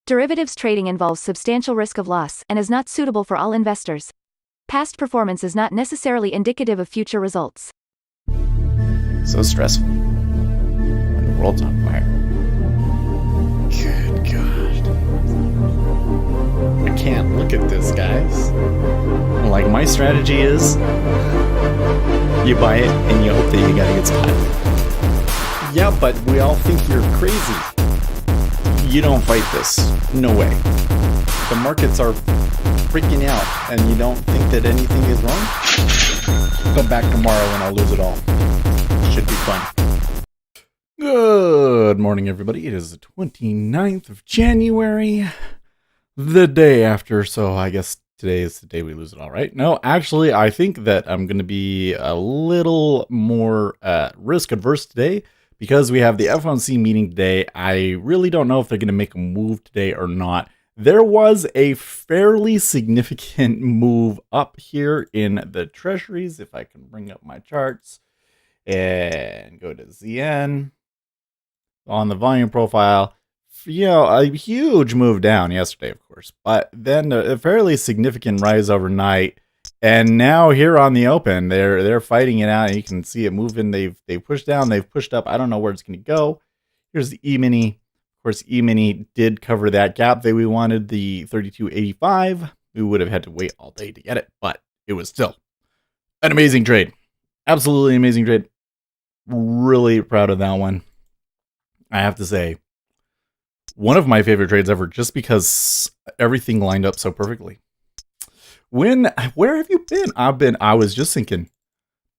Derivatives trading involves substantial risk of loss and is not suitable for all investors. Past performance is not necessarily indicative of future results. So stressful when the world's on fire. Good God. I can't look at this, guys. Like, my strategy is you buy it and you hope that you got a good spot. Yeah, but we all think you're crazy. You don't fight this. No way. The markets are freaking out and you don't think that anything is wrong? Come back tomorrow and I'll lose it all. Should be fun. Good morning, everybody. It is the 29th of January, the day after, so I guess today is the day we lose it all, right? No, actually, I think that I'm going to be a little more risk adverse today because we have the FOMC meeting today. I really don't know if they're going to make a move today or not. There was a fairly significant move up here in the treasuries. If I can bring up my charts and go to ZN on the volume profile, you know, a huge move down yesterday, of course, but then a fairly significant rise overnight. And now here on the open, they're fighting it out, and you can see it moving. They've pushed down, they've pushed up. I don't know where it's going to go. Here's the E-mini. Of course, E-mini did cover that gap that we wanted, the 32.85. We would have had to wait all day to get it, but it was still an amazing trade. Absolutely amazing trade. Really proud of that one. I have to say, one of my favorite trades ever, just because everything lined up so perfectly. Where have you been? I was just thinking,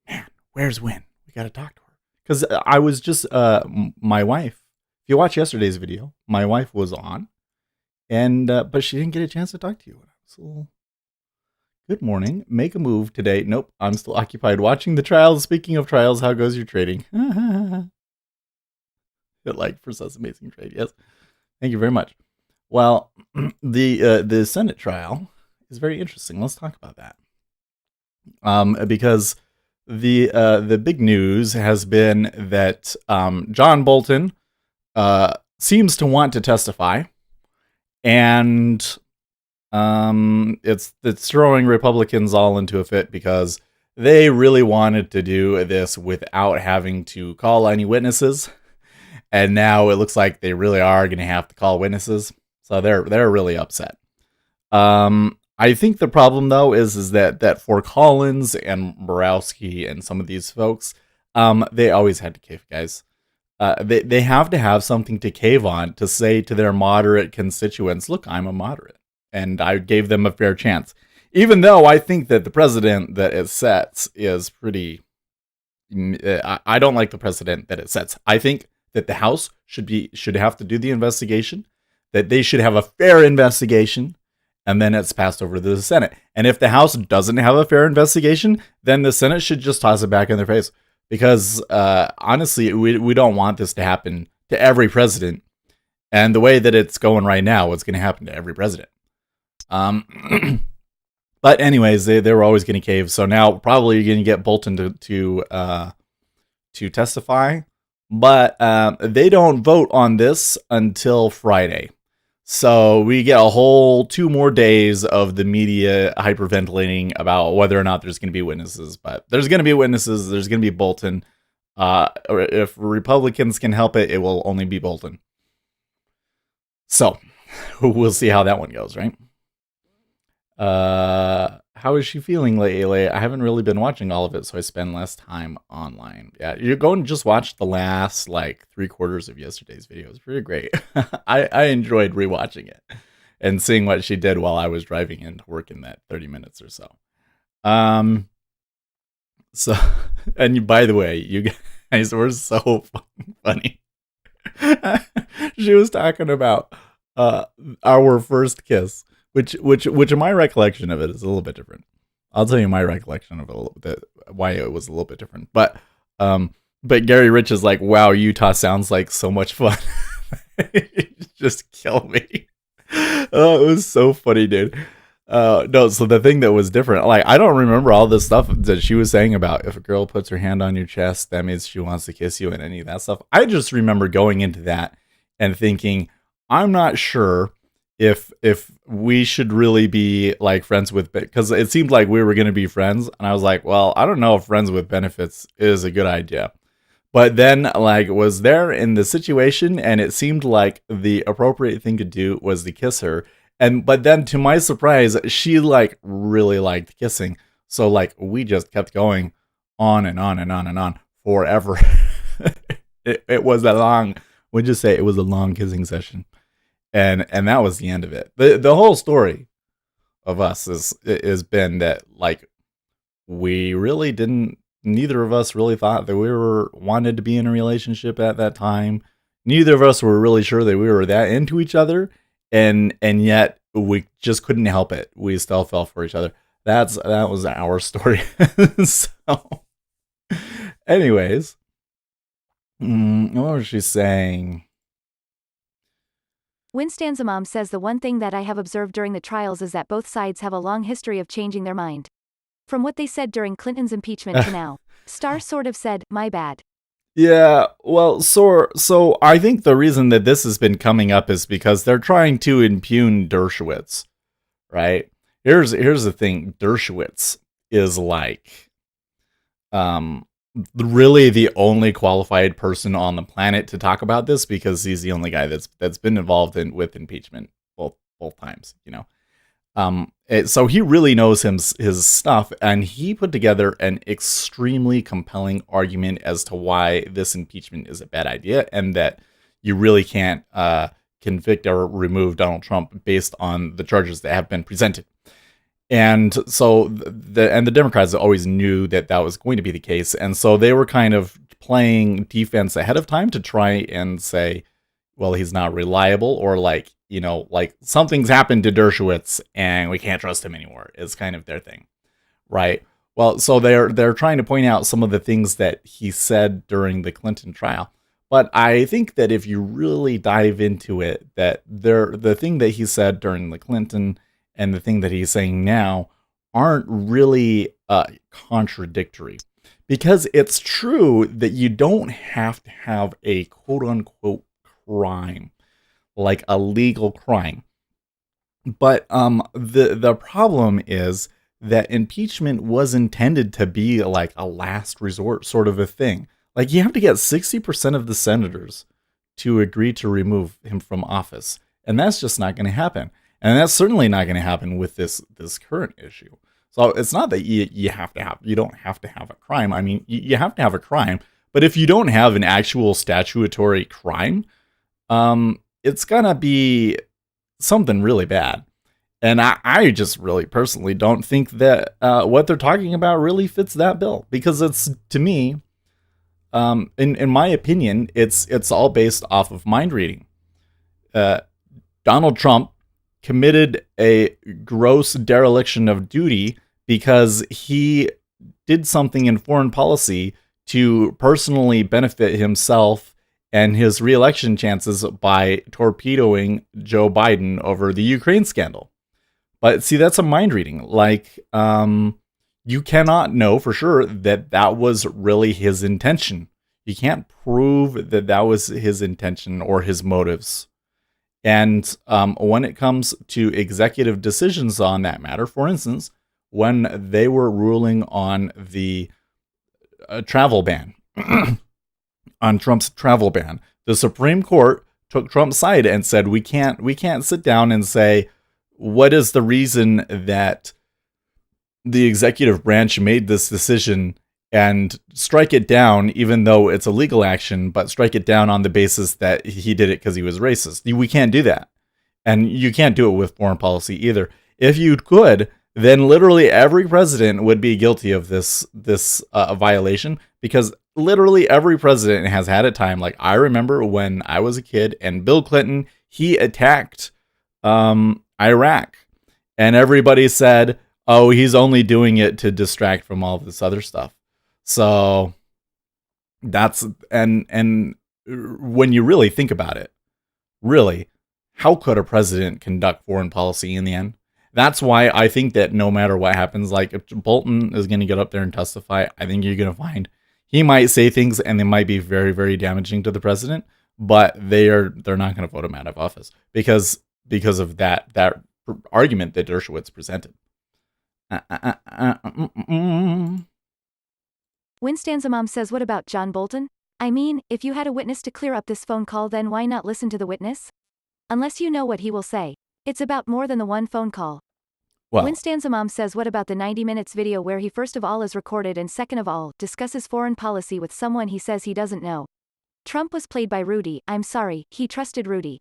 man, where's Win? We got to talk to her. Because I was just, my wife, if you watch yesterday's video, my wife was on, and but she didn't get a chance to talk to you. So, good morning. Make a move today. Nope, I'm still occupied watching the trials. Speaking of trials, how goes your trading? Like for such amazing trade, yes. Thank you very much. Well, the Senate trial is very interesting. Let's talk about that. Because the big news has been that John Bolton seems to want to testify, and it's throwing Republicans all into a fit because they really wanted to do this without having to call any witnesses. And now it looks like they really are going to have to call witnesses. So they're really upset. I think the problem, though, is that for Collins and Borowski and some of these folks, they always had to cave, guys. They have to have something to cave on to say to their moderate constituents, look, I'm a moderate. And I gave them a fair chance. Even though I think that the precedent that it sets is pretty... I don't like the precedent that it sets. I think that the House should have to do the investigation, that they should have a fair investigation, and then it's passed over to the Senate. And if the House doesn't have a fair investigation, then the Senate should just toss it back in their face. Because honestly, we don't want this to happen to every president. And the way that it's going right now, it's going to happen to every president. But anyways, they were always going to cave. So now probably you're going to get Bolton to testify. But they don't vote on this until Friday. So we get a whole 2 more days of the media hyperventilating about whether or not there's going to be witnesses. But there's going to be witnesses. There's going to be Bolton. If Republicans can help it, it will only be Bolton. So we'll see how that one goes, right? How is she feeling lately? I haven't really been watching all of it, so I spend less time online. Yeah, you're going to just watch the last, 3/4 of yesterday's video. It's pretty great. I enjoyed rewatching it and seeing what she did while I was driving into work in that 30 minutes or so. So, and by the way, you guys were so funny. She was talking about our first kiss. Which my recollection of it is a little bit different. I'll tell you my recollection of it a little bit, why it was a little bit different. But Gary Rich is like, wow, Utah sounds like so much fun. Just kill me. Oh, it was so funny, dude. No, so the thing that was different, I don't remember all this stuff that she was saying about if a girl puts her hand on your chest, that means she wants to kiss you and any of that stuff. I just remember going into that and thinking, I'm not sure if we should really be like friends with, because it seemed like we were going to be friends, and I was like, well, I don't know if friends with benefits is a good idea. But then, like, was there in the situation, and it seemed like the appropriate thing to do was to kiss her. And but then, to my surprise, she like really liked kissing. So like, we just kept going on and on and on and on forever. It was a long. We'll just say it was a long kissing session, and that was the end of it. The whole story of us is been that like we really didn't, neither of us really thought that we were wanted to be in a relationship at that time. Neither of us were really sure that we were that into each other, and yet we just couldn't help it. We still fell for each other. That was our story. So anyways, what was she saying? Winstanza Mom says the one thing that I have observed during the trials is that both sides have a long history of changing their mind. From what they said during Clinton's impeachment to now. Star sort of said, my bad. Yeah, well, so I think the reason that this has been coming up is because they're trying to impugn Dershowitz, right? Here's the thing: Dershowitz is like, really the only qualified person on the planet to talk about this, because he's the only guy that's been involved with impeachment both times, you know. So he really knows his stuff, and he put together an extremely compelling argument as to why this impeachment is a bad idea, and that you really can't convict or remove Donald Trump based on the charges that have been presented. And so the Democrats always knew that was going to be the case, and so they were kind of playing defense ahead of time to try and say, well, he's not reliable, or like, you know, like something's happened to Dershowitz and we can't trust him anymore. Is kind of their thing, right? Well, so they're trying to point out some of the things that he said during the Clinton trial. But I think that if you really dive into it, that the thing that he said during the Clinton and the thing that he's saying now aren't really contradictory. Because it's true that you don't have to have a quote unquote crime, like a legal crime. But the problem is that impeachment was intended to be like a last resort sort of a thing. Like, you have to get 60% of the senators to agree to remove him from office, and that's just not going to happen. And that's certainly not going to happen with this current issue. So it's not that you don't have to have a crime. I mean, you have to have a crime, but if you don't have an actual statutory crime, it's gonna be something really bad. And I just really personally don't think that what they're talking about really fits that bill, because it's, to me, in my opinion, it's all based off of mind reading. Donald Trump committed a gross dereliction of duty because he did something in foreign policy to personally benefit himself and his reelection chances by torpedoing Joe Biden over the Ukraine scandal. But see, that's a mind reading. Like, you cannot know for sure that was really his intention. You can't prove that was his intention or his motives. And when it comes to executive decisions on that matter, for instance, when they were ruling on the travel ban, on Trump's travel ban, the Supreme Court took Trump's side and said, we can't sit down and say, what is the reason that the executive branch made this decision, and strike it down, even though it's a legal action, but strike it down on the basis that he did it because he was racist. We can't do that. And you can't do it with foreign policy either. If you could, then literally every president would be guilty of this violation, because literally every president has had a time. Like, I remember when I was a kid and Bill Clinton, he attacked Iraq, and everybody said, oh, he's only doing it to distract from all this other stuff. So that's, and when you really think about it, really, how could a president conduct foreign policy in the end? That's why I think that no matter what happens, like if Bolton is going to get up there and testify, I think you're going to find he might say things and they might be very, very damaging to the president, but they're not going to vote him out of office, because because of that argument that Dershowitz presented. Winstan's mom says, what about John Bolton? I mean, if you had a witness to clear up this phone call, then why not listen to the witness? Unless you know what he will say. It's about more than the one phone call. Well, Winstan's mom says, what about the 90 minutes video where he first of all is recorded and second of all, discusses foreign policy with someone he says he doesn't know? Trump was played by Rudy. I'm sorry, he trusted Rudy.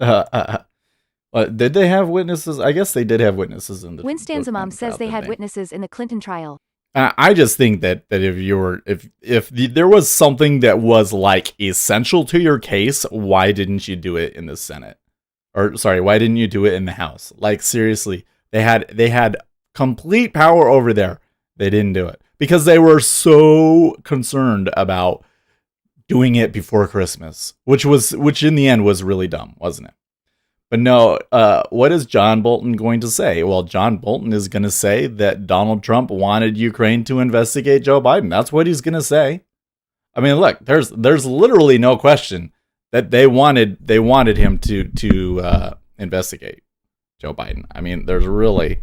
did they have witnesses? I guess they did have witnesses in the Winstan's mom Clinton says trial, they didn't had witnesses in the Clinton trial. I just think that if there was something that was like essential to your case, why didn't you do it in the Senate? Or sorry, why didn't you do it in the House? Like seriously, they had complete power over there. They didn't do it because they were so concerned about doing it before Christmas, which in the end was really dumb, wasn't it? But no, what is John Bolton going to say? Well, John Bolton is going to say that Donald Trump wanted Ukraine to investigate Joe Biden. That's what he's going to say. I mean, look, there's literally no question that they wanted him to investigate Joe Biden. I mean, there's really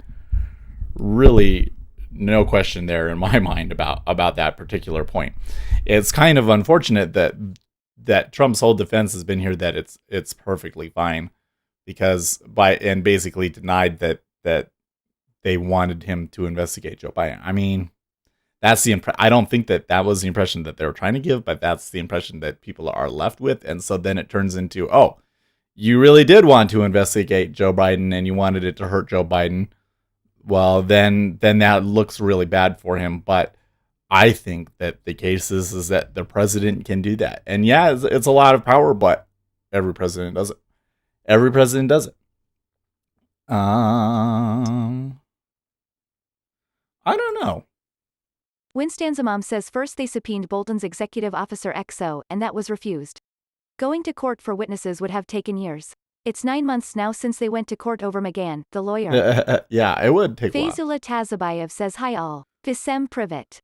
no question there in my mind about that particular point. It's kind of unfortunate that Trump's whole defense has been here that it's perfectly fine. Because basically denied that they wanted him to investigate Joe Biden. I mean, that's the I don't think that was the impression that they were trying to give, but that's the impression that people are left with. And so then it turns into, oh, you really did want to investigate Joe Biden and you wanted it to hurt Joe Biden. Well, then that looks really bad for him. But I think that the case is that the president can do that. And yeah, it's a lot of power, but every president does it. Every president does it. I don't know. Winstan's mom says first they subpoenaed Bolton's executive officer XO, and that was refused. Going to court for witnesses would have taken years. It's 9 months now since they went to court over McGahn, the lawyer. Yeah, it would take a while. Fazula Tazabayev says, hi all. Visem Privet.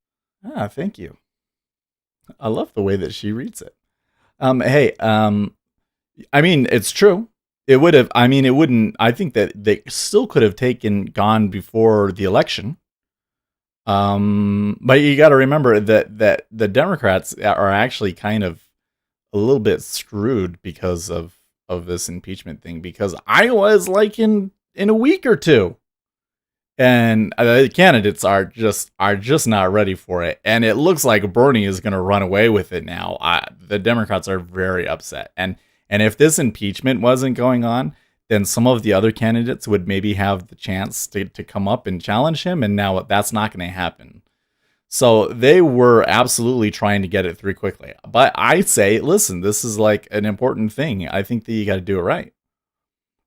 Thank you. I love the way that she reads it. Hey, I mean, it's true. It would have, I mean, it wouldn't, I think that they still could have gone before the election. But you got to remember that the Democrats are actually kind of a little bit screwed because of this impeachment thing, because Iowa is like in a week or two. And the candidates are just not ready for it. And it looks like Bernie is going to run away with it now. The Democrats are very upset. And if this impeachment wasn't going on, then some of the other candidates would maybe have the chance to come up and challenge him. And now that's not going to happen. So they were absolutely trying to get it through quickly. But I say, listen, this is like an important thing. I think that you got to do it right.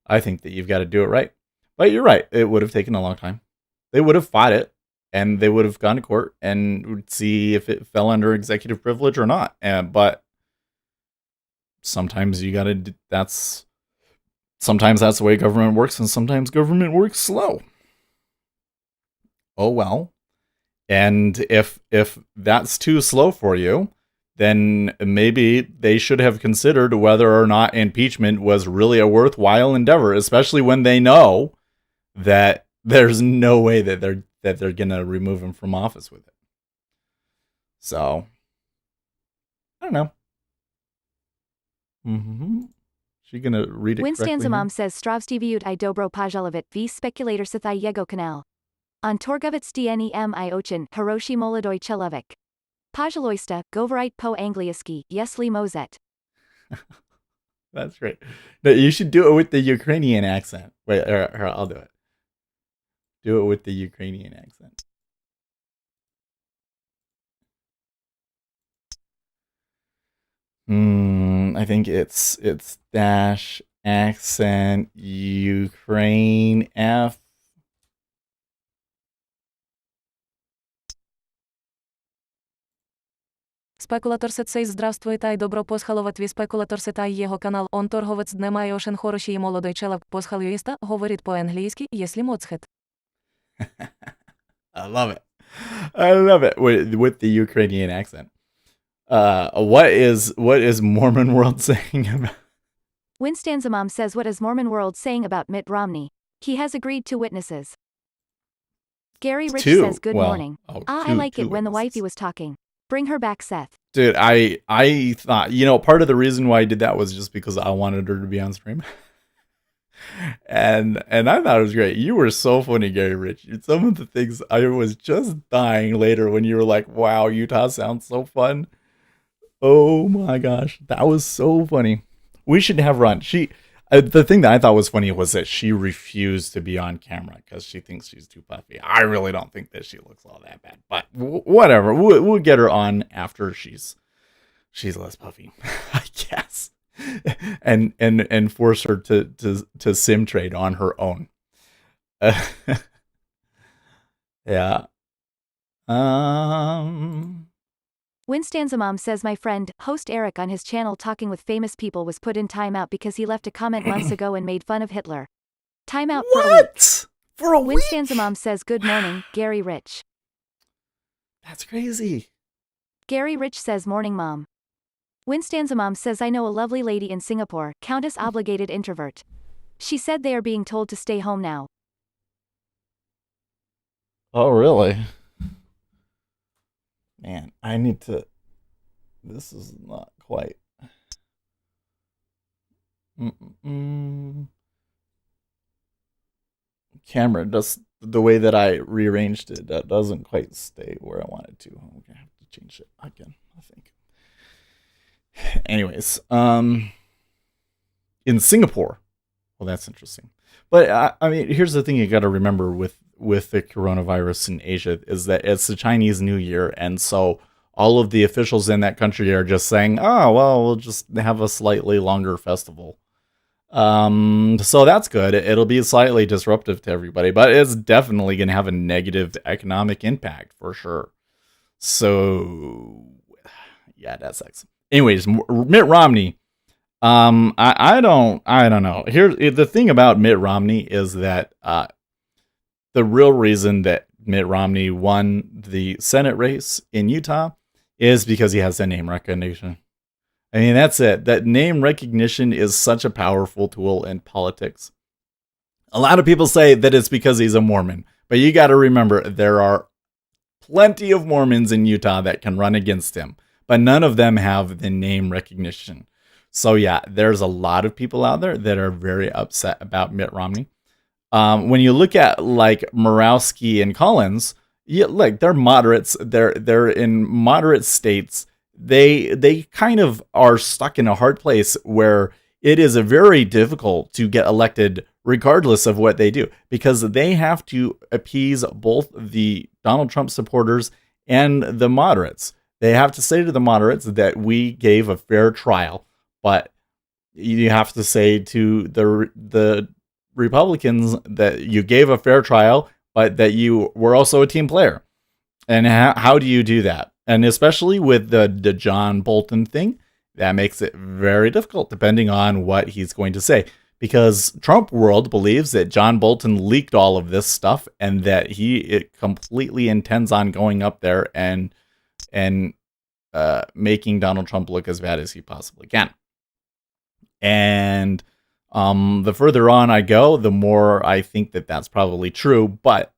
I think that you've got to do it right. But you're right. It would have taken a long time. They would have fought it. And they would have gone to court and would see if it fell under executive privilege or not. But sometimes sometimes that's the way government works, and sometimes government works slow. Oh well. And if that's too slow for you, then maybe they should have considered whether or not impeachment was really a worthwhile endeavor, especially when they know that there's no way that they're gonna remove him from office with it. So I don't know. She gonna read it Winstan's correctly? mom says Stravstiviut I dobro pajalovet v speculator sithai jego kanal. On Torgovets dnem I ochin Hiroshi Molodoi Chelovik. Pajaloista, Govorite po angliaski, Yesli Mozet. That's great. No, you should do it with the Ukrainian accent. Wait, I'll do it. Do it with the Ukrainian accent. I think it's dash accent Ukraine F. Спекулатор сецей здравствуйте и добро посхаловать ви спекулатор сетай його канал он торговець днемає ошен хороший і молодой челав посхалюїста говорить по-англійськи, если моцхет. I love it. I love it with the Ukrainian accent. What is Mormon World saying about? Winstanza Mom says, what is Mormon World saying about Mitt Romney? He has agreed to witnesses. Gary Rich Two. says, good Well, morning. oh, I two- like two it when the witnesses. wifey was talking. Bring her back, Seth. Dude, I thought, part of the reason why I did that was just because I wanted her to be on stream. and I thought it was great. You were so funny, Gary Rich. Some of the things, I was just dying later when you were like, wow, Utah sounds so fun. Oh my gosh, that was so funny. We should have Ron. The thing that I thought was funny was that she refused to be on camera because she thinks she's too puffy. I really don't think that she looks all that bad, but whatever. We'll get her on after she's less puffy, I guess, and force her to sim trade on her own. Yeah. Winstanza Mom says, my friend, host Eric on his channel Talking with Famous People was put in timeout because he left a comment months ago and made fun of Hitler. Timeout for a week. What? For a week? Winstanza Mom says, good morning, Gary Rich. That's crazy. Gary Rich says, morning mom. Winstanza Mom says, I know a lovely lady in Singapore, Countess Obligated Introvert. She said they are being told to stay home now. Oh, really? Man, I need to... This is not quite... Camera, just the way that I rearranged it, that doesn't quite stay where I want it to. I'm gonna have to change it again, I think. Anyways, in Singapore. Well, that's interesting. But I mean, here's the thing you got to remember with the coronavirus in Asia is that it's the Chinese New Year, and so all of the officials in that country are just saying, "Oh, well, we'll just have a slightly longer festival." So that's good. It'll be slightly disruptive to everybody, but it's definitely going to have a negative economic impact for sure. So, yeah, that sucks. Anyways, Mitt Romney. I don't know. Here's the thing about Mitt Romney is that the real reason that Mitt Romney won the Senate race in Utah is because he has that name recognition. I mean, that's it. That name recognition is such a powerful tool in politics. A lot of people say that it's because he's a Mormon, but you got to remember there are plenty of Mormons in Utah that can run against him, but none of them have the name recognition. So yeah, there's a lot of people out there that are very upset about Mitt Romney. When you look at like Morawski and Collins, like they're moderates. They're in moderate states. They kind of are stuck in a hard place where it is very difficult to get elected regardless of what they do, because they have to appease both the Donald Trump supporters and the moderates. They have to say to the moderates that we gave a fair trial, but you have to say to the Republicans that you gave a fair trial, but that you were also a team player. And how do you do that? And especially with the John Bolton thing, that makes it very difficult depending on what he's going to say. Because Trump world believes that John Bolton leaked all of this stuff and that it completely intends on going up there and making Donald Trump look as bad as he possibly can. And the further on I go, the more I think that that's probably true. But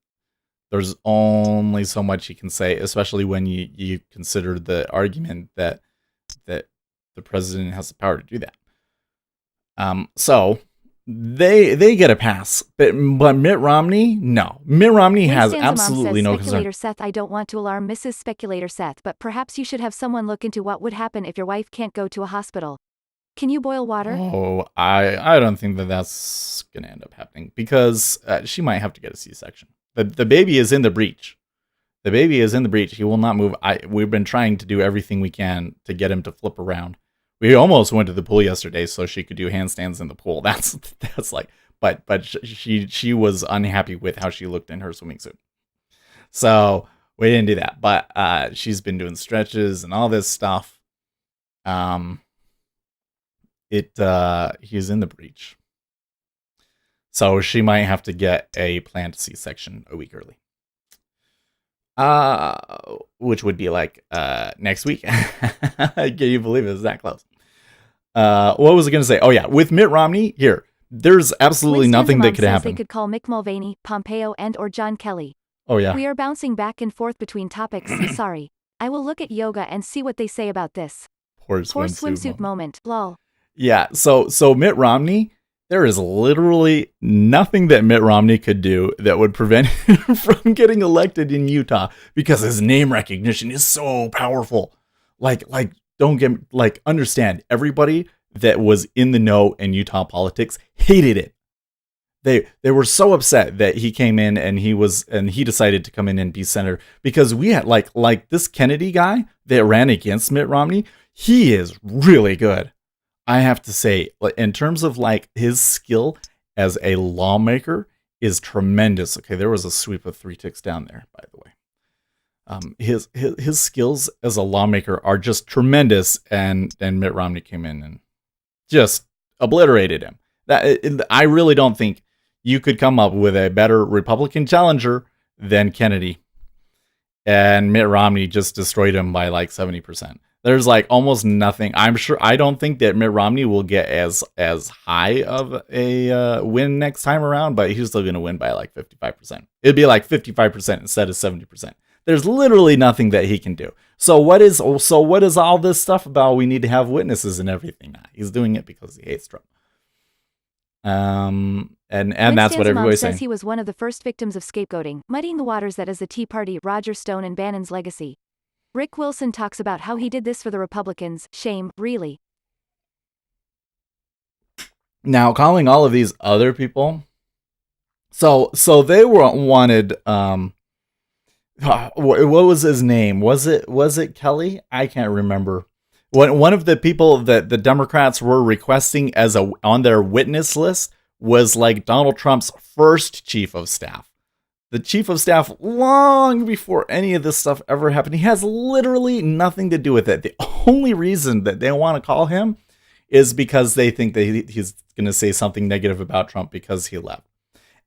there's only so much you can say, especially when you consider the argument that the president has the power to do that. So they get a pass, but Mitt Romney, no. Mitt Romney has absolutely no concern. Speculator Seth, I don't want to alarm Mrs. Speculator Seth, but perhaps you should have someone look into what would happen if your wife can't go to a hospital. Can you boil water? Oh, I don't think that that's going to end up happening, because she might have to get a C-section. The baby is in the breech. The baby is in the breech. He will not move. We've been trying to do everything we can to get him to flip around. We almost went to the pool yesterday so she could do handstands in the pool. That's like, but she was unhappy with how she looked in her swimming suit. So we didn't do that. But she's been doing stretches and all this stuff. He's in the breech. So she might have to get a planned C-section a week early. Which would be like next week. Can you believe it's that close? What was I going to say? Oh yeah, with Mitt Romney here, there's absolutely Winston's nothing mom that could says happen. they could call Mick Mulvaney, Pompeo, and or John Kelly. Oh yeah, We are bouncing back and forth between topics. Sorry. I will look at yoga and see what they say about this. poor Poor swimsuit swimsuit moment. Lol. Yeah, so Mitt Romney, there is literally nothing that Mitt Romney could do that would prevent him from getting elected in Utah because his name recognition is so powerful. Like don't get like understand everybody that was in the know in Utah politics hated it. They were so upset that he came in and he decided to come in and be senator because we had like this Kennedy guy that ran against Mitt Romney. He is really good. I have to say, in terms of like his skill as a lawmaker is tremendous. Okay, there was a sweep of 3 ticks down there, by the way. His skills as a lawmaker are just tremendous, and Mitt Romney came in and just obliterated him. I really don't think you could come up with a better Republican challenger than Kennedy, and Mitt Romney just destroyed him by like 70%. There's like almost nothing. I don't think that Mitt Romney will get as high of a win next time around, but he's still going to win by like 55%. It'd be like 55% instead of 70%. There's literally nothing that he can do. So what is all this stuff about? We need to have witnesses and everything. He's doing it because he hates Trump. And that's what everybody's saying. Says he was one of the first victims of scapegoating, muddying the waters that is the Tea Party, Roger Stone and Bannon's legacy. Rick Wilson talks about how he did this for the Republicans. Shame, really. Now, calling all of these other people, so they wanted what was his name? Was it Kelly? I can't remember. One of the people that the Democrats were requesting as on their witness list was like Donald Trump's first chief of staff. The chief of staff long before any of this stuff ever happened. He has literally nothing to do with it. The only reason that they want to call him is because they think that he's going to say something negative about Trump because he left.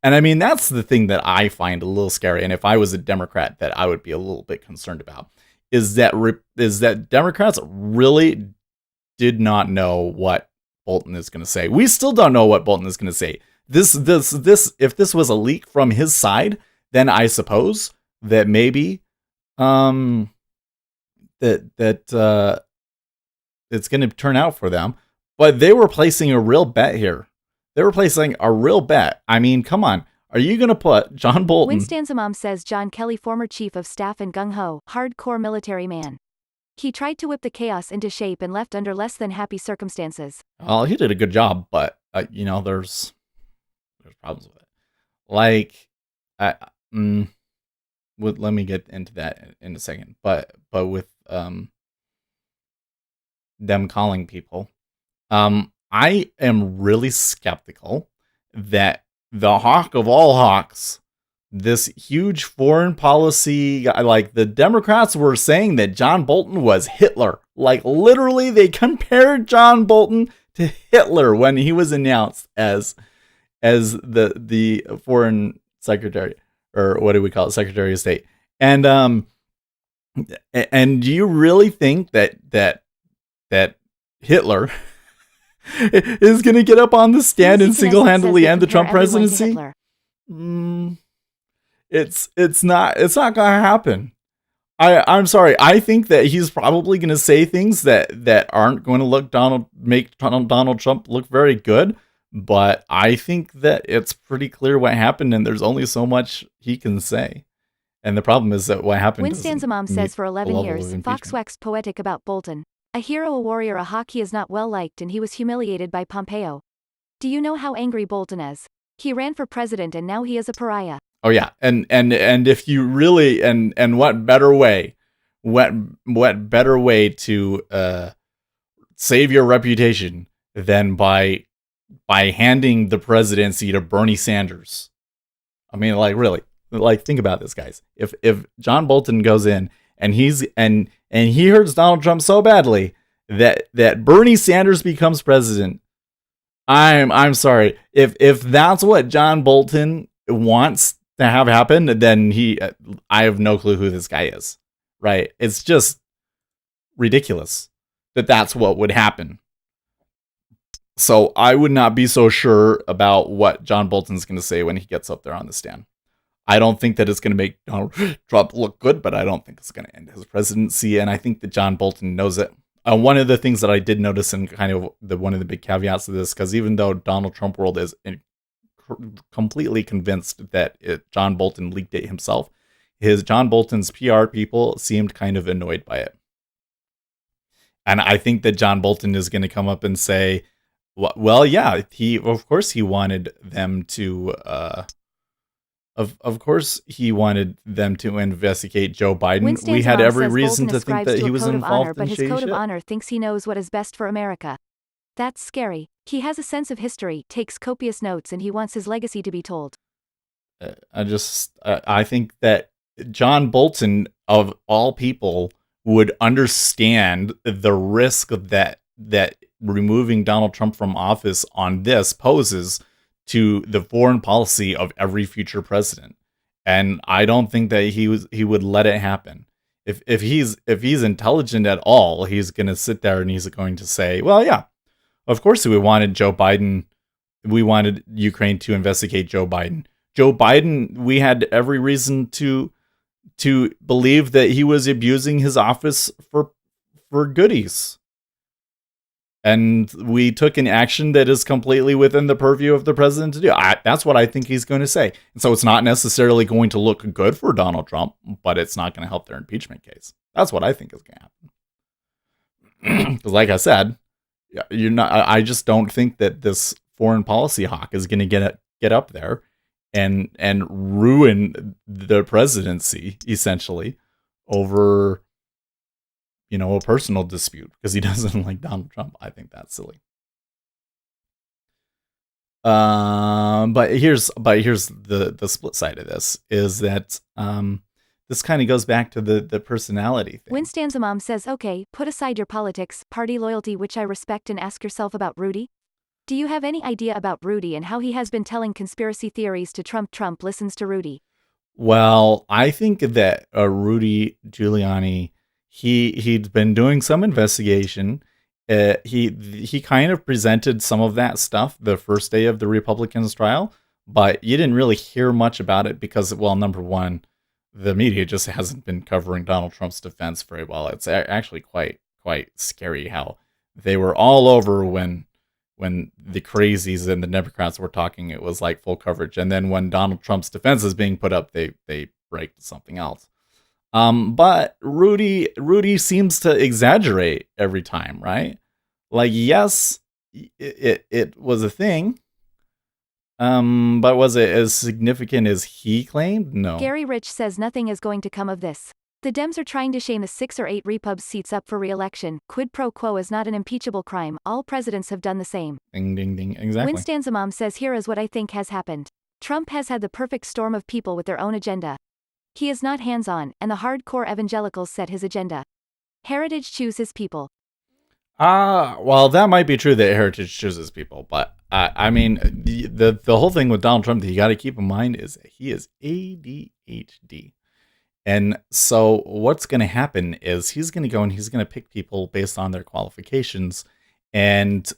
And I mean, that's the thing that I find a little scary. And if I was a Democrat, that I would be a little bit concerned about is that Democrats really did not know what Bolton is going to say. We still don't know what Bolton is going to say. This, if this was a leak from his side, then I suppose that maybe that it's going to turn out for them. But they were placing a real bet here. They were placing a real bet. I mean, come on. Are you going to put John Bolton? Winston's mom says John Kelly, former chief of staff and gung-ho, hardcore military man. He tried to whip the chaos into shape and left under less than happy circumstances. Well, he did a good job, but there's problems with it. Like, let me get into that in a second. But with them calling people, I am really skeptical that the hawk of all hawks, this huge foreign policy guy, like the Democrats were saying that John Bolton was Hitler. Like literally they compared John Bolton to Hitler when he was announced as the foreign secretary, or what do we call it? Secretary of State. And do you really think that Hitler is going to get up on the stand and single-handedly end the Trump presidency? It's not going to happen. I'm sorry. I think that he's probably going to say things that aren't going to make Donald Trump look very good. But I think that it's pretty clear what happened, and there's only so much he can say. And the problem is that what happened. Winston's mom says for 11 years, Fox waxed poetic about Bolton. A hero, a warrior, a hawk. He is not well liked, and he was humiliated by Pompeo. Do you know how angry Bolton is? He ran for president, and now he is a pariah. Oh yeah, and if you really and what better way to save your reputation than by handing the presidency to Bernie Sanders? I mean, like really, like think about this, guys. If John Bolton goes in and he hurts Donald Trump so badly that Bernie Sanders becomes president, I'm sorry. If that's what John Bolton wants to have happen, then I have no clue who this guy is. Right? It's just ridiculous that that's what would happen. So I would not be so sure about what John Bolton's going to say when he gets up there on the stand. I don't think that it's going to make Donald Trump look good, but I don't think it's going to end his presidency. And I think that John Bolton knows it. One of the things that I did notice, and kind of one of the big caveats of this, because even though Donald Trump world is completely convinced that John Bolton leaked it himself, John Bolton's PR people seemed kind of annoyed by it. And I think that John Bolton is going to come up and say, well, yeah, of course he wanted them to Of course, he wanted them to investigate Joe Biden. We had every reason to think that he was involved in shady shit. But his code of honor thinks he knows what is best for America. That's scary. He has a sense of history, takes copious notes, and he wants his legacy to be told. I think that John Bolton, of all people, would understand the risk that removing Donald Trump from office on this poses to the foreign policy of every future president. And I don't think that he would let it happen. If he's intelligent at all, he's going to sit there and he's going to say, well, yeah, of course we wanted Joe Biden. We wanted Ukraine to investigate Joe Biden. Joe Biden, we had every reason to believe that he was abusing his office for goodies. And we took an action that is completely within the purview of the president to do. That's what I think he's going to say. And so it's not necessarily going to look good for Donald Trump, but it's not going to help their impeachment case. That's what I think is going to happen. Because like I said, I just don't think that this foreign policy hawk is going to get up there and ruin the presidency, essentially, over a personal dispute because he doesn't like Donald Trump. I think that's silly. But here's the split side of this is that this kind of goes back to the personality thing. Winstan's mom says, okay, put aside your politics, party loyalty, which I respect, and ask yourself about Rudy. Do you have any idea about Rudy and how he has been telling conspiracy theories to Trump? Trump listens to Rudy. Well, I think that Rudy Giuliani, he'd been doing some investigation. He kind of presented some of that stuff the first day of the Republicans' trial, but you didn't really hear much about it because, well, number one, the media just hasn't been covering Donald Trump's defense very well. It's actually quite scary how they were all over when the crazies and the Democrats were talking. It was like full coverage, and then when Donald Trump's defense is being put up, they break to something else. But Rudy seems to exaggerate every time, right? Like, yes, it was a thing. But was it as significant as he claimed? No. Gary Rich says nothing is going to come of this. The Dems are trying to shame the 6 or 8 Repubs seats up for re-election. Quid pro quo is not an impeachable crime. All presidents have done the same. Ding, ding, ding. Exactly. Winstan's mom says, here is what I think has happened. Trump has had the perfect storm of people with their own agenda. He is not hands-on, and the hardcore evangelicals set his agenda. Heritage choose his people. Well, that might be true that Heritage chooses people, but I mean, the whole thing with Donald Trump that you got to keep in mind is that he is ADHD. And so what's going to happen is he's going to go and he's going to pick people based on their qualifications. And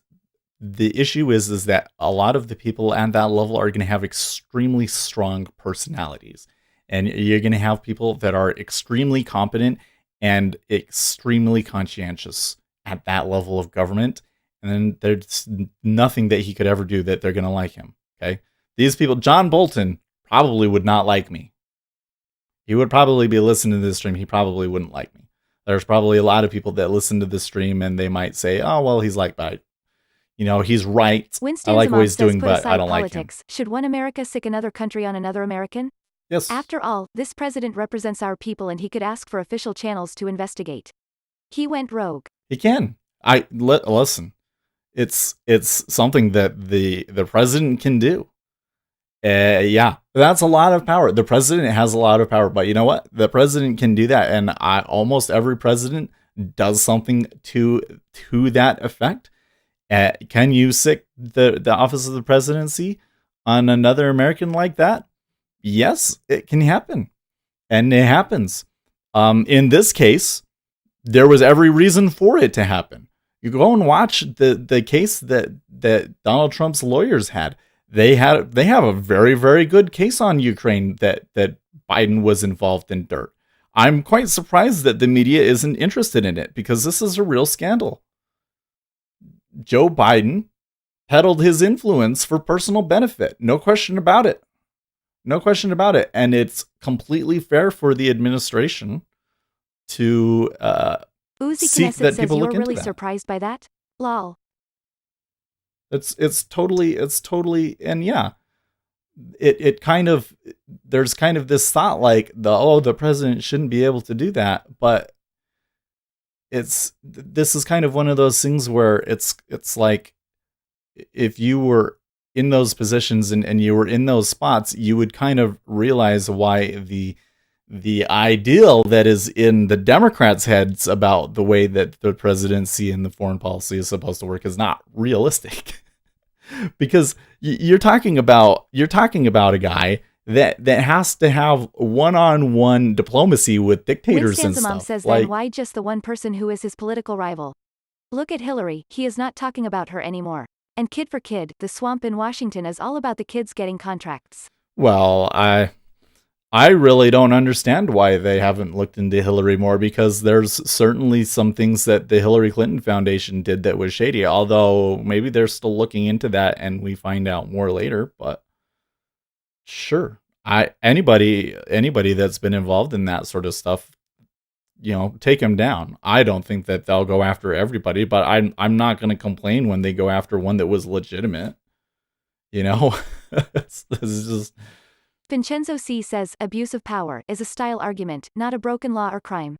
the issue is that a lot of the people at that level are going to have extremely strong personalities. And you're going to have people that are extremely competent and extremely conscientious at that level of government. And then there's nothing that he could ever do that they're going to like him. Okay. These people, John Bolton probably would not like me. He would probably be listening to this stream. He probably wouldn't like me. There's probably a lot of people that listen to this stream and they might say, oh, well, he's liked by, he's right. Winstan's I like what he's doing, but I don't politics. like him. Should one America sick another country on another American? Yes. After all, this president represents our people and he could ask for official channels to investigate. He went rogue. He can. Listen. It's something that the president can do. Yeah, that's a lot of power. The president has a lot of power, but you know what? The president can do that, and almost every president does something to that effect. Can you sick the office of the presidency on another American like that? Yes, it can happen, and it happens. In this case, there was every reason for it to happen. You go and watch the case that that Donald Trump's lawyers had. They have a very, very good case on Ukraine that Biden was involved in dirt. I'm quite surprised that the media isn't interested in it because this is a real scandal. Joe Biden peddled his influence for personal benefit. No question about it. No question about it. And it's completely fair for the administration to Uzi seek Knesset that says people you're look into really that. surprised by that? Lol. It's totally, and yeah, it kind of, there's kind of this thought like the president shouldn't be able to do that, but this is kind of one of those things where it's like if you were in those positions and you were in those spots, you would kind of realize why the ideal that is in the Democrats' heads about the way that the presidency and the foreign policy is supposed to work is not realistic. Because you're talking about a guy that has to have one-on-one diplomacy with dictators and Winston's mom stuff. says Like, then why just the one person who is his political rival? Look at Hillary, he is not talking about her anymore. And Kid for Kid, the swamp in Washington is all about the kids getting contracts. well, I really don't understand why they haven't looked into Hillary more, because there's certainly some things that the Hillary Clinton Foundation did that was shady, although maybe they're still looking into that and we find out more later, but sure. Anybody that's been involved in that sort of stuff, take them down. I don't think that they'll go after everybody, but I'm not going to complain when they go after one that was legitimate. This is just Vincenzo C. says abuse of power is a style argument, not a broken law or crime.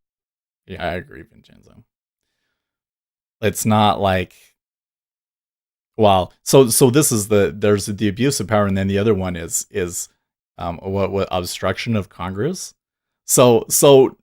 Yeah, I agree, Vincenzo. It's not like, well, so this is there's the abuse of power, and then the other one is what obstruction of Congress. So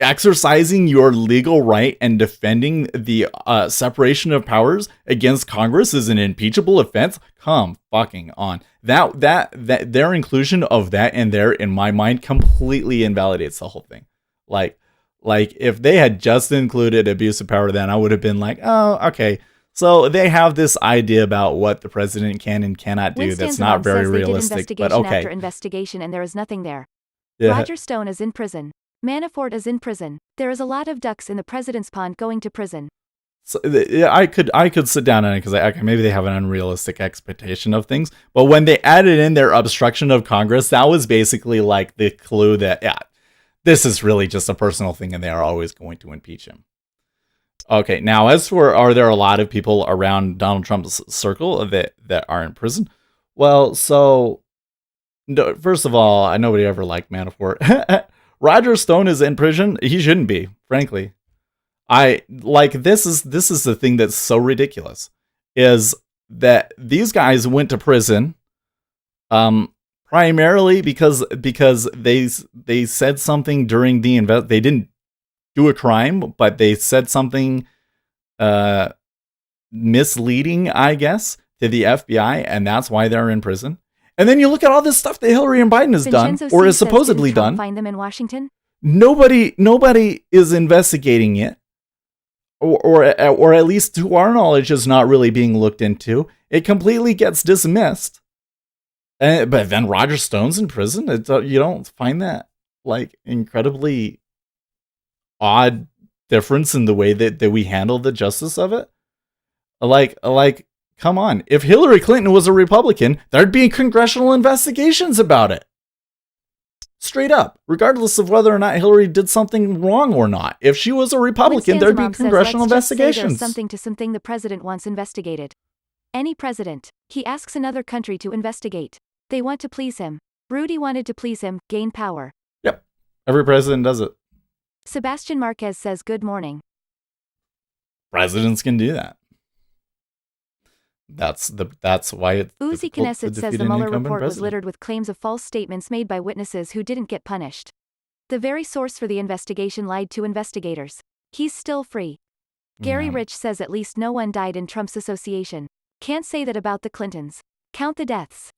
exercising your legal right and defending the separation of powers against Congress is an impeachable offense. Come fucking on. That their inclusion of that in there, in my mind, completely invalidates the whole thing. Like if they had just included abuse of power, then I would have been like, oh, okay. So they have this idea about what the president can and cannot do. That's not very realistic, but okay. After investigation and there is nothing there. Yeah. Roger Stone is in prison. Manafort is in prison. There is a lot of ducks in the president's pond going to prison. So, yeah, I could sit down on it because maybe they have an unrealistic expectation of things. But when they added in their obstruction of Congress, that was basically like the clue that, yeah, this is really just a personal thing and they are always going to impeach him. Okay, now as for, are there a lot of people around Donald Trump's circle that are in prison? Well, so, no, first of all, nobody ever liked Manafort. Roger Stone is in prison. He shouldn't be, frankly. This is the thing that's so ridiculous, is that these guys went to prison primarily because they said something during the they didn't do a crime, but they said something misleading, I guess, to the FBI, and that's why they're in prison. And then you look at all this stuff that Hillary and Biden has done, or is supposedly done. Find them in Washington? Nobody is investigating it, or at least to our knowledge is not really being looked into. It completely gets dismissed. But then Roger Stone's in prison. You don't find that like incredibly odd difference in the way that we handle the justice of it? Like, come on. If Hillary Clinton was a Republican, there'd be congressional investigations about it. Straight up, regardless of whether or not Hillary did something wrong or not. If she was a Republican, there'd be congressional investigations. Something to something the president wants investigated. Any president. He asks another country to investigate. They want to please him. Rudy wanted to please him, gain power. Yep. Every president does it. Sebastian Marquez says good morning. Presidents can do that. That's why it's Uzi Knesset says the Mueller report was littered with claims of false statements made by witnesses who didn't get punished. The very source for the investigation lied to investigators. He's still free. Gary Rich says at least no one died in Trump's association. Can't say that about the Clintons. Count the deaths.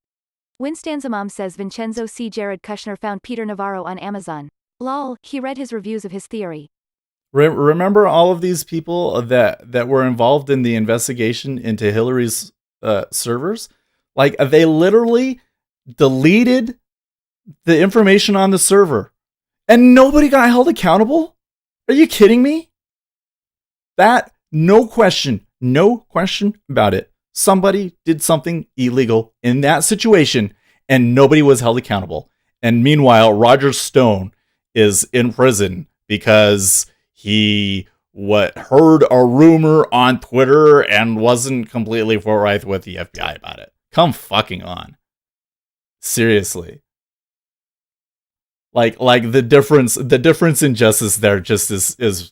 Winston's mom says Vincenzo C. Jared Kushner found Peter Navarro on Amazon. Lol, he read his reviews of his theory. Remember all of these people that were involved in the investigation into Hillary's servers. Like, they literally deleted the information on the server and nobody got held accountable. Are you kidding me? That, no question about it. Somebody did something illegal in that situation and nobody was held accountable. And meanwhile, Roger Stone is in prison because he heard a rumor on Twitter and wasn't completely forthright with the FBI about it. Come fucking on. Seriously. Like the difference in justice there just is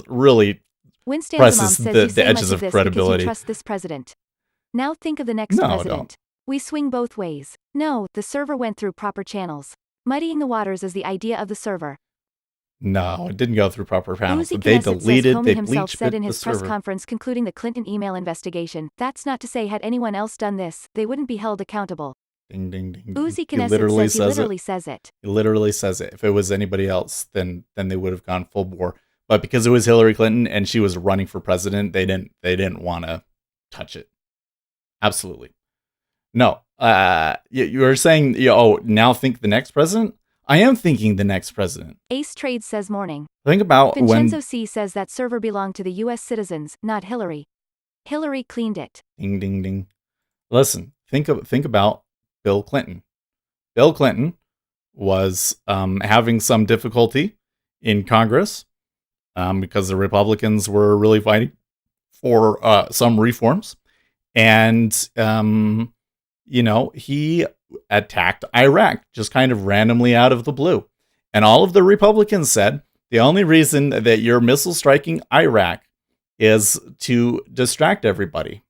really presses the edges of credibility. You trust this president. Now think of the next president. Don't. We swing both ways. No, the server went through proper channels. Muddying the waters is the idea of the server. No, it didn't go through proper channels. Uzi They Knesset deleted, says they Comey himself bleached said the in his press server. conference concluding the Clinton email investigation, that's not to say had anyone else done this, they wouldn't be held accountable. Ding, ding, ding. Uzi He Knesset literally says he literally says it. He literally says it. If it was anybody else, then they would have gone full bore. But because it was Hillary Clinton and she was running for president, they didn't want to touch it. Absolutely. No. You were saying, now think the next president? I am thinking the next president. Ace Trades says morning. Think about Vincenzo C says that server belonged to the U.S. citizens, not Hillary. Hillary cleaned it. Ding, ding, ding. Listen, think about Bill Clinton. Bill Clinton was having some difficulty in Congress because the Republicans were really fighting for some reforms. And, he attacked Iraq just kind of randomly out of the blue. And all of the Republicans said, the only reason that you're missile striking Iraq is to distract everybody.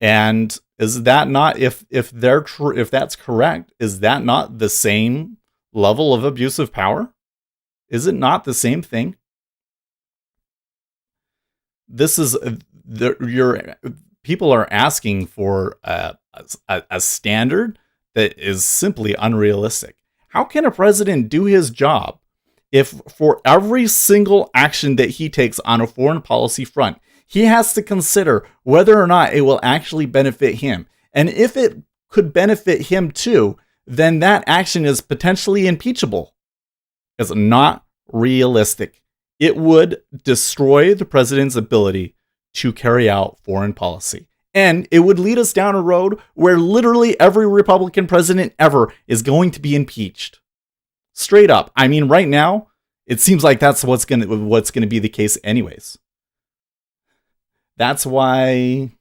And is that not, if that's correct, is that not the same level of abuse of power? Is it not the same thing? This is people are asking for a standard that is simply unrealistic. How can a president do his job if for every single action that he takes on a foreign policy front, he has to consider whether or not it will actually benefit him? And if it could benefit him too, then that action is potentially impeachable. It's not realistic. It would destroy the president's ability to carry out foreign policy. And it would lead us down a road where literally every Republican president ever is going to be impeached. Straight up. I mean, right now, it seems like that's what's going to be the case anyways. That's why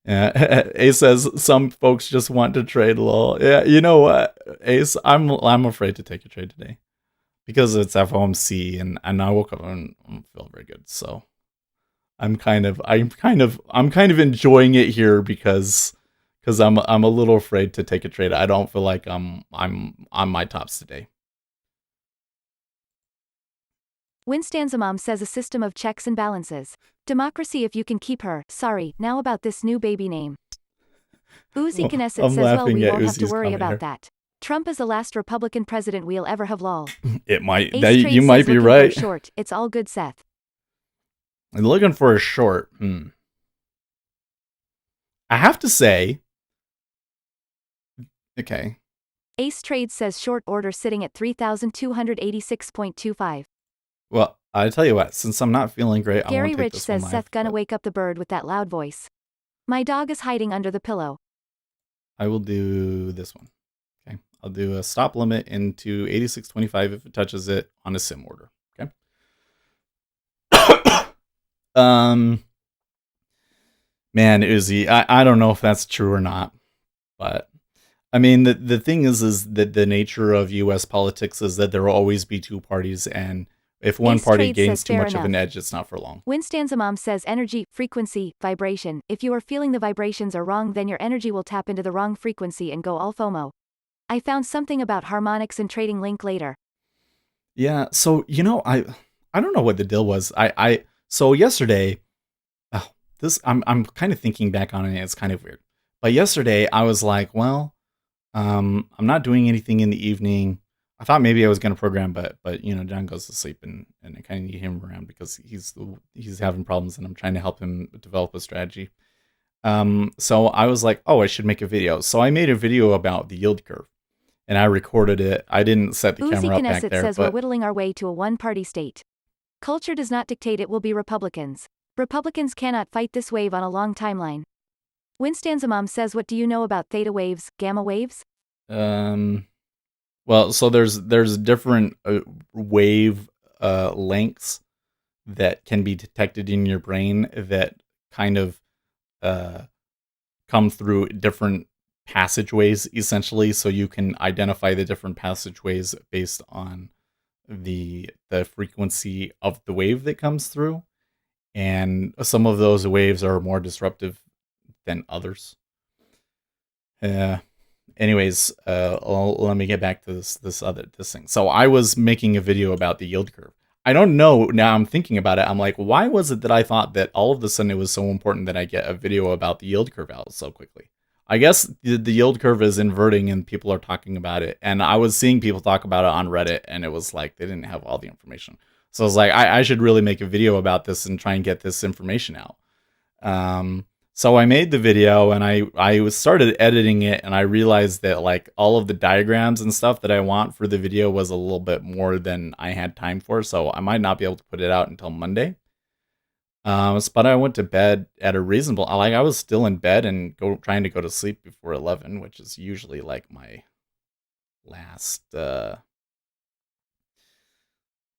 Ace says some folks just want to trade lol. Yeah, you know what, Ace, I'm afraid to take a trade today because it's FOMC and I woke up and I don't feel very good. So I'm kind of enjoying it here because I'm a little afraid to take a trade. I don't feel like I'm on my tops today. Winstan's mom says a system of checks and balances. Democracy if you can keep her. Sorry, now about this new baby name. Uzi Knesset says, well, we won't have to worry about that. Trump is the last Republican president we'll ever have, lol. It might. You might be right. Short. It's all good, Seth. I'm looking for a short. I have to say. Okay. Ace Trades says short order sitting at 3,286.25. Well, I tell you what, since I'm not feeling great, Gary I won't take Rich this says one Seth live, gonna but wake up the bird with that loud voice. My dog is hiding under the pillow. I will do this one. Okay. I'll do a stop limit into 86.25 if it touches it on a sim order. Okay. Man, Uzi, I don't know if that's true or not, but I mean, the thing is that the nature of U.S. politics is that there will always be two parties, and if one Ace party Trade gains says too fair much of an enough. edge, it's not for long. Winstan's mom says energy, frequency, vibration. If you are feeling the vibrations are wrong, then your energy will tap into the wrong frequency and go all FOMO. I found something about harmonics and trading link later. Yeah, so I don't know what the deal was. So yesterday, I'm kind of thinking back on it. It's kind of weird, but yesterday I was like, well, I'm not doing anything in the evening. I thought maybe I was going to program, but John goes to sleep and I kind of need him around because he's having problems and I'm trying to help him develop a strategy. So I was like, oh, I should make a video. So I made a video about the yield curve, and I recorded it. I didn't set the Uzi camera up back Knesset there, says we're but whittling our way to a one-party state. Culture does not dictate it will be Republicans. Republicans cannot fight this wave on a long timeline. Winstanzamom says what do you know about theta waves, gamma waves? well, so there's different wave lengths that can be detected in your brain that kind of come through different passageways, essentially. So you can identify the different passageways based on the frequency of the wave that comes through, and some of those waves are more disruptive than others. Anyways, let me get back to this thing. So I was making a video about the yield curve. I don't know, now I'm thinking about it, I'm like, why was it that I thought that all of a sudden it was so important that I get a video about the yield curve out so quickly? I guess the yield curve is inverting and people are talking about it. And I was seeing people talk about it on Reddit, and it was like they didn't have all the information. So I was like, I should really make a video about this and try and get this information out. So I made the video, and I started editing it, and I realized that like all of the diagrams and stuff that I want for the video was a little bit more than I had time for. So I might not be able to put it out until Monday. But I went to bed at a reasonable, like I was still in bed and trying to go to sleep before 11, which is usually like my last,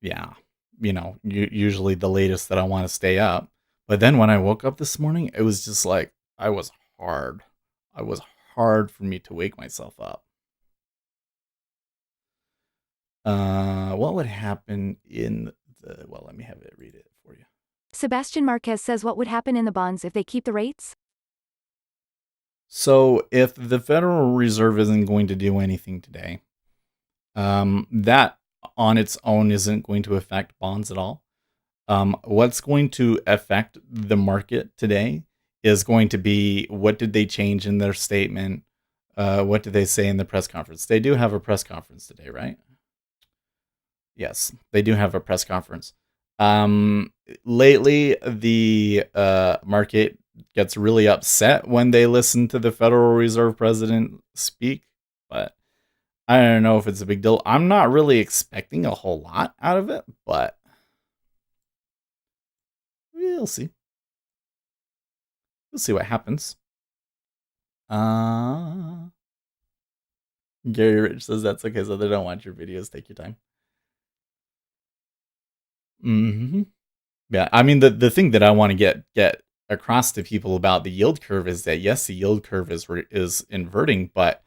yeah, usually the latest that I want to stay up. But then when I woke up this morning, it was just like, I was hard. It was hard for me to wake myself up. What would happen in well, let me have it read it for you. Sebastian Marquez says what would happen in the bonds if they keep the rates? So if the Federal Reserve isn't going to do anything today, that on its own isn't going to affect bonds at all. What's going to affect the market today is going to be what did they change in their statement? What did they say in the press conference? They do have a press conference today, right? Yes, they do have a press conference. Lately, the market gets really upset when they listen to the Federal Reserve president speak, but I don't know if it's a big deal. I'm not really expecting a whole lot out of it, but we'll see. We'll see what happens. Gary Rich says that's okay, so they don't watch your videos. Take your time. Yeah, I mean the thing that I want to get across to people about the yield curve is that yes, the yield curve is inverting, but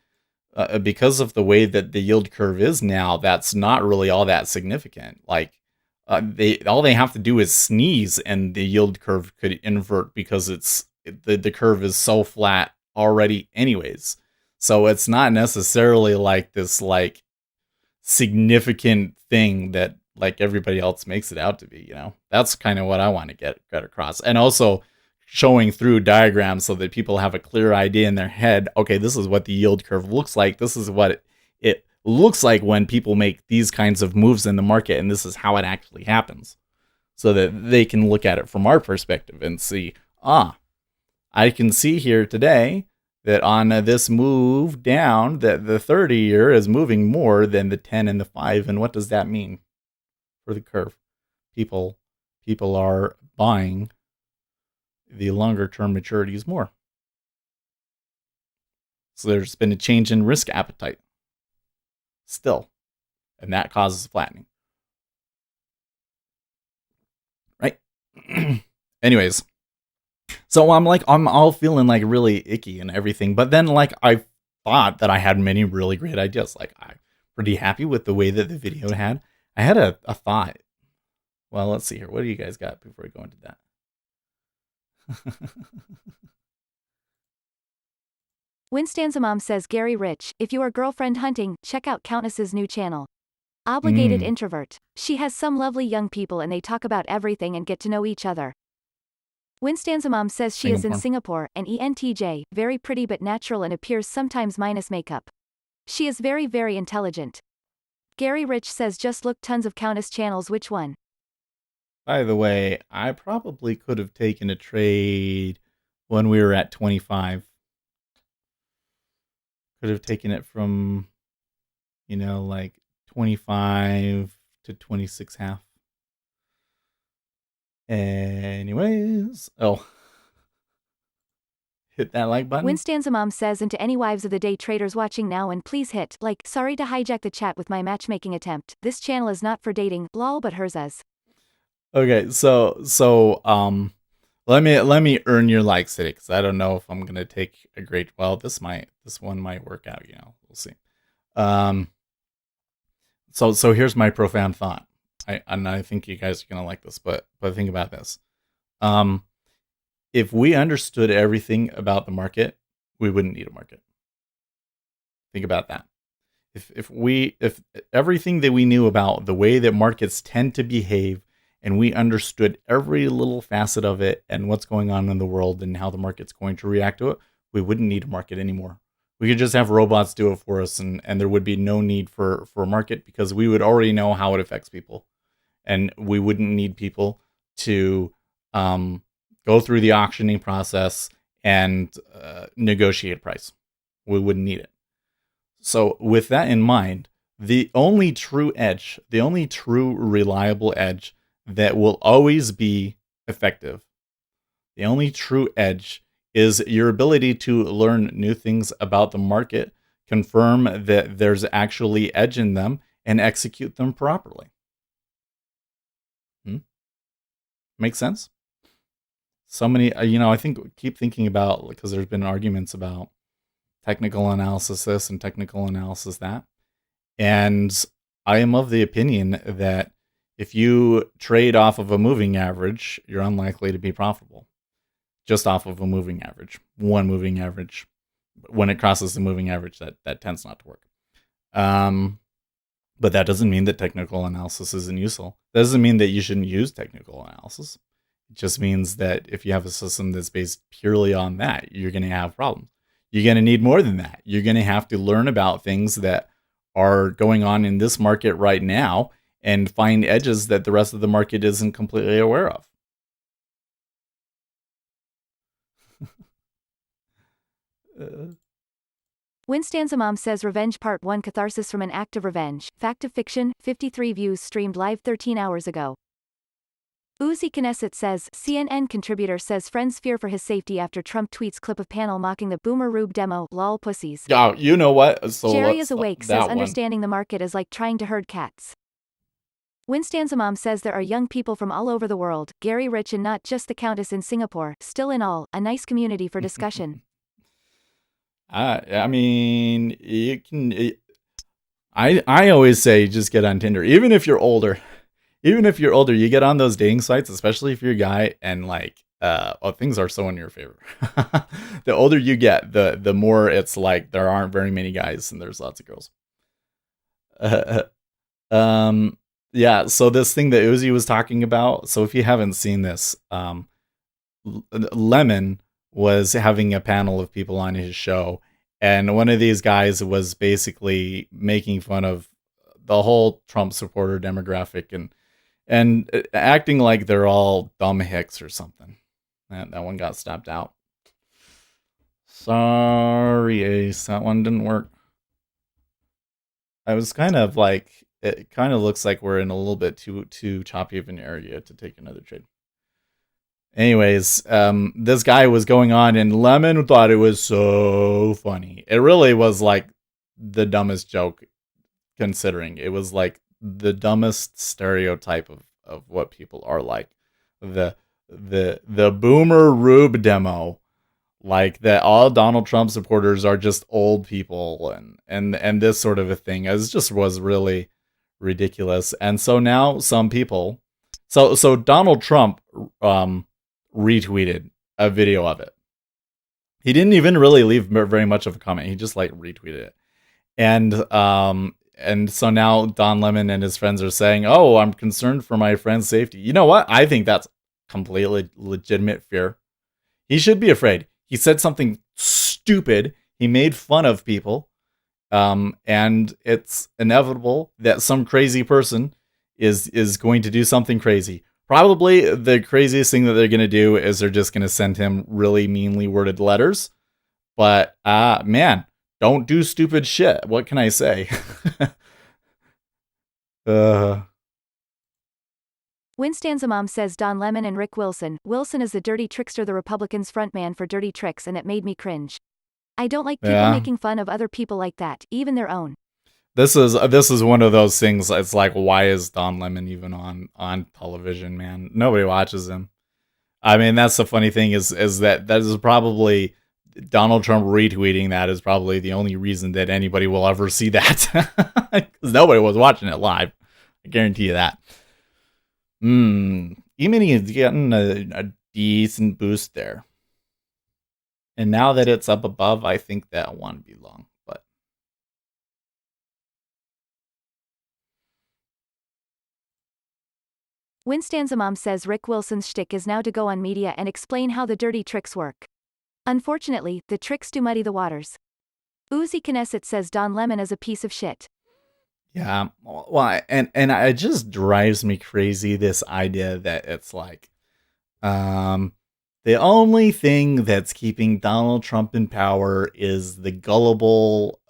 because of the way that the yield curve is now, that's not really all that significant. Like they have to do is sneeze, and the yield curve could invert because the curve is so flat already, anyways. So it's not necessarily like this like significant thing that like everybody else makes it out to be. That's kind of what I want to get across, and also showing through diagrams so that people have a clear idea in their head. Okay, this is what the yield curve looks like. This is what it looks like when people make these kinds of moves in the market, and this is how it actually happens, so that they can look at it from our perspective and see, I can see here today that on this move down, that the 30-year is moving more than the 10 and the 5. And what does that mean for the curve? People are buying the longer term maturities more. So there's been a change in risk appetite still, and that causes flattening. Right? Anyways, so I'm all feeling like really icky and everything, but then like I thought that I had many really great ideas. Like I'm pretty happy with the way that the video had. I had a thought. Well, let's see here. What do you guys got before we go into that? Winstanzamom says Gary Rich, if you are girlfriend hunting, check out Countess's new channel. Obligated Introvert. She has some lovely young people and they talk about everything and get to know each other. Winstanzamom says she is in Singapore, an ENTJ, very pretty but natural and appears sometimes minus makeup. She is very very intelligent. Gary Rich says just look tons of Countess channels, which one? By the way, I probably could have taken a trade when we were at 25. Could have taken it from, like 25 to 26 half. Anyways, hit that like button. Winstanza Mom says, and to any wives of the day traders watching now, and please hit like. Sorry to hijack the chat with my matchmaking attempt. This channel is not for dating, lol, but hers is. Okay, so let me earn your likes today, because I don't know if I'm gonna take a great. Well, this one might work out. We'll see. So here's my profound thought. I think you guys are gonna like this, but think about this. If we understood everything about the market, we wouldn't need a market. Think about that. If everything that we knew about the way that markets tend to behave, and we understood every little facet of it and what's going on in the world and how the market's going to react to it, we wouldn't need a market anymore. We could just have robots do it for us, and there would be no need for a market, because we would already know how it affects people. And we wouldn't need people to go through the auctioning process and negotiate price. We wouldn't need it. So with that in mind, the only true edge, the only true reliable edge that will always be effective, the only true edge is your ability to learn new things about the market, confirm that there's actually edge in them, and execute them properly. Makes sense? So many, I keep thinking about, because there's been arguments about technical analysis this and technical analysis that. And I am of the opinion that if you trade off of a moving average, you're unlikely to be profitable. Just off of a moving average, one moving average. When it crosses the moving average, that tends not to work. But that doesn't mean that technical analysis isn't useful. That doesn't mean that you shouldn't use technical analysis. It just means that if you have a system that's based purely on that, you're going to have problems. You're going to need more than that. You're going to have to learn about things that are going on in this market right now and find edges that the rest of the market isn't completely aware of. Winstanza Mom says, Revenge Part 1, Catharsis from an Act of Revenge. Fact of Fiction, 53 views, streamed live 13 hours ago. Uzi Knesset says, CNN contributor says friends fear for his safety after Trump tweets clip of panel mocking the Boomer Rube demo, lol pussies. Yeah, you know what? So Jerry is awake says understanding the market is like trying to herd cats. Winstanza Mom says there are young people from all over the world, Gary Rich and not just the Countess in Singapore, still in all, a nice community for discussion. I mean, you can. I always say just get on Tinder, even if you're older. Even if you're older, you get on those dating sites, especially if you're a guy, and things are so in your favor. The older you get, the more it's like there aren't very many guys and there's lots of girls. Yeah. So this thing that Uzi was talking about. So if you haven't seen this, Lemon was having a panel of people on his show, and one of these guys was basically making fun of the whole Trump supporter demographic and acting like they're all dumb hicks or something. That one got stopped out. Sorry, Ace, that one didn't work. I was kind of like, it kind of looks like we're in a little bit too choppy of an area to take another trade. Anyways, this guy was going on, and Lemon thought it was so funny. It really was like the dumbest joke, considering it was like the dumbest stereotype of what people are like. The Boomer Rube demo, like that all Donald Trump supporters are just old people and this sort of a thing. It just was really ridiculous. And so now some people, so Donald Trump retweeted a video of it. He didn't even really leave very much of a comment. He just like retweeted it. And so now Don Lemon and his friends are saying, "Oh, I'm concerned for my friend's safety." You know what? I think that's completely legitimate fear. He should be afraid. He said something stupid. He made fun of people. And it's inevitable that some crazy person is going to do something crazy. Probably the craziest thing that they're going to do is they're just going to send him really meanly worded letters. But, man, don't do stupid shit. What can I say? uh, Winstan's mom says Don Lemon and Rick Wilson. Wilson is the dirty trickster, the Republicans' frontman for dirty tricks, and it made me cringe. I don't like people Yeah. making fun of other people like that, even their own. This is one of those things. It's like, why is Don Lemon even on television, man? Nobody watches him. I mean, that's the funny thing is that is probably Donald Trump retweeting that is probably the only reason that anybody will ever see that, because nobody was watching it live. I guarantee you that. E-mini is getting a decent boost there, and now that it's up above, I think that won't be long. But Winstan's mom says Rick Wilson's shtick is now to go on media and explain how the dirty tricks work. Unfortunately, the tricks do muddy the waters. Uzi Knesset says Don Lemon is a piece of shit. yeah, well, and it just drives me crazy, this idea that it's like, the only thing that's keeping Donald Trump in power is the gullible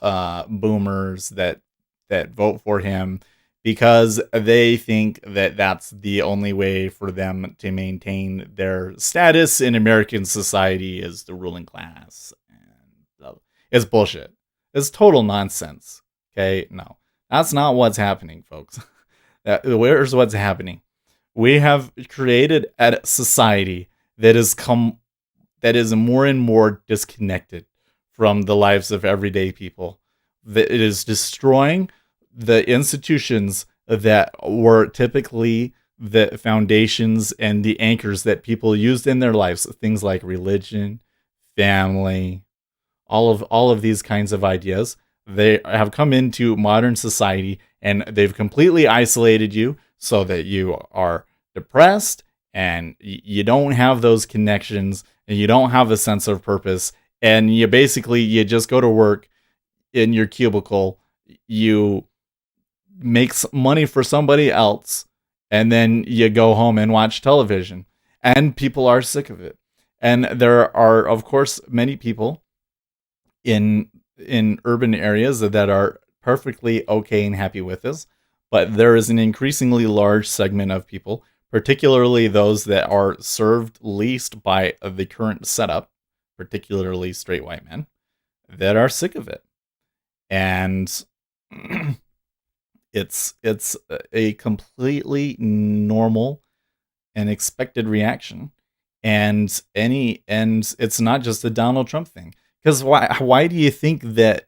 boomers that vote for him, because they think that that's the only way for them to maintain their status in American society as the ruling class. And it's bullshit. It's total nonsense. Okay, no, that's not what's happening, folks. Where's what's happening? We have created a society that is more and more disconnected from the lives of everyday people. That it is destroying the institutions that were typically the foundations and the anchors that people used in their lives. Things like religion, family, all of these kinds of ideas. They have come into modern society and they've completely isolated you so that you are depressed and you don't have those connections and you don't have a sense of purpose. And you just go to work in your cubicle, you make money for somebody else, and then you go home and watch television. And people are sick of it. And there are, of course, many people in urban areas that are perfectly okay and happy with this. But there is an increasingly large segment of people, particularly those that are served least by the current setup, particularly straight white men, that are sick of it. And it's a completely normal and expected reaction. And it's not just a Donald Trump thing. Because why do you think that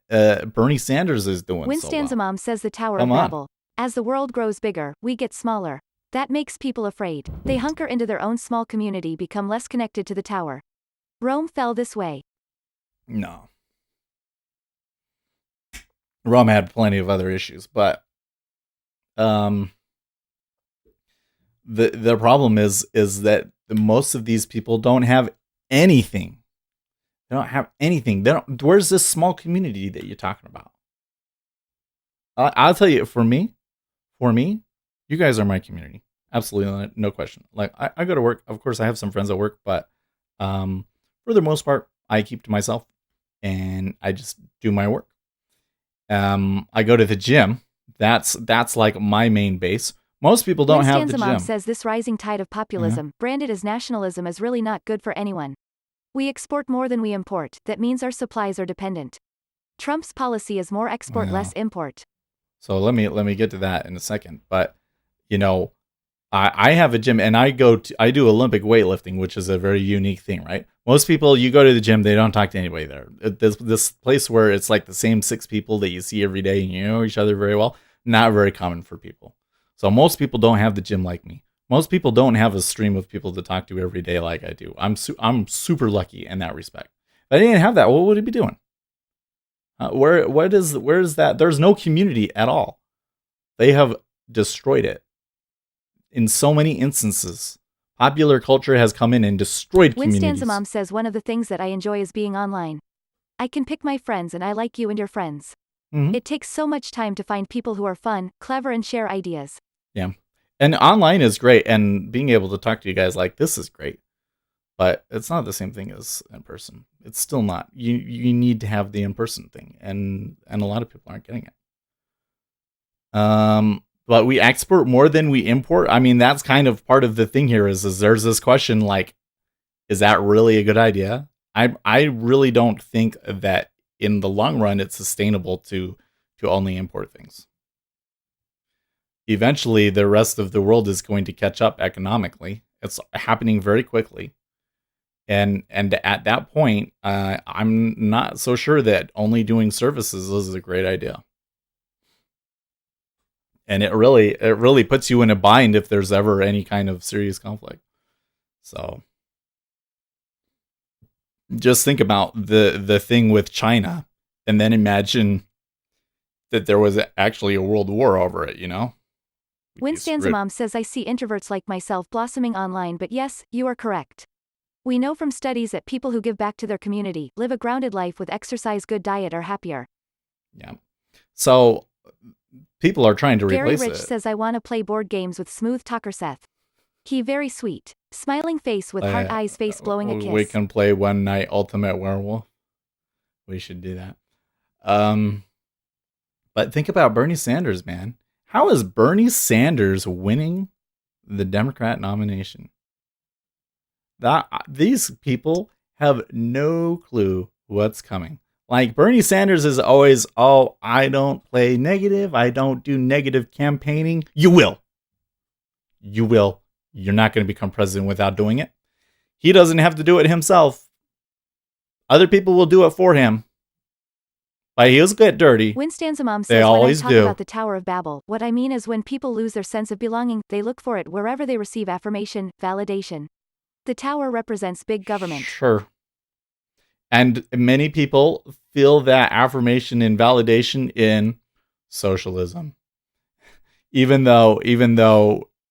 Bernie Sanders is doing so well? Winstan's mom says the Tower of Babel. As the world grows bigger, we get smaller. That makes people afraid. They hunker into their own small community, become less connected to the tower. Rome fell this way. No. Rome had plenty of other issues, but the problem is that most of these people don't have anything. They don't have anything. Where's this small community that you're talking about? I'll tell you, for me, you guys are my community. Absolutely, no question. Like, I go to work. Of course, I have some friends at work, but for the most part, I keep to myself and I just do my work. I go to the gym. That's like my main base. Most people don't have the gym. Mom says this rising tide of populism, branded as nationalism, is really not good for anyone. We export more than we import. That means our supplies are dependent. Trump's policy is more export, less import. So let me get to that in a second. But I have a gym and I do Olympic weightlifting, which is a very unique thing, right? Most people, you go to the gym, they don't talk to anybody there. This place where it's like the same 6 people that you see every day and you know each other very well, not very common for people. So most people don't have the gym like me. Most people don't have a stream of people to talk to every day like I do. I'm super lucky in that respect. If I didn't have that, what would I be doing? Where is that? There's no community at all. They have destroyed it. In so many instances, popular culture has come in and destroyed communities. Winstan's mom says one of the things that I enjoy is being online. I can pick my friends and I like you and your friends. Mm-hmm. It takes so much time to find people who are fun, clever, and share ideas. Yeah. And online is great, and being able to talk to you guys like this is great. But it's not the same thing as in person. It's still not. You need to have the in person thing, and a lot of people aren't getting it. But we export more than we import. I mean, that's kind of part of the thing here. Is there's this question like, is that really a good idea? I really don't think that in the long run it's sustainable to only import things. Eventually, the rest of the world is going to catch up economically. It's happening very quickly. And at that point, I'm not so sure that only doing services is a great idea. And it really puts you in a bind if there's ever any kind of serious conflict. So just think about the thing with China, and then imagine that there was actually a world war over it, you know? Winstan's mom says I see introverts like myself blossoming online, but yes, you are correct. We know from studies that people who give back to their community, live a grounded life with exercise, good diet are happier. Yeah. So people are trying to Gary replace Rich it. says I want to play board games with smooth talker Seth. He very sweet. Smiling face with heart eyes, face blowing a kiss. We can play One Night Ultimate Werewolf. We should do that. But think about Bernie Sanders, man. How is Bernie Sanders winning the Democrat nomination? These people have no clue what's coming. Like, Bernie Sanders is always, oh, I don't play negative. I don't do negative campaigning. You will. You will. You're not going to become president without doing it. He doesn't have to do it himself. Other people will do it for him. But he'll get dirty. Winstan's mom They says when I always talk do. about the Tower of Babel, what I mean is when people lose their sense of belonging, they look for it wherever they receive affirmation, validation. The tower represents big government. Sure. And many people feel that affirmation and validation in socialism. Even though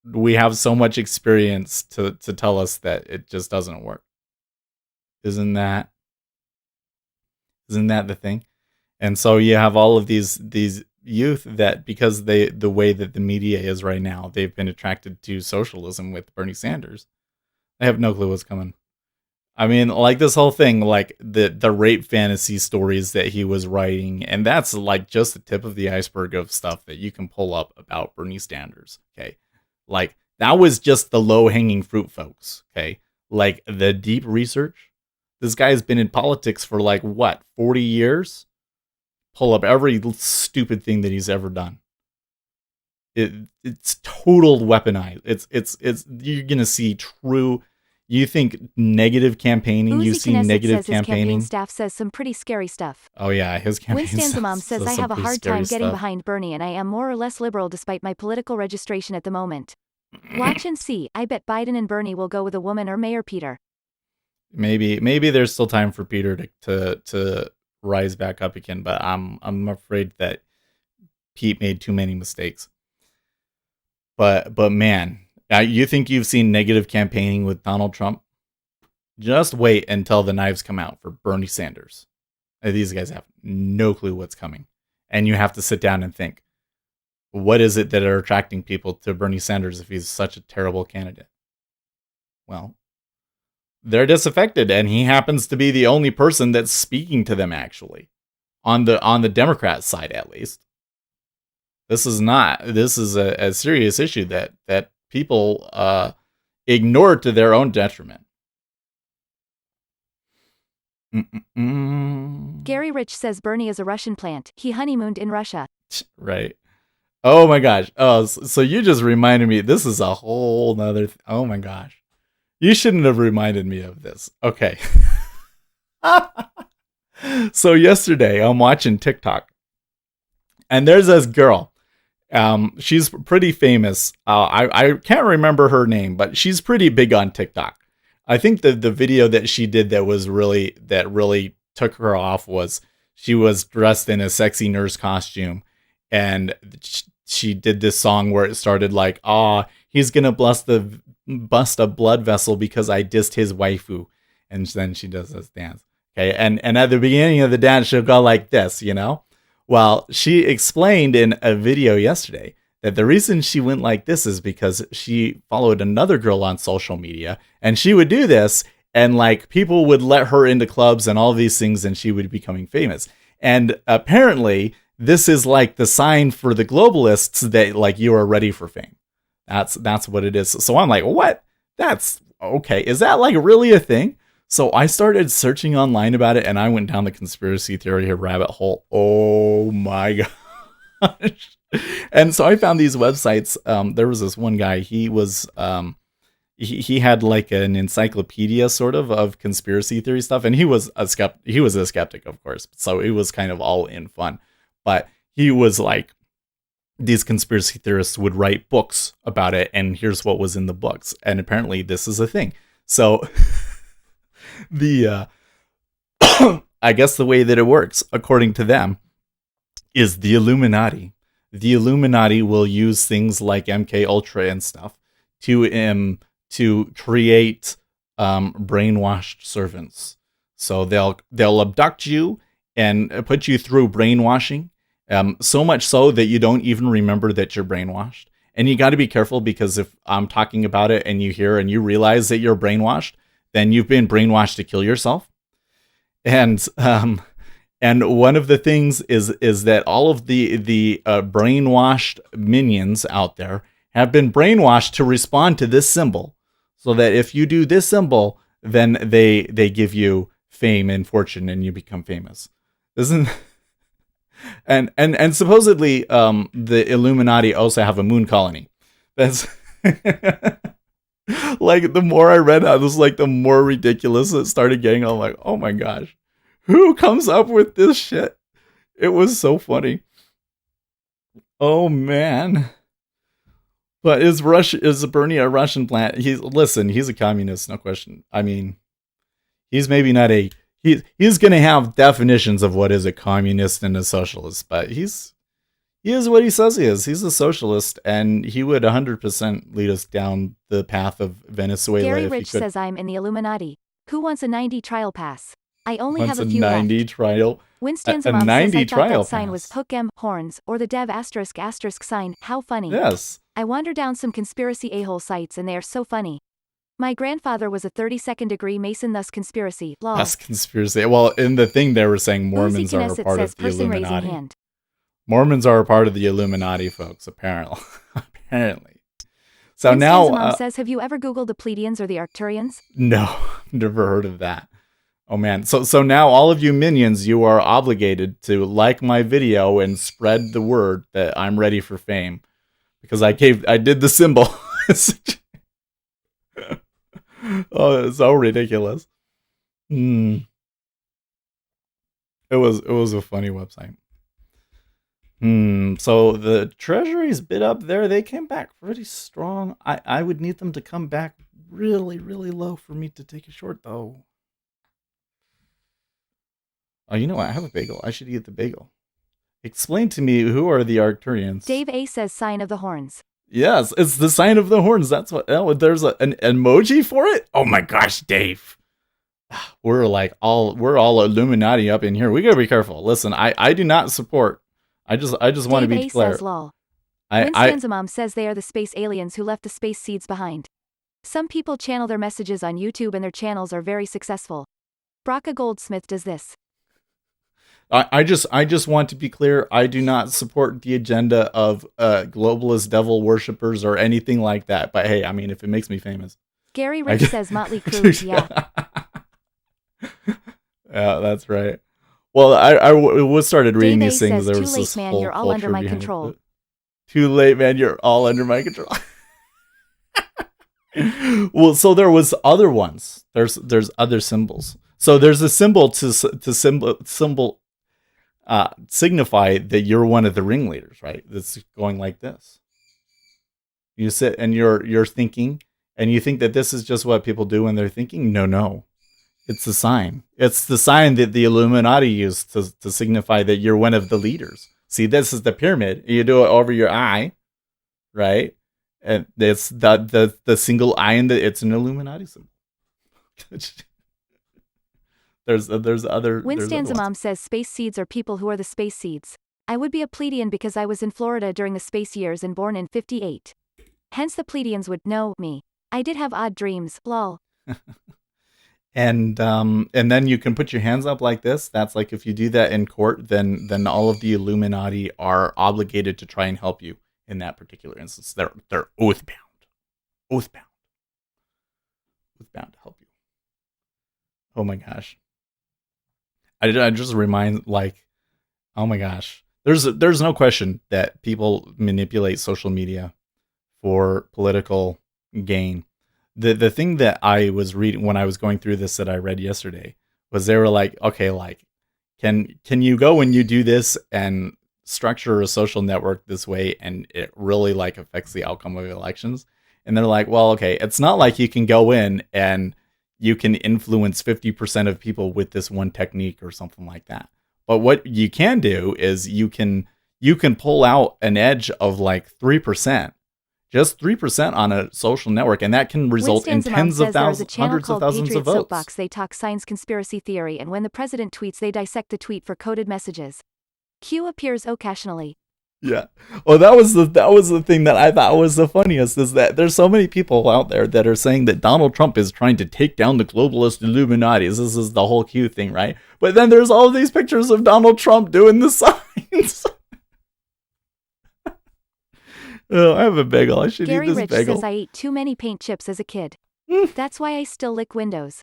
we have so much experience to tell us that it just doesn't work. Isn't that the thing? And so you have all of these youth that, because the way that the media is right now, they've been attracted to socialism with Bernie Sanders. I have no clue what's coming. I mean, like this whole thing, like the rape fantasy stories that he was writing, and that's like just the tip of the iceberg of stuff that you can pull up about Bernie Sanders. Okay. Like, that was just the low hanging fruit, folks. Okay. Like, the deep research. This guy's been in politics for like what, 40 years? Pull up every stupid thing that he's ever done. It's total weaponized. It's you're gonna see true. You think negative campaigning? You see negative says his campaign campaigning. staff says some pretty scary stuff. Oh yeah, his campaign. Winstan's mom says I some have a pretty hard scary time getting stuff. behind Bernie, and I am more or less liberal despite my political registration at the moment. Watch and see. I bet Biden and Bernie will go with a woman or Mayor Peter. Maybe there's still time for Peter to rise back up again, but I'm afraid that Pete made too many mistakes. But man, you think you've seen negative campaigning with Donald Trump? Just wait until the knives come out for Bernie Sanders. These guys have no clue what's coming, and you have to sit down and think, what is it that are attracting people to Bernie Sanders if he's such a terrible candidate? Well, they're disaffected, and he happens to be the only person that's speaking to them, actually, on the Democrat side, at least. This is a serious issue that people ignore to their own detriment. Gary Rich says Bernie is a Russian plant. He honeymooned in Russia. Right. Oh my gosh. Oh, so you just reminded me. This is a whole nother. Oh my gosh. You shouldn't have reminded me of this. Okay. So yesterday I'm watching TikTok, and there's this girl. She's pretty famous. I can't remember her name, but she's pretty big on TikTok. I think the video that she did that really took her off was she was dressed in a sexy nurse costume, and she did this song where it started like, he's gonna bust a blood vessel because I dissed his waifu, and then she does this dance. Okay, and at the beginning of the dance she'll go like this, you know. Well, she explained in a video yesterday that the reason she went like this is because she followed another girl on social media, and she would do this, and like people would let her into clubs and all these things, and she would be becoming famous. And apparently this is like the sign for the globalists that like you are ready for fame. That's what it is. So I'm like, what? That's okay. Is that like really a thing? So I started searching online about it, and I went down the conspiracy theory rabbit hole. Oh my gosh. And so I found these websites. There was this one guy. He was he had like an encyclopedia sort of conspiracy theory stuff, and he was a skeptic, of course. So it was kind of all in fun. But he was like, these conspiracy theorists would write books about it, and here's what was in the books. And apparently this is a thing. So the I guess the way that it works, according to them, is the Illuminati. The Illuminati will use things like MK Ultra and stuff to create brainwashed servants. So they'll abduct you and put you through brainwashing, so much so that you don't even remember that you're brainwashed. And you got to be careful, because if I'm talking about it and you hear and you realize that you're brainwashed, then you've been brainwashed to kill yourself. And one of the things is that all of the brainwashed minions out there have been brainwashed to respond to this symbol, so that if you do this symbol, then they give you fame and fortune, and you become famous. Isn't and supposedly the Illuminati also have a moon colony. That's like, the more I read how this, like, the more ridiculous it started getting. I'm like, oh my gosh, who comes up with this shit? It was so funny. Oh man. But is Bernie a Russian plant? He's a communist, no question. I mean, he's maybe not he's going to have definitions of what is a communist and a socialist, but he is what he says he is. He's a socialist, and he would 100% lead us down the path of Venezuela. Gary if Rich he could. says, I'm in the Illuminati. Who wants a 90 trial pass? I only Wants have a a few 90 left. trial. Winston's a mom says, 90 I thought trial that sign was pass. hook em horns, or the dev *** sign. How funny. Yes. I wander down some conspiracy a-hole sites, and they are so funny. My grandfather was a 32nd degree Mason, thus conspiracy. Lol. That's conspiracy. Well, in the thing they were saying Mormons Uzi are a Knesset part says, of the person raising Illuminati. hand. Mormons are a part of the Illuminati, folks, apparently. Apparently. So Winston's now mom says, have you ever Googled the Pleiadians or the Arcturians? no, never heard of that. Oh man. So now all of you minions, you are obligated to like my video and spread the word that I'm ready for fame, because I did the symbol. Oh, it's so ridiculous. It was a funny website. So the Treasury's bid up there. They came back pretty strong. I would need them to come back really, really low for me to take a short, though. Oh, you know what? I have a bagel. I should eat the bagel. Explain to me, who are the Arcturians? Dave A says, sign of the horns. Yes, it's the sign of the horns. That's what. Oh, there's an emoji for it. Oh my gosh, Dave. We're all Illuminati up in here. We gotta be careful. Listen, I do not support. I just want to Dave be A clear. says, lol. I Winston's mom says they are the space aliens who left the space seeds behind. Some people channel their messages on YouTube, and their channels are very successful. Braca Goldsmith does this. I just want to be clear. I do not support the agenda of globalist devil worshippers or anything like that. But hey, I mean, if it makes me famous. Gary Rich says Motley Crue. Yeah. Yeah, that's right. Well, I started reading Dave A these things. says, There too was late, this man, whole you're all under culture my behind control. it. Too late, man. You're all under my control. Well, so there was other ones. There's other symbols. So there's a symbol to signify that you're one of the ringleaders, right? That's going like this. You sit and you're thinking, and you think that this is just what people do when they're thinking. No. It's the sign. It's the sign that the Illuminati used to signify that you're one of the leaders. See, this is the pyramid. You do it over your eye, right? And it's the single eye, and it's an Illuminati symbol. There's other. Winston's mom says space seeds are people who are the space seeds. I would be a Pleiadian because I was in Florida during the space years and born in 58. Hence the Pleiadians would know me. I did have odd dreams, lol. And then you can put your hands up like this. That's like if you do that in court, then all of the Illuminati are obligated to try and help you in that particular instance. They're oath bound to help you. Oh my gosh. I just remind, like, oh my gosh. There's no question that people manipulate social media for political gain. The thing that I was reading when I was going through this that I read yesterday was they were like, okay, like, can you go and you do this and structure a social network this way and it really like affects the outcome of elections? And they're like, well, okay, it's not like you can go in and you can influence 50% of people with this one technique or something like that. But what you can do is you can pull out an edge of like 3%. Just 3% on a social network, and that can result in tens of thousands, hundreds of thousands of votes. Soapbox, they talk science conspiracy theory, and when the president tweets, they dissect the tweet for coded messages. Q appears occasionally. Yeah. Well, that was the thing that I thought was the funniest, is that there's so many people out there that are saying that Donald Trump is trying to take down the globalist Illuminati. This is the whole Q thing, right? But then there's all of these pictures of Donald Trump doing the signs. Oh, I have a bagel. I should Gary eat this Rich bagel. says I ate too many paint chips as a kid. That's why I still lick windows.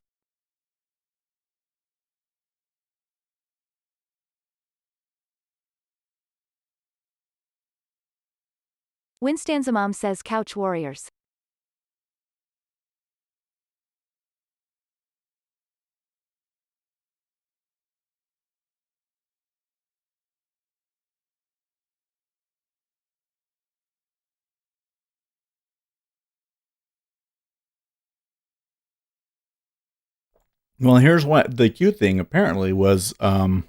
Winstan's mom says couch warriors. Well, here's what the Q thing apparently was, at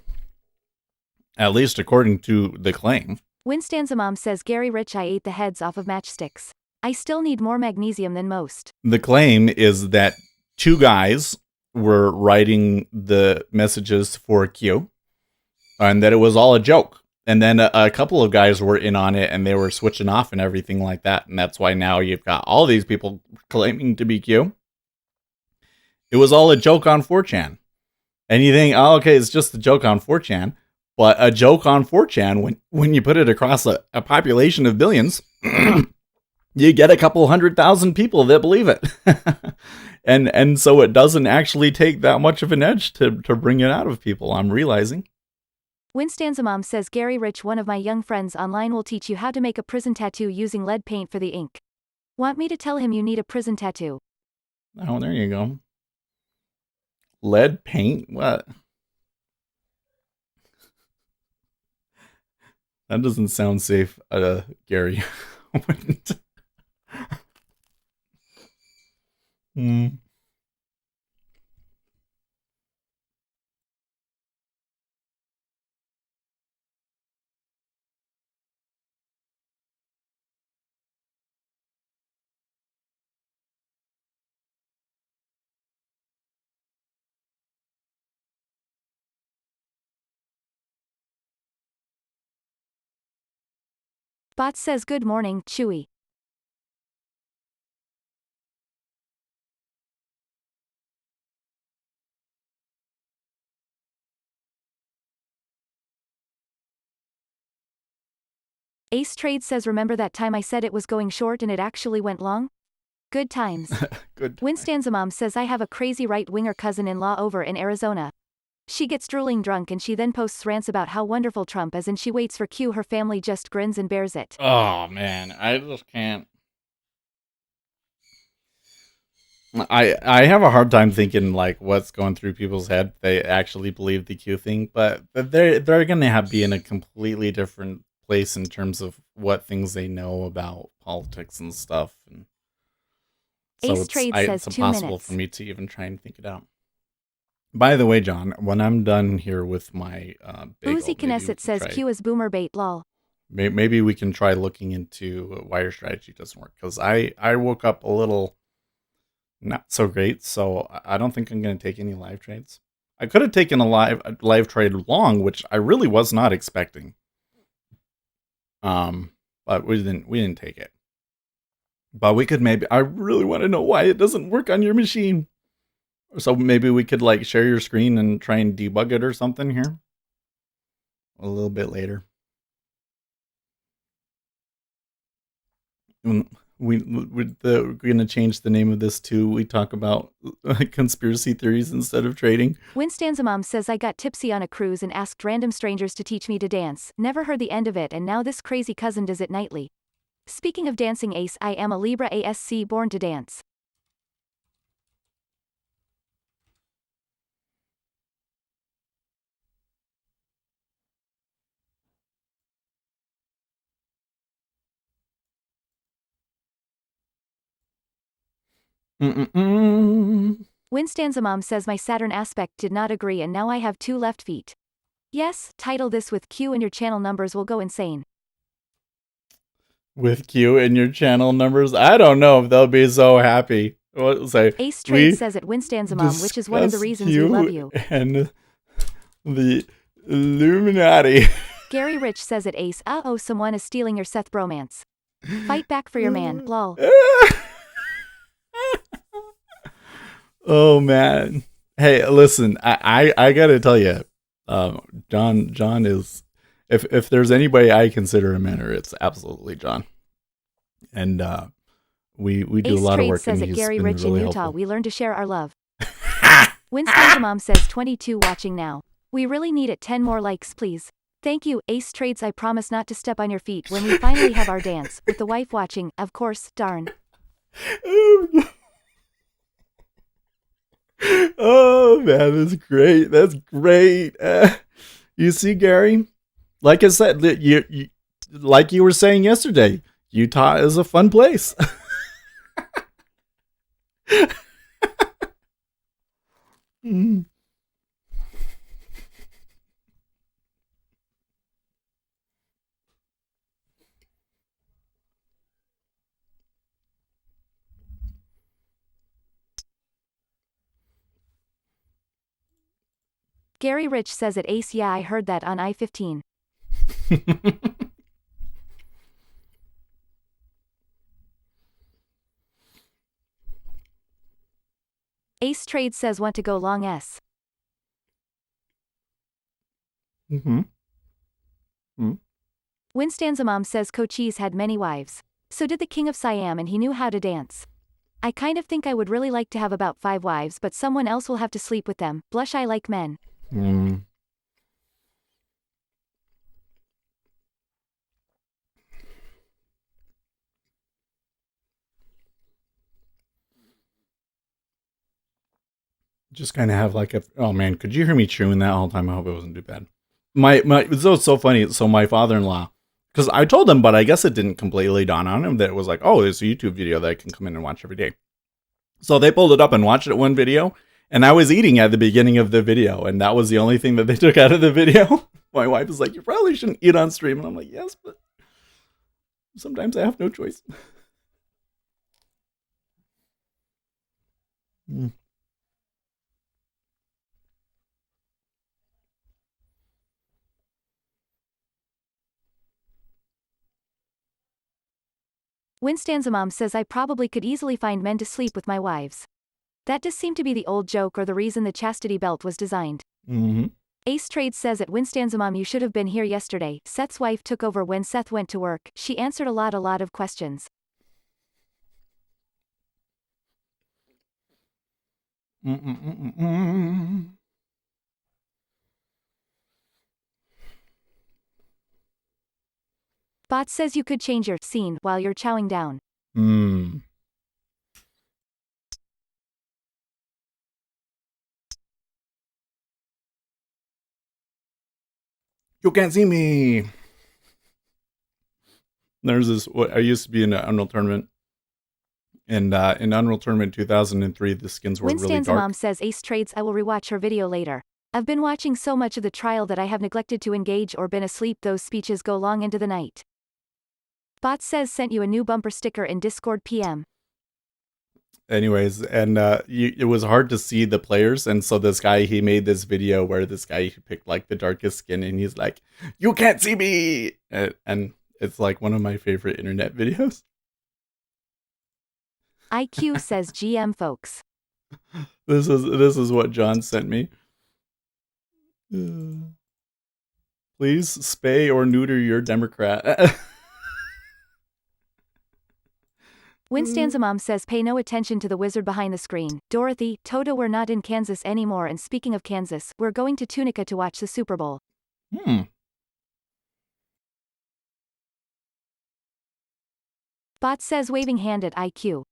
least according to the claim. Winstan's mom says Gary Rich I ate the heads off of matchsticks. I still need more magnesium than most. The claim is that two guys were writing the messages for Q, and that it was all a joke. And then a couple of guys were in on it, and they were switching off and everything like that. And that's why now you've got all these people claiming to be Q. It was all a joke on 4chan. And you think, oh, okay, it's just a joke on 4chan. But a joke on 4chan, when you put it across a population of billions, you get a couple 100,000 people that believe it. and so it doesn't actually take that much of an edge to bring it out of people, I'm realizing. Winstan's mom says Gary Rich, one of my young friends online, will teach you how to make a prison tattoo using lead paint for the ink. Want me to tell him you need a prison tattoo? Oh, there you go. Lead paint? What? That doesn't sound safe, Gary. Bot says good morning, Chewy. Ace Trade says remember that time I said it was going short and it actually went long? Good times. Good. Winstan's mom says I have a crazy right-winger cousin-in-law over in Arizona. She gets drooling drunk and she then posts rants about how wonderful Trump is and she waits for Q. Her family just grins and bears it. Oh, man. I just can't. I have a hard time thinking, like, what's going through people's head. They actually believe the Q thing, but they're going to be in a completely different place in terms of what things they know about politics and stuff. And so Ace Trade says it's 2 impossible minutes. for me to even try and think it out. By the way, John, when I'm done here with my bagel, Uzi Knesset says Q is boomer bait lol. Maybe we can try looking into why your strategy doesn't work. Because I woke up a little not so great, so I don't think I'm going to take any live trades. I could have taken a live trade long, which I really was not expecting. But we didn't take it. But we could maybe, I really want to know why it doesn't work on your machine. So maybe we could like share your screen and try and debug it or something here a little bit later. We're going to change the name of this to, we talk about conspiracy theories instead of trading. Winstanza Mom says I got tipsy on a cruise and asked random strangers to teach me to dance. Never heard the end of it, and now this crazy cousin does it nightly. Speaking of dancing, Ace, I am a Libra ASC born to dance. Winstanza Mom says my Saturn aspect did not agree and now I have 2 left feet. Yes, title this with Q and your channel numbers will go insane. With Q and your channel numbers? I don't know if they'll be so happy. What say? Ace Trade says at Winstanza Mom, which is one of the reasons we love you. And the Illuminati. Gary Rich says at Ace, uh-oh, someone is stealing your Seth bromance. Fight back for your man, lol. Oh man. Hey, listen, I gotta tell you, John is, if there's anybody I consider a mentor, it's absolutely John. And we do Ace a lot Trade of work. Says and at he's Gary been Rich really in Utah, helpful. we learn to share our love. Winston's Mom says 22 watching now. We really need it, 10 more likes please. Thank you, Ace Trades. I promise not to step on your feet when we finally have our dance, with the wife watching, of course, darn. Oh man, that's great. That's great. You see, Gary, like I said, you like you were saying yesterday, Utah is a fun place. Gary Rich says at Ace, yeah, I heard that on I-15. Ace Trade says want to go long S. Winstanza Mom says Cochise had many wives. So did the King of Siam and he knew how to dance. I kind of think I would really like to have about 5 wives, but someone else will have to sleep with them. Blush, I like men. Just kind of have like a, oh man, could you hear me chewing that all the time? I hope it wasn't too bad. It's so funny. So my father-in-law, because I told him, but I guess it didn't completely dawn on him that it was like, oh, there's a YouTube video that I can come in and watch every day. So they pulled it up and watched it one video, and I was eating at the beginning of the video, and that was the only thing that they took out of the video. My wife was like, you probably shouldn't eat on stream. And I'm like, yes, but sometimes I have no choice. Winstanza Mom says I probably could easily find men to sleep with my wives. That does seem to be the old joke or the reason the chastity belt was designed. Ace Trade says at Winstanza Mom, you should have been here yesterday. Seth's wife took over when Seth went to work. She answered a lot of questions. Bot says you could change your scene while you're chowing down. You can't see me. There's this, I used to be in an Unreal Tournament. And in Unreal Tournament 2003, the skins were really dark. Mom says Ace Trades, I will rewatch her video later. I've been watching so much of the trial that I have neglected to engage or been asleep. Those speeches go long into the night. Bot says sent you a new bumper sticker in Discord PM. Anyways, and it was hard to see the players, and so this guy, he made this video where this guy picked like the darkest skin, and he's like, "You can't see me," and It's like one of my favorite internet videos. IQ says GM folks. This is what John sent me. Please spay or neuter your Democrat. Winstanza Mom says pay no attention to the wizard behind the screen. Dorothy, Toto, we're not in Kansas anymore, and speaking of Kansas, we're going to Tunica to watch the Super Bowl. Bot says waving hand at IQ.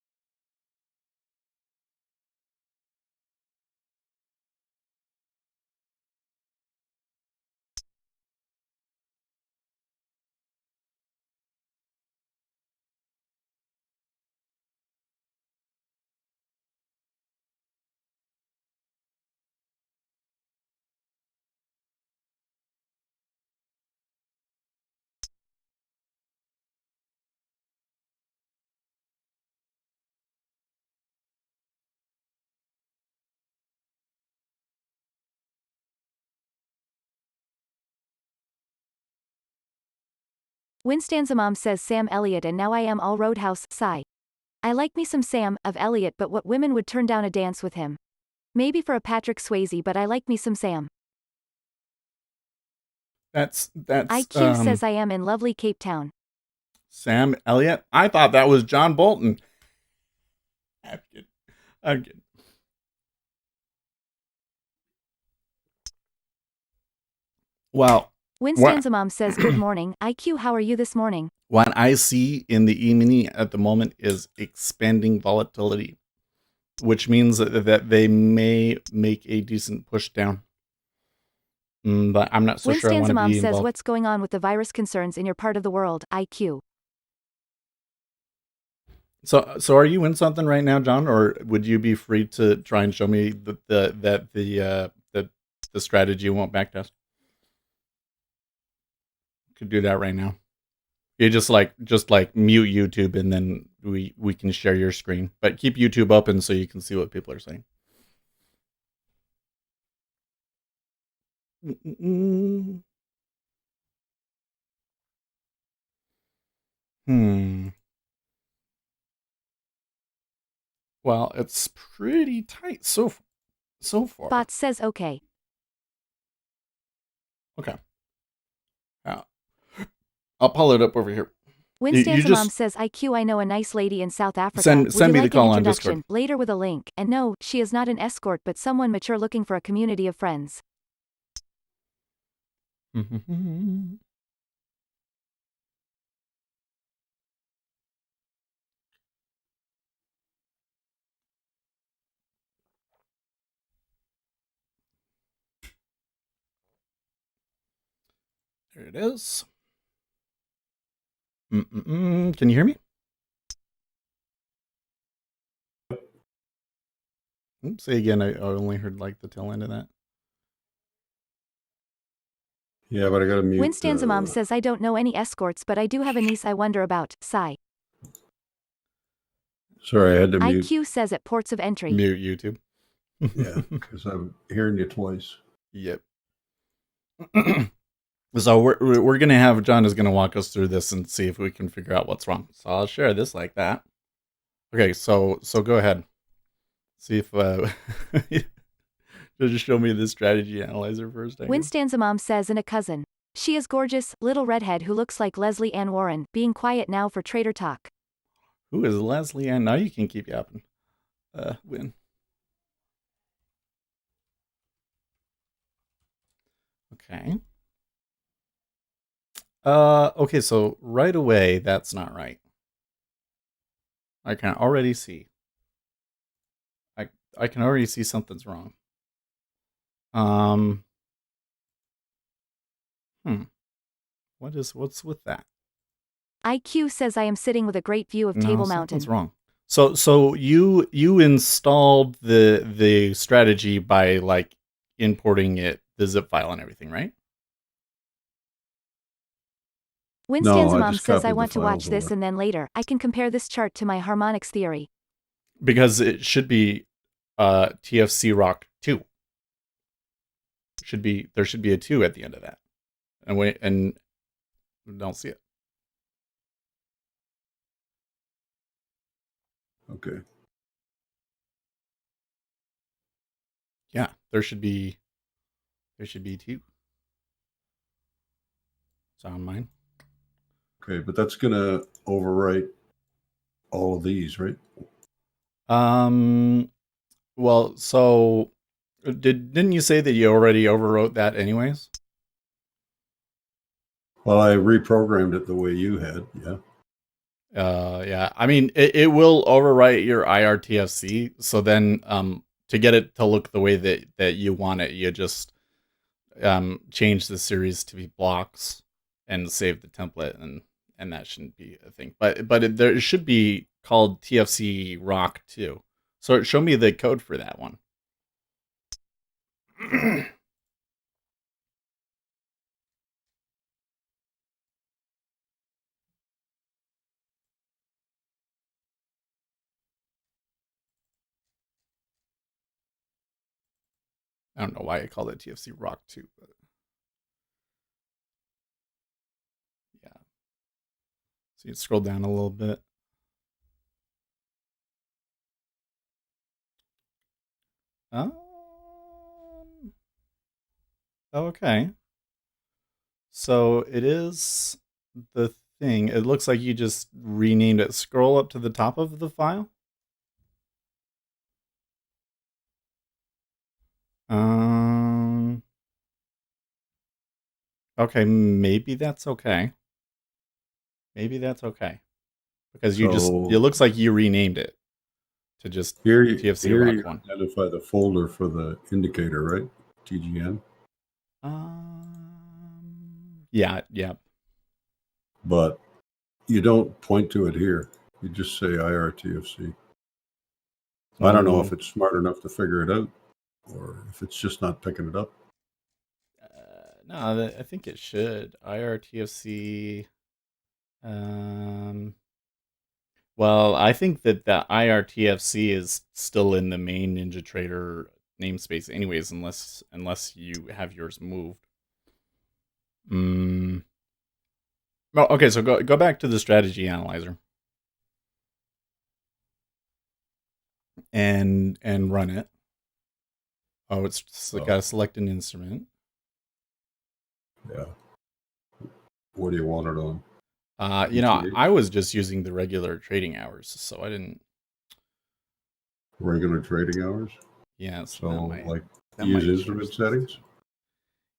Winstanza Mom says Sam Elliott, and now I am all Roadhouse, sigh. I like me some Sam, of Elliott, but what women would turn down a dance with him? Maybe for a Patrick Swayze, but I like me some Sam. That's IQ says I am in lovely Cape Town. Sam Elliott? I thought that was John Bolton. I'm kidding. Well, Winstanza Mom says good morning. IQ, how are you this morning? What I see in the E-mini at the moment is expanding volatility, which means that they may make a decent push down. But I'm not so sure I want to be involved. Winstanza Mom says what's going on with the virus concerns in your part of the world, IQ. So are you in something right now, John, or would you be free to try and show me that the strategy won't backtest? Could do that right now. You just like mute YouTube, and then we can share your screen, but keep YouTube open so you can see what people are saying. Well, it's pretty tight so far. Bot says okay. Okay. I'll pull it up over here. Winstanza Mom says IQ, I know a nice lady in South Africa. Send me the call on Discord. Later with a link. And no, she is not an escort, but someone mature looking for a community of friends. There it is. Can you hear me? Say again. I only heard like the tail end of that. Yeah, but I gotta mute. Winstanza Mom says I don't know any escorts, but I do have a niece I wonder about. Sigh. Sorry, I had to mute. IQ says at ports of entry. Mute YouTube. Yeah, because I'm hearing you twice. Yep. So we're gonna have John is gonna walk us through this and see if we can figure out what's wrong. So I'll share this like that. Okay, so go ahead. See if just show me the strategy analyzer first. Winstanza Mom says and a cousin. She is gorgeous, little redhead who looks like Leslie Ann Warren. Being quiet now for Trader Talk. Who is Leslie Ann? Now you can keep yapping. Win. Okay. Okay, so right away, that's not right. I can already see. I can already see something's wrong. What's with that? IQ says I am sitting with a great view of Table Mountain. Something's wrong. So you installed the strategy by like importing the zip file and everything, right? Winstanza Mom says I want to watch this and then later I can compare this chart to my harmonics theory. Because it should be TFC Rock 2. There should be a 2 at the end of that. And we don't see it. Okay. Yeah, there should be 2. It's on mine. Okay, but that's going to overwrite all of these, right? Well, so didn't you say that you already overwrote that anyways? Well, I reprogrammed it the way you had. Yeah. Yeah. I mean, it will overwrite your IRTFC. So then, to get it to look the way that you want it, you just change the series to be blocks and save the template, and that shouldn't be a thing. But there should be called TFC Rock too. So show me the code for that one. I don't know why I called it TFC Rock too, but yeah. So you scroll down a little bit. Okay. So it is the thing. It looks like you just renamed it. Scroll up to the top of the file. Okay, maybe that's okay. Maybe that's okay. Because it looks like you renamed it to just TFC Rock you 1. Identify the folder for the indicator, right? TGN. Yeah. But you don't point to it here. You just say IRTFC. I don't know if it's smart enough to figure it out or if it's just not picking it up. No, I think it should. IRTFC. Well, I think that the IRTFC is still in the main NinjaTrader namespace anyways, unless you have yours moved. Well, okay, so go back to the strategy analyzer. And run it. Oh, it's got to select an instrument. Yeah. What do you want it on? I was just using the regular trading hours, so I didn't. Regular trading hours? Yeah. So use instrument settings?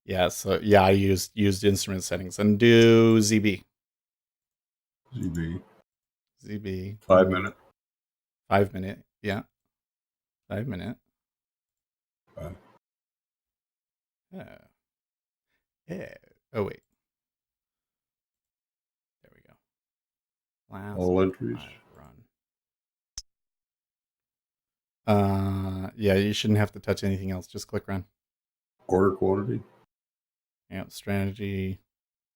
Yeah, so yeah, I used instrument settings and do ZB. ZB. 5 minute. 5 minute. Yeah. 5 minute. Yeah. Oh wait. There we go. Last all entries. Run. Yeah, you shouldn't have to touch anything else. Just click run. Order quantity. Yeah, strategy,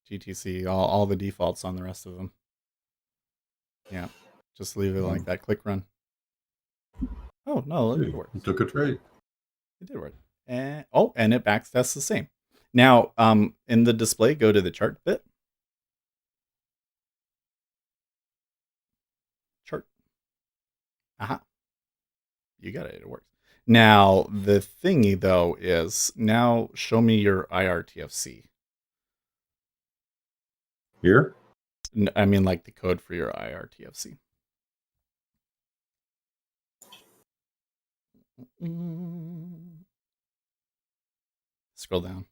GTC, all the defaults on the rest of them. Yeah, just leave it like that. Click run. Oh no, it worked. It took a trade. It did work. And it backtests the same. Now, in the display, go to the chart bit. Chart. Aha. You got it. It works. Now, the thingy, though, is now show me your IRTFC. Here? I mean, like the code for your IRTFC. Scroll down.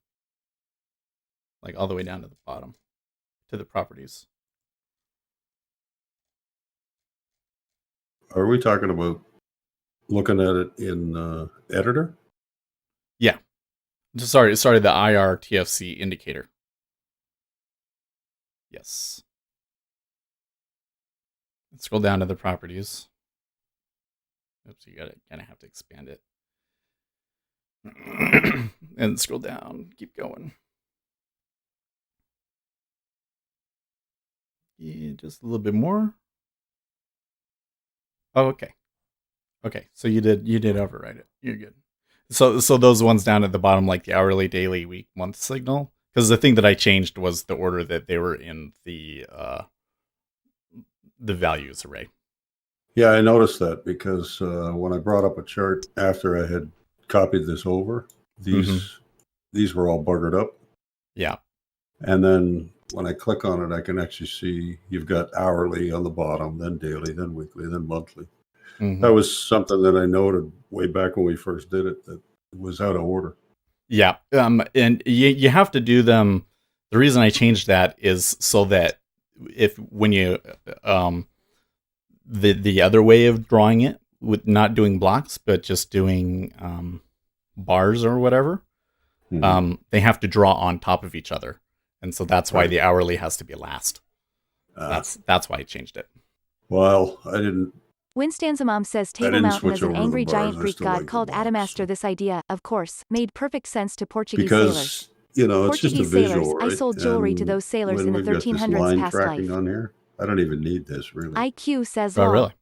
Like all the way down to the bottom. To the properties. Are we talking about looking at it in editor? Yeah. Sorry, the IRTFC indicator. Yes. Let's scroll down to the properties. Oops, you kind of have to expand it. And scroll down, keep going. Yeah, just a little bit more. Oh, okay. Okay, so you did overwrite it. You're good. So those ones down at the bottom, like the hourly, daily, week, month signal, because the thing that I changed was the order that they were in the values array. Yeah, I noticed that because when I brought up a chart after I had copied this over, these were all buggered up. Yeah. And then when I click on it, I can actually see you've got hourly on the bottom, then daily, then weekly, then monthly. That was something that I noted way back when we first did it, that it was out of order. Yeah. And you have to do them. The reason I changed that is so that when you the other way of drawing it, with not doing blocks but just doing bars or whatever, they have to draw on top of each other, and so that's why the hourly has to be last. That's why I changed it. Well, I didn't. Winstanzamom says Table didn't Mountain switch is an over to the angry bars. giant I Greek still god like the called blocks. Adamastor. This idea, of course, made perfect sense to Portuguese sailors. Because it's just a Portuguese visual, sailors, I right? sold jewelry to And those sailors when in the we've got this 1300s line past tracking life. on here, I don't even need this really. IQ says Oh, law. really?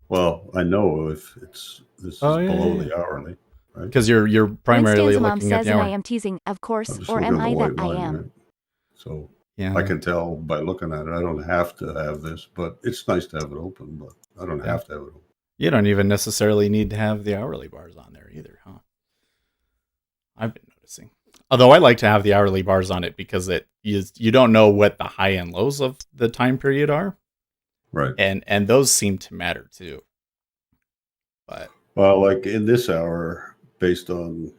Well, I know if this is below the hourly, right? Because you're primarily Winstanzamom looking at says, the and hour. I am teasing, of course, I'm just or looking am at the I that white I line, am? right? So Yeah. I can tell by looking at it. I don't have to have this, but it's nice to have it open, but I don't have to have it open. You don't even necessarily need to have the hourly bars on there either, huh? I've been noticing. Although I like to have the hourly bars on it because you don't know what the high and lows of the time period are. Right. And those seem to matter too. But well, like in this hour, based on,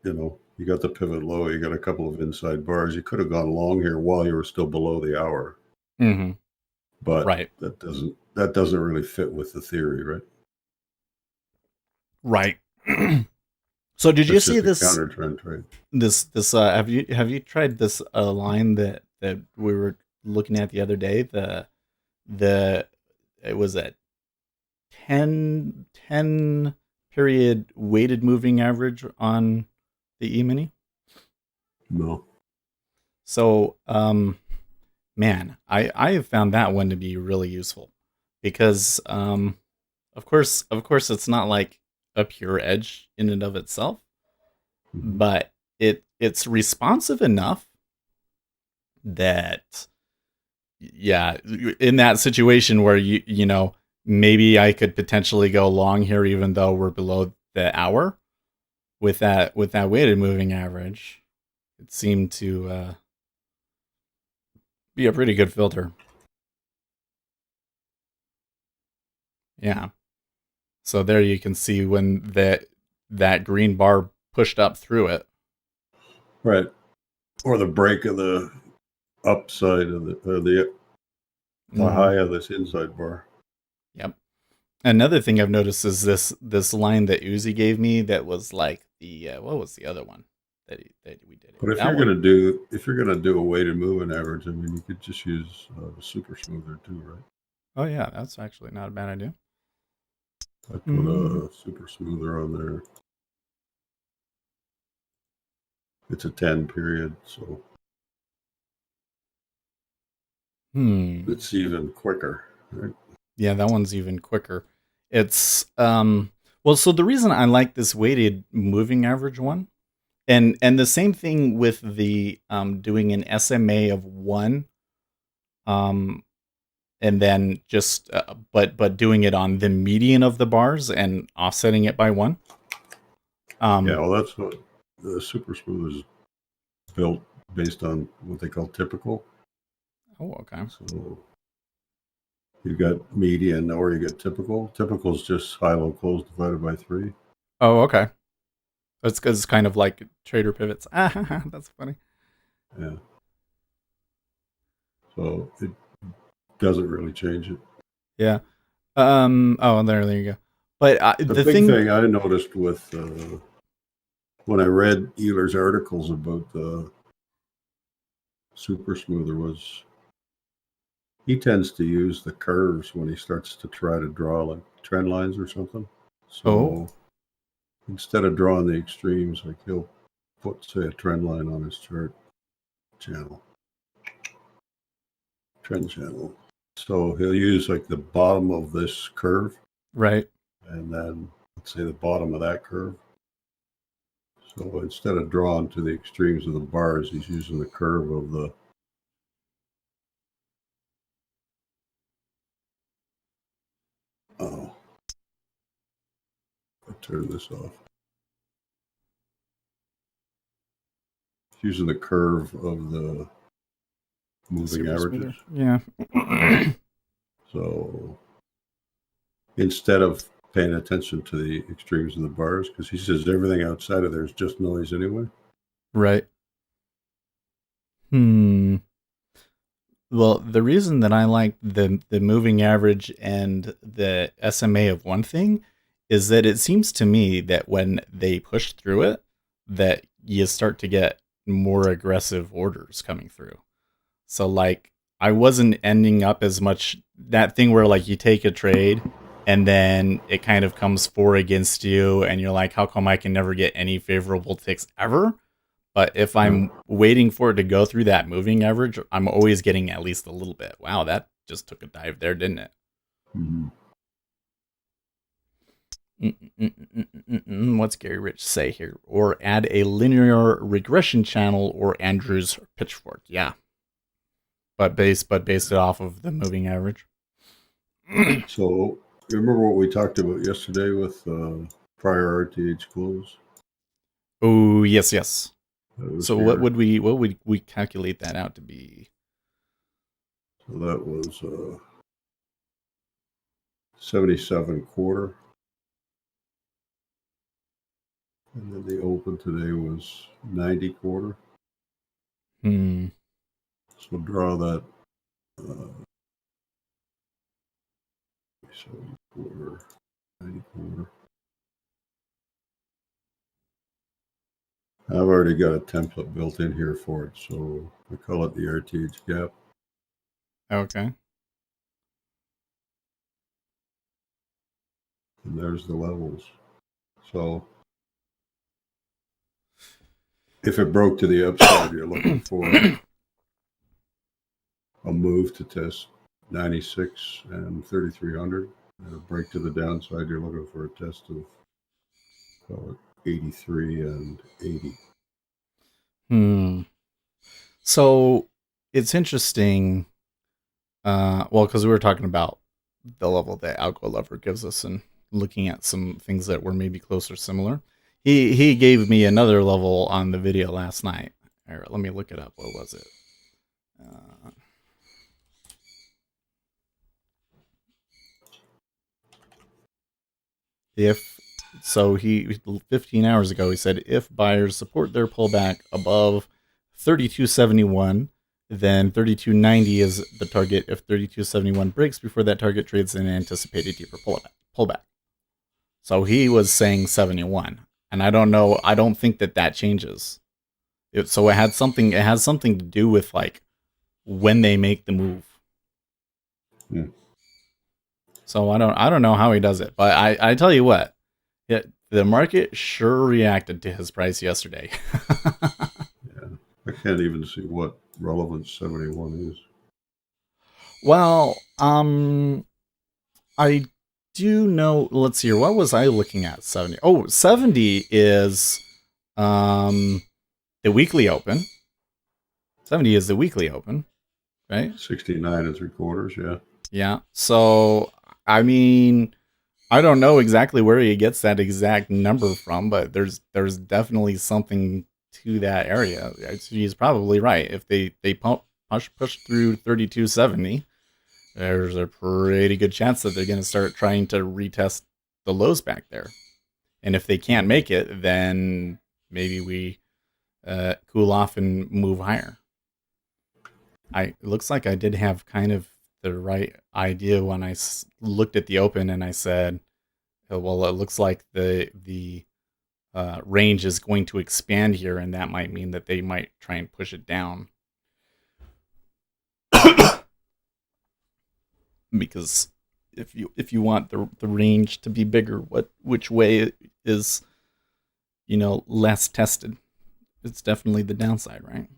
you got the pivot low, you got a couple of inside bars. You could have gone long here while you were still below the hour. But right. that doesn't really fit with the theory, right? Right. So did you see this counter trend trade? This have you tried this line that we were looking at the other day? It was a 10 period weighted moving average on the E-mini. No. So man, I have found that one to be really useful because of course it's not like a pure edge in and of itself, but it's responsive enough that in that situation where you know maybe I could potentially go long here even though we're below the hour with that weighted moving average, it seemed to be a pretty good filter. Yeah. So there you can see when that green bar pushed up through it. Right. Or the break of the upside of the high of this inside bar. Yep. Another thing I've noticed is this line that Uzi gave me that was like the what was the other one that we did? But if you're gonna do a weighted moving average, I mean, you could just use the super smoother too, right? Oh yeah, that's actually not a bad idea. I put a super smoother on there. It's a 10 period, so it's even quicker, right? Yeah, that one's even quicker. It's well, so the reason I like this weighted moving average one, and the same thing with the doing an SMA of 1, and then just but doing it on the median of the bars and offsetting it by 1. Yeah, well, that's what the super smooth is built based on what they call typical. Oh, okay. So you got median or you get typical. Typical is just high, low, close divided by 3. Oh, okay. That's because it's kind of like trader pivots. That's funny. Yeah. So it doesn't really change it. Yeah. Oh, there you go. But the big thing I noticed with when I read Euler's articles about the super smoother was he tends to use the curves when he starts to try to draw like trend lines or something. So instead of drawing the extremes, like he'll put, say, a trend line on his chart trend channel. So he'll use like the bottom of this curve. Right. And then let's say the bottom of that curve. So instead of drawing to the extremes of the bars, he's using the curve of the turn this off. Using the curve of the moving Super averages. speeder. Yeah. So instead of paying attention to the extremes of the bars, because he says everything outside of there is just noise anyway. Right. Well, the reason that I like the moving average and the SMA of one thing is that it seems to me that when they push through it, that you start to get more aggressive orders coming through. So like I wasn't ending up as much that thing where like you take a trade and then it kind of comes for against you and you're like, how come I can never get any favorable ticks ever? But if I'm waiting for it to go through that moving average, I'm always getting at least a little bit. Wow, that just took a dive there, didn't it? What's Gary Rich say here? Or add a linear regression channel or Andrew's pitchfork. Yeah. But based it off of the moving average. So you remember what we talked about yesterday with prior RTH close? Oh, yes. So here. what would we calculate that out to be? So that was 77.25. And then the open today was 90.25. So draw that 70.25, 90.25. I've already got a template built in here for it, so we call it the RTH gap. Okay. And there's the levels. So if it broke to the upside, you're looking for a move to test 96 and 3,300. And a break to the downside, you're looking for a test of, call it 83 and 80. So it's interesting. Well, because we were talking about the level that Algo Lover gives us and looking at some things that were maybe close or similar. He gave me another level on the video last night. All right, let me look it up. What was it? He 15 hours ago he said if buyers support their pullback above 3271, then 3290 is the target. If 3271 breaks before that target, trades an anticipated deeper pullback. So he was saying 71, and I don't know. I don't think that changes. So it has something to do with like when they make the move. So I don't know how he does it, but I tell you what, the market sure reacted to his price yesterday. Yeah, I can't even see what relevance 71 is. Well, I do know. Let's see here. What was I looking at? 70. Oh, 70 is the weekly open. 70 is the weekly open, right? 69 and 3/4. Yeah. Yeah. So I mean, I don't know exactly where he gets that exact number from, but there's definitely something to that area. He's probably right. If they push through 3270, there's a pretty good chance that they're going to start trying to retest the lows back there. And if they can't make it, then maybe we cool off and move higher. It looks like I did have kind of the right idea when I looked at the open and I said, well, it looks like the range is going to expand here, and that might mean that they might try and push it down. Because if you want the range to be bigger, which way it is, less tested? It's definitely the downside, right?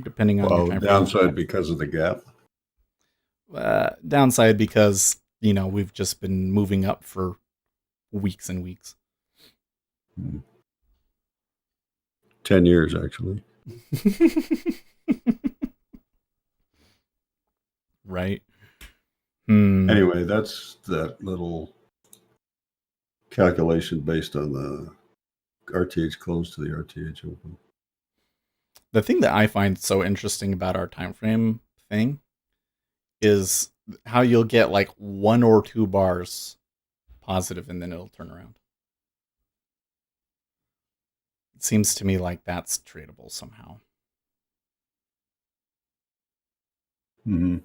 Depending on your time downside frame. because of the gap. Downside because we've just been moving up for weeks and weeks. 10 years actually. Right. Anyway, that's that little calculation based on the RTH close to the RTH open. The thing that I find so interesting about our time frame thing is how you'll get like 1 or 2 bars positive and then it'll turn around. It seems to me like that's tradable somehow. Mm-hmm.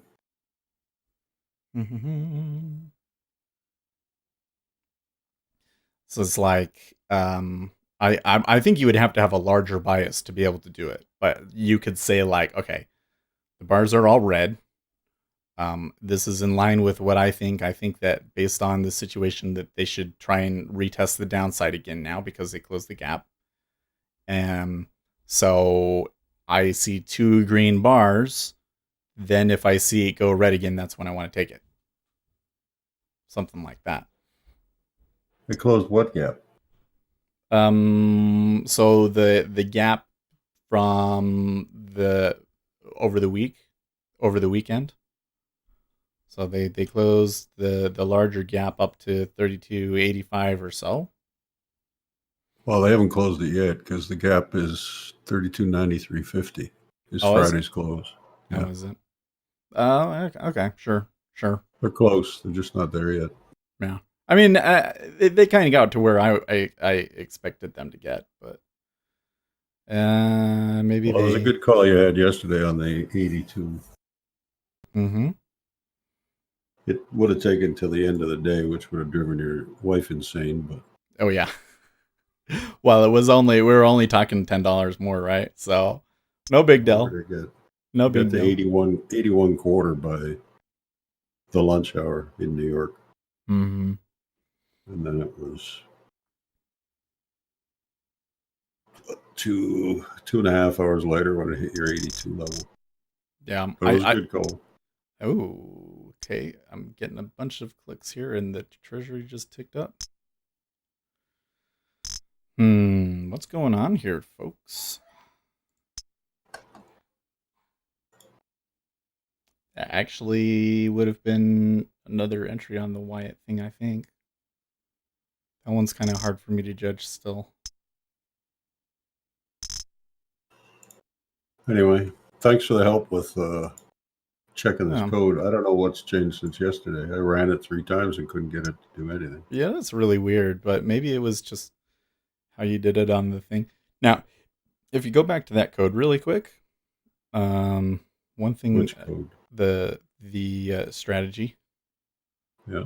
So it's like I think you would have to have a larger bias to be able to do it. But you could say like, okay, the bars are all red. This is in line with what I think. I think that based on the situation that they should try and retest the downside again now because they closed the gap. So I see 2 green bars. Then if I see it go red again, that's when I want to take it. Something like that. They closed what gap? So the gap from the over the weekend. So they closed the larger gap up to 32.85 or so. Well, they haven't closed it yet because the gap is 32.93.50. Is Friday's close. Yeah. Oh, is it? Okay, sure. They're close. They're just not there yet. Yeah. I mean, they kind of got to where I expected them to get, but maybe Well, it was a good call you had yesterday on the 82. Mm-hmm. It would have taken till the end of the day, which would have driven your wife insane. But oh yeah. Well, we were only talking $10 more, right? So no big deal. No big deal. 81 quarter by the lunch hour in New York. Mm-hmm. And then it was 2.5 hours later when it hit your 82 level. Yeah, but it was a good call. Oh, okay. I'm getting a bunch of clicks here, and the treasury just ticked up. What's going on here, folks? That actually would have been another entry on the Wyatt thing, I think. That one's kind of hard for me to judge still. Anyway, thanks for the help with checking this code. I don't know what's changed since yesterday. I ran it 3 times and couldn't get it to do anything. Yeah, that's really weird, but maybe it was just how you did it on the thing. Now, if you go back to that code really quick, one thing. Which code? The strategy. Yeah.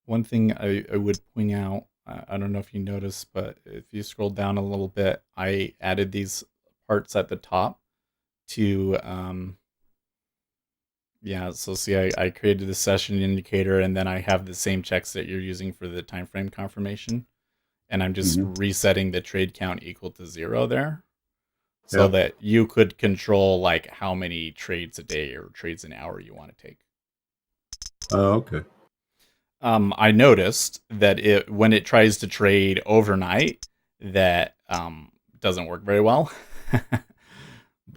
One thing I would point out, I don't know if you noticed, but if you scroll down a little bit, I added these parts at the top to so see I created the session indicator, and then I have the same checks that you're using for the time frame confirmation, and I'm just resetting the trade count equal to 0 there, so that you could control like how many trades a day or trades an hour you want to take. Oh, okay. I noticed that when it tries to trade overnight, that doesn't work very well.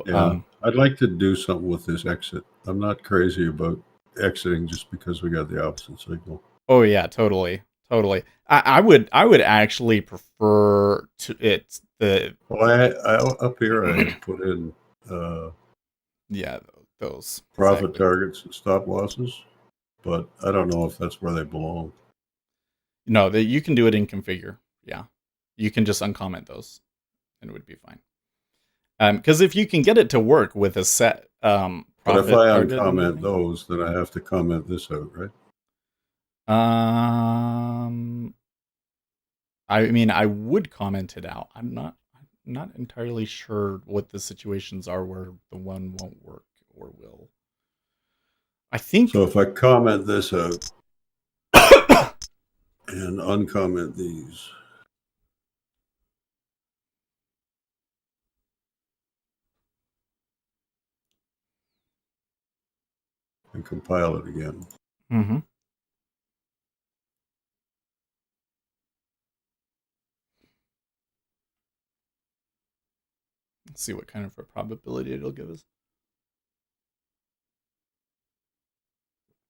I'd like to do something with this exit. I'm not crazy about exiting just because we got the opposite signal. Oh yeah, totally. I would actually prefer to I up here I put in those profit targets and stop losses, but I don't know if that's where they belong. No, you can do it in configure. Yeah, you can just uncomment those, and it would be fine. Because if you can get it to work with a set but if I uncomment those, then I have to comment this out, right? I mean, I would comment it out. I'm not entirely sure what the situations are where the one won't work or will. I think so. If I comment this out and uncomment these, and compile it again. Mm-hmm. Let's see what kind of a probability it'll give us.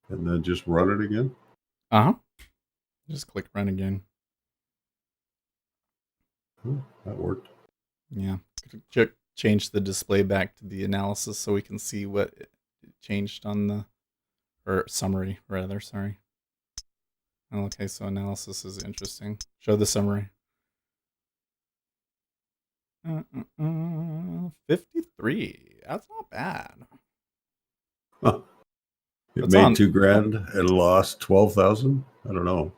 And then just run it again? Uh-huh. Just click run again. That worked. Yeah. Change the display back to the analysis so we can see what it changed on the, or summary rather, sorry. Okay, so analysis is interesting. Show the summary. 53. That's not bad. Huh. It That's made on. $2,000 and lost 12,000. I don't know.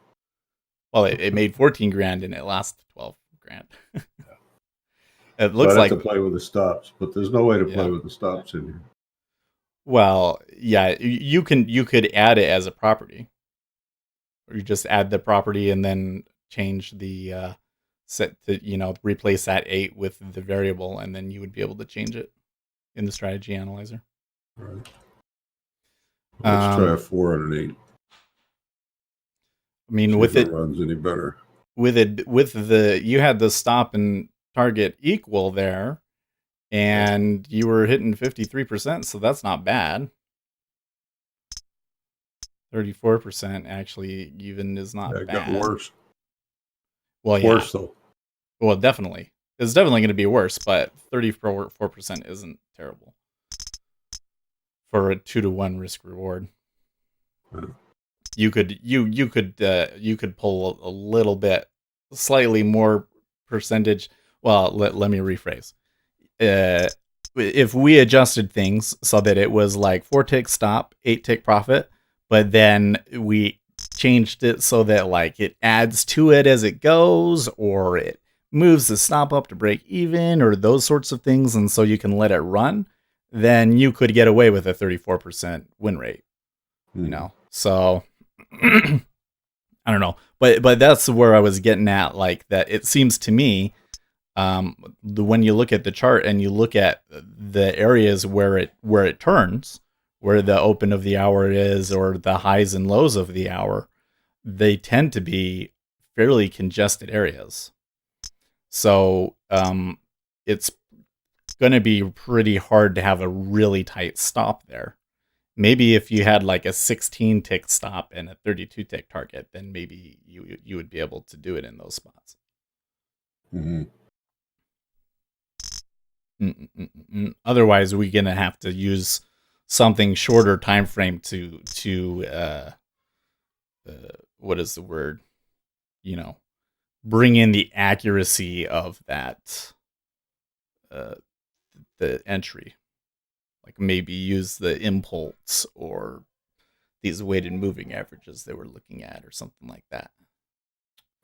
Well, it made 14 grand and it lost 12 grand. It So looks I'd have like to play with the stops, but there's no way to Yeah. play with the stops in here. Well, yeah, you could add it as a property, or you just add the property and then change the set to replace that 8 with the variable, and then you would be able to change it in the strategy analyzer. Right. Let's try a 4 and an 8. I mean, See with if it runs any better. with you had the stop and target equal there, and you were hitting 53%, so that's not bad. 34% actually even is not It bad. got worse. Well, It's yeah. worse though. Well, definitely. It's definitely going to be worse, but 34% isn't terrible for a 2-to-1 risk reward. Right. You could pull a little bit, slightly more percentage. Well, let me rephrase. If we adjusted things so that it was like 4-tick stop, 8-tick profit, but then we changed it so that like it adds to it as it goes, or it moves the stop up to break even, or those sorts of things, and so you can let it run, then you could get away with a 34% win rate. So I don't know, but that's where I was getting at, like that. It seems to me, when you look at the chart and you look at the areas where it turns, where the open of the hour is, or the highs and lows of the hour, they tend to be fairly congested areas. So it's going to be pretty hard to have a really tight stop there. Maybe if you had like a 16-tick stop and a 32-tick target, then maybe you would be able to do it in those spots. Mm-hmm. Otherwise, we're gonna have to use something shorter time frame to what is the word? Bring in the accuracy of that the entry. Like maybe use the impulse or these weighted moving averages they were looking at, or something like that.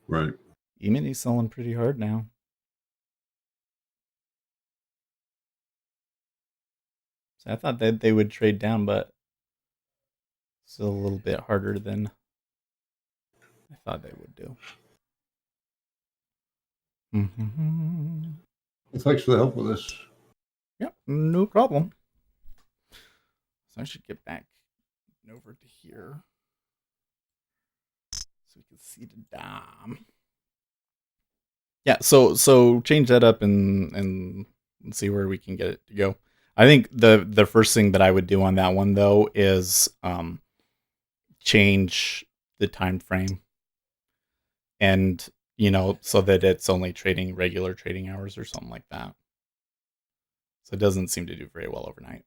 Right. E-mini's selling pretty hard now. So I thought that they would trade down, but still a little bit harder than I thought they would do. Well, thanks for the help with this. Yep, no problem. So I should get back over to here so we can see the DOM. Yeah, so change that up and see where we can get it to go. I think the first thing that I would do on that one though is change the time frame, and so that it's only trading regular trading hours or something like that. So it doesn't seem to do very well overnight.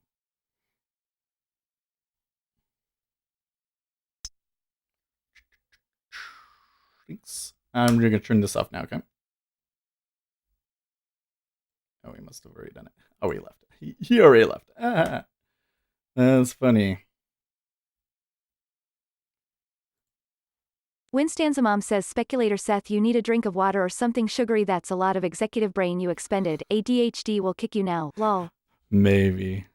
Thanks. I'm going to turn this off now, okay? Oh, he must have already done it. Oh, he left. He already left. Ah, that's funny. Winstanza Mom says, Speculator Seth, you need a drink of water or something sugary. That's a lot of executive brain you expended. ADHD will kick you now. Lol. Maybe.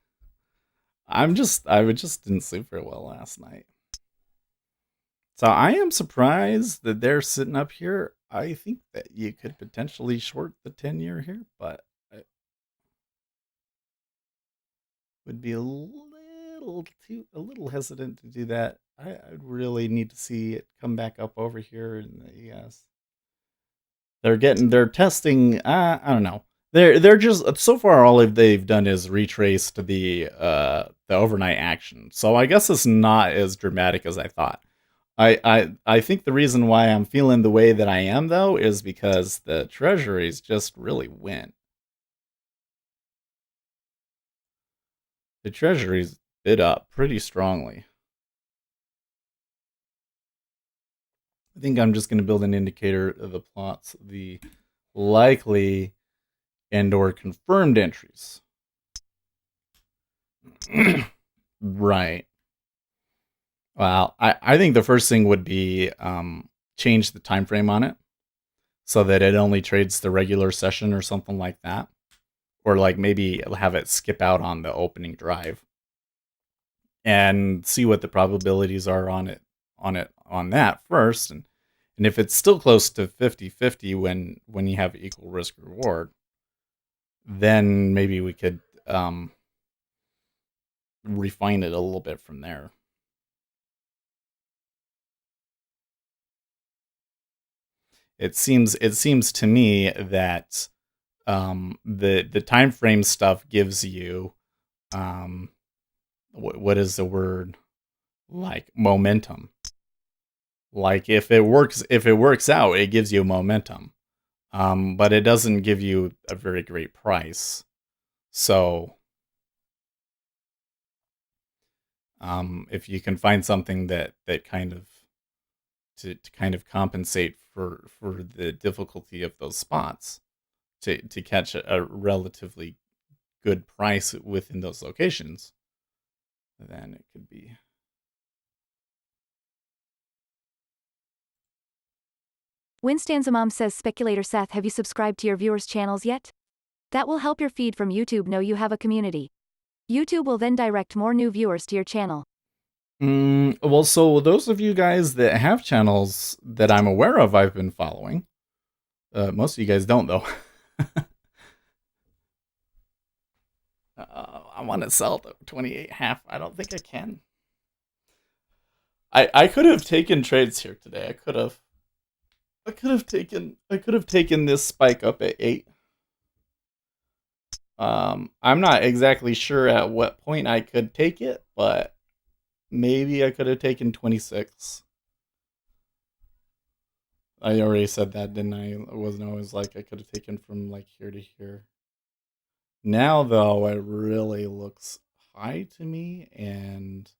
I just didn't sleep very well last night. So I am surprised that they're sitting up here. I think that you could potentially short the 10-year here, but I would be a little hesitant to do that. I'd really need to see it come back up over here in the ES. They're testing. I don't know. They're just, so far all they've done is retraced the overnight action. So I guess it's not as dramatic as I thought. I think the reason why I'm feeling the way that I am, though, is because the treasuries just really win. The treasuries bid up pretty strongly. I think I'm just going to build an indicator of the plots, the likely and or confirmed entries. Right. Well, I think the first thing would be change the time frame on it so that it only trades the regular session or something like that. Or like maybe have it skip out on the opening drive and see what the probabilities are on that first. And if it's still close to 50-50 when you have equal risk reward, then maybe we could refine it a little bit from there. It seems to me that the time frame stuff gives you what is the word, like momentum. Like if it works out, it gives you momentum, but it doesn't give you a very great price. So if you can find something that kind of to kind of compensate for the difficulty of those spots, to catch a relatively good price within those locations, then it could be. Winstanza Mom says, Speculator Seth, have you subscribed to your viewers' channels yet? That will help your feed from YouTube know you have a community. YouTube will then direct more new viewers to your channel. Well, so those of you guys that have channels that I'm aware of, I've been following. Most of you guys don't, though. I want to sell the 28.5. I don't think I can. I could have taken trades here today. I could have taken this spike up at 8. I'm not exactly sure at what point I could take it, but maybe I could have taken 26. I already said that, didn't I? It wasn't always like I could have taken from like here to here. Now, though, it really looks high to me, and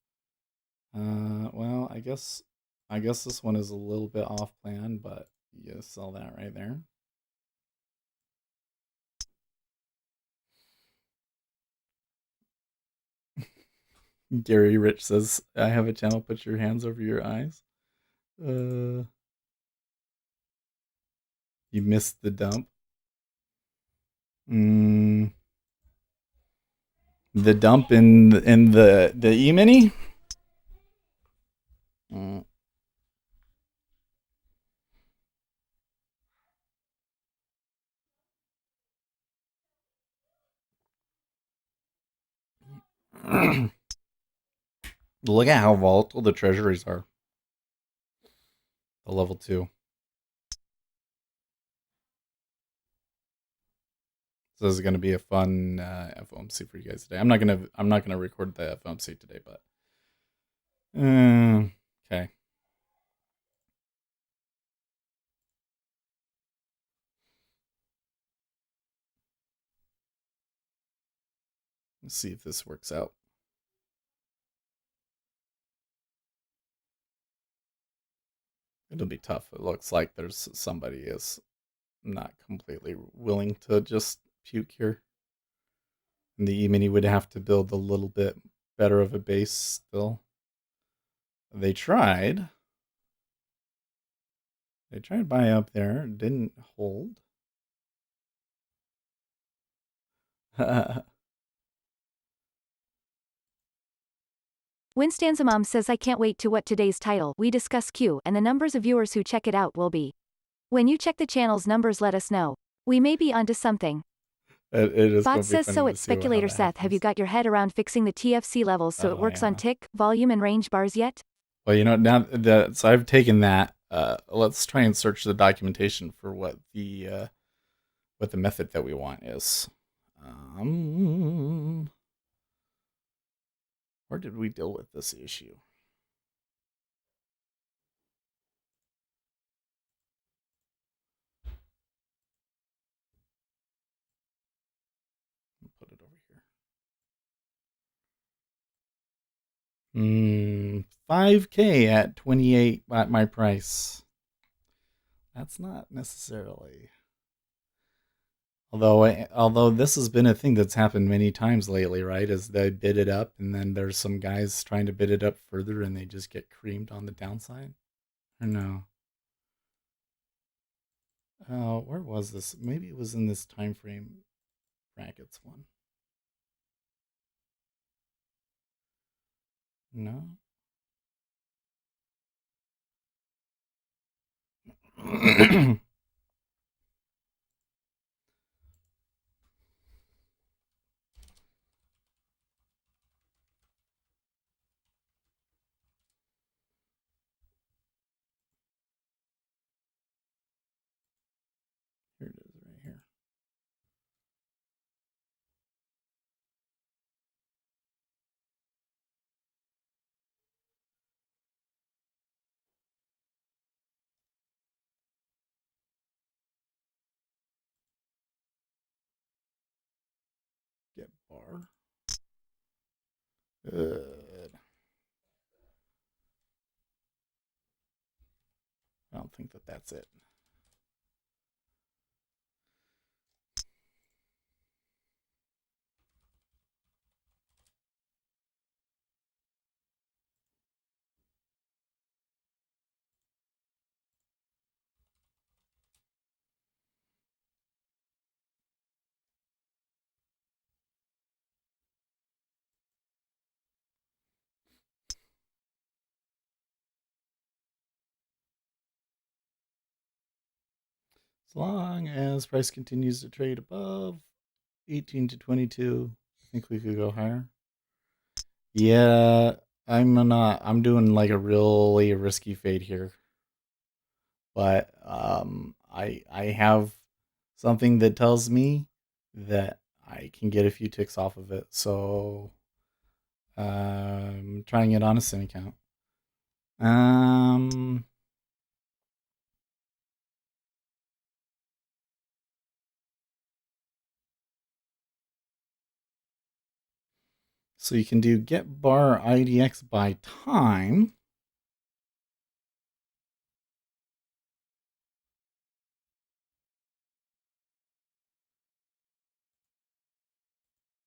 well, I guess this one is a little bit off plan, but you sell that right there. Gary Rich says, I have a channel, put your hands over your eyes. You missed the dump. The dump in the E-mini? Look at how volatile the treasuries are. The level 2. So this is going to be a fun FOMC for you guys today. I'm not gonna record the FOMC today, but okay. Let's see if this works out. It'll be tough. It looks like there's somebody is not completely willing to just puke here. And the E-mini would have to build a little bit better of a base still. They tried. They tried buy up there. Didn't hold. Winstanza Mom says, I can't wait to what today's title, We Discuss Q, and the numbers of viewers who check it out will be. When you check the channel's numbers, let us know. We may be onto something. It is Bot says, so it's Speculator Seth, have you got your head around fixing the TFC levels so it works on tick, volume, and range bars yet? Well, now so I've taken that. Let's try and search the documentation for what the method that we want is. Where did we deal with this issue? 5K at 28 at my price. That's not necessarily. Although this has been a thing that's happened many times lately, right? Is they bid it up and then there's some guys trying to bid it up further and they just get creamed on the downside? Or no? Where was this? Maybe it was in this time frame brackets one. No? Here it is right here. Get bar. Good. I don't think that that's it. As long as price continues to trade above 18 to 22, I think we could go higher. Yeah, I'm doing like a really risky fade here. But I have something that tells me that I can get a few ticks off of it. So I'm trying it on a sim account. So you can do get bar IDX by time.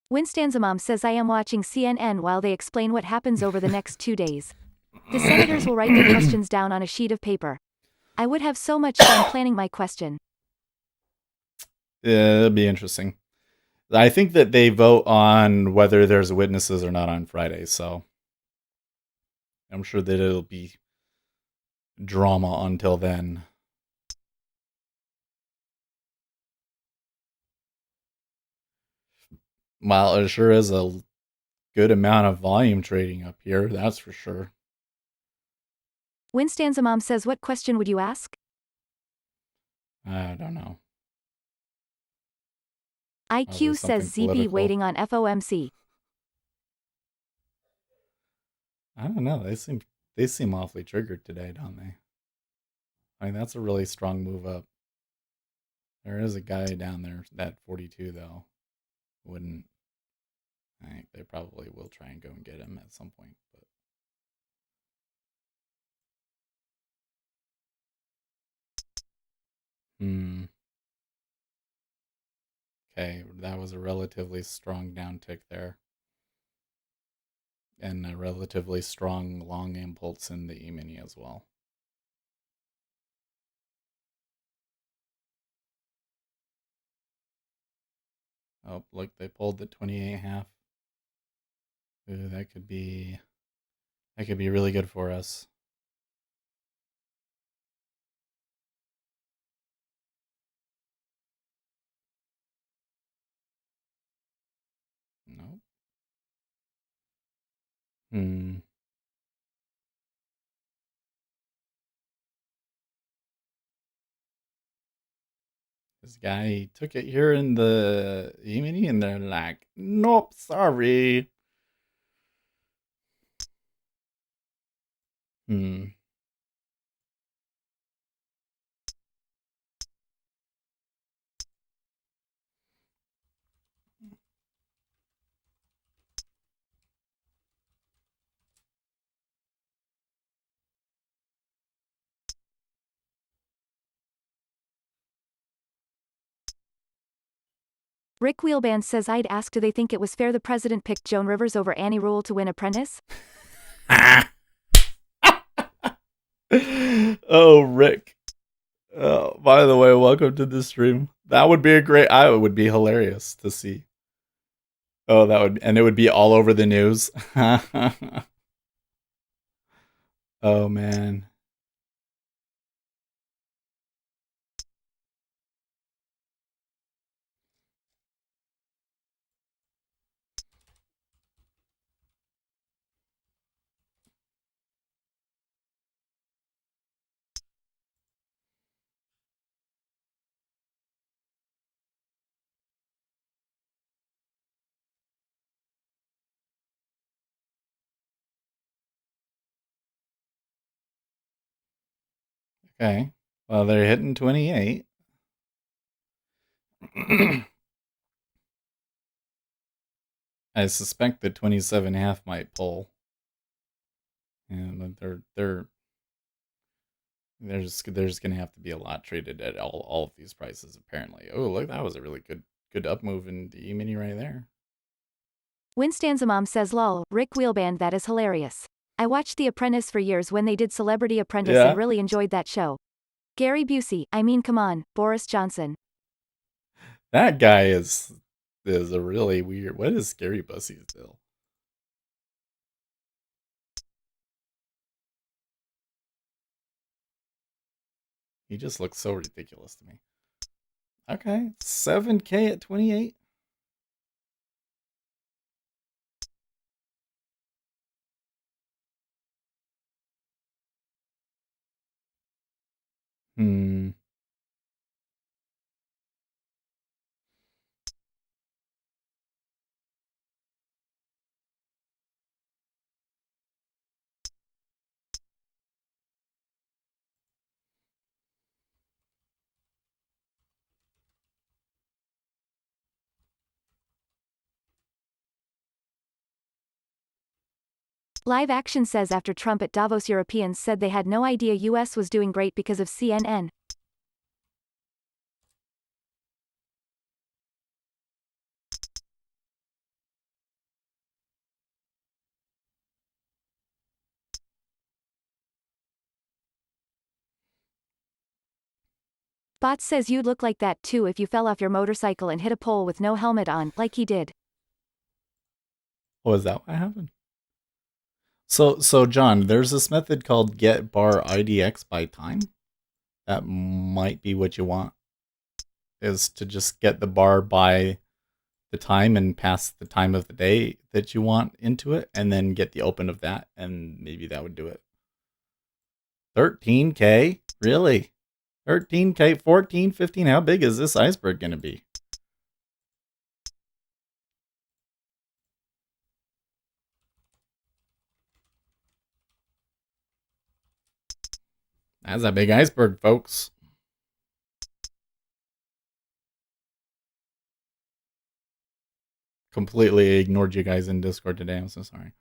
Winstanzamom says I am watching CNN while they explain what happens over the next 2 days. The senators will write their questions down on a sheet of paper. I would have so much fun planning my question. Yeah, it'll be interesting. I think that they vote on whether there's witnesses or not on Friday, so I'm sure that it'll be drama until then. Well, it sure is a good amount of volume trading up here, that's for sure. Winstanzamom says what question would you ask? I don't know. IQ says ZB political. waiting on FOMC. I don't know. They seem awfully triggered today, don't they? I mean, that's a really strong move up. There is a guy down there at 42 though. Wouldn't. I think they probably will try and go and get him at some point, but okay, that was a relatively strong downtick there. And a relatively strong long impulse in the E-mini as well. Oh, look, they pulled the 28.5. Ooh, that could be really good for us. Nope. This guy took it here in the E-mini and they're like, nope, sorry. Rick Wheelband says I'd ask do they think it was fair the president picked Joan Rivers over Annie Rule to win Apprentice? Oh, Rick. Oh, by the way, welcome to the stream. That would be it would be hilarious to see. Oh, and it would be all over the news. Oh, man. Okay. Well, they're hitting 28. I suspect the 27.5 might pull. And they're just gonna have to be a lot traded at all of these prices apparently. Oh, look, that was a really good up move in the E-mini right there. Winstanza Mom says lol, Rick Wheelband that is hilarious. I watched The Apprentice for years when they did Celebrity Apprentice Yeah. and really enjoyed that show. Gary Busey, I mean come on, Boris Johnson. That guy is a really weird. What is Gary Busey's deal? He just looks so ridiculous to me. Okay, 7K at 28. Hmm. Live Action says after Trump at Davos, Europeans said they had no idea US was doing great because of CNN. Bots says you'd look like that too if you fell off your motorcycle and hit a pole with no helmet on, like he did. Oh, is that what happened? So John, there's this method called get bar IDX by time. That might be what you want. Is to just get the bar by the time and pass the time of the day that you want into it, and then get the open of that, and maybe that would do it. 13K? Really? 13K, 14, 15? How big is this iceberg going to be? That's a big iceberg, folks. Completely ignored you guys in Discord today. I'm so sorry.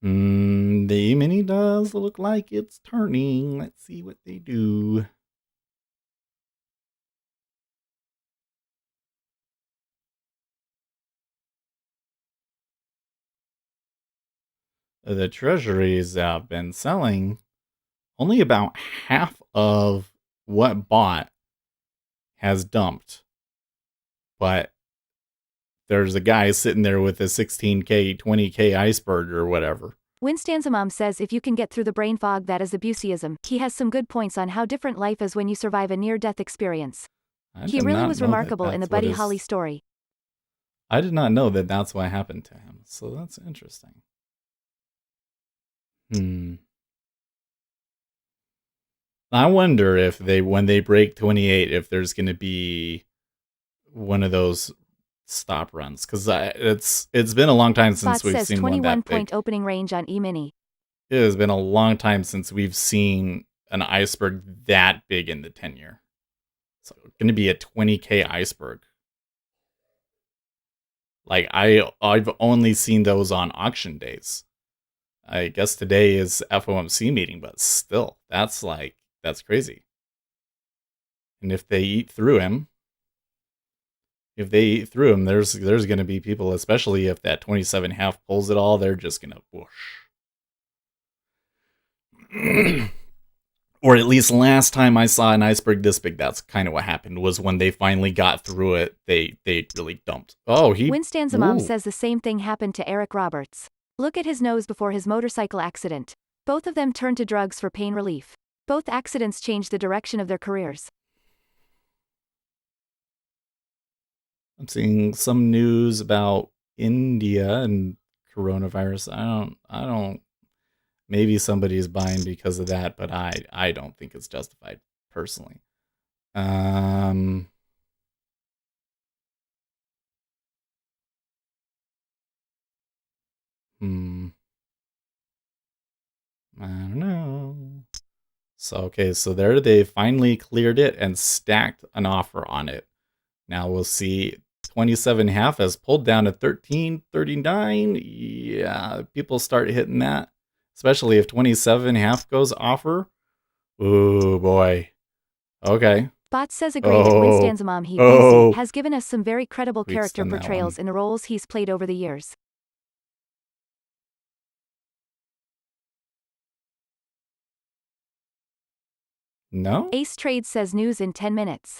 The mini does look like it's turning. Let's see what they do. The treasuries have been selling only about half of what bought has dumped. But there's a guy sitting there with a 16K, 20K iceberg or whatever. Winstanza Mom says if you can get through the brain fog that is abuseism, he has some good points on how different life is when you survive a near-death experience. He really was remarkable in the Buddy Holly story. I did not know that that's what happened to him, so that's interesting. I wonder if when they break 28, if there's going to be one of those stop runs, because it's been a long time since we've seen 21 one that big. point opening range on E-mini. It has been a long time since we've seen an iceberg that big in the 10-year. So it's going to be a 20K iceberg. Like I've only seen those on auction days. I guess today is FOMC meeting, but still, that's crazy. And if they eat through him, if they eat through them, there's going to be people, especially if that 27.5 pulls it all, they're just going to whoosh. Or at least last time I saw an iceberg this big, that's kind of what happened, was when they finally got through it, they really dumped. Oh, Winstan's mom says the same thing happened to Eric Roberts. Look at his nose before his motorcycle accident. Both of them turned to drugs for pain relief. Both accidents changed the direction of their careers. I'm seeing some news about India and coronavirus. I don't. Maybe somebody's buying because of that, but I don't think it's justified personally. Hmm. I don't know. So okay, so there they finally cleared it and stacked an offer on it. Now we'll see. 27.5 has pulled down to 13.39. Yeah, people start hitting that, especially if 27.5 goes offer. Ooh boy. Okay. Bot says agree that Winstan's mom has given us some very credible character portrayals in the roles he's played over the years. No? Ace Trade says news in 10 minutes.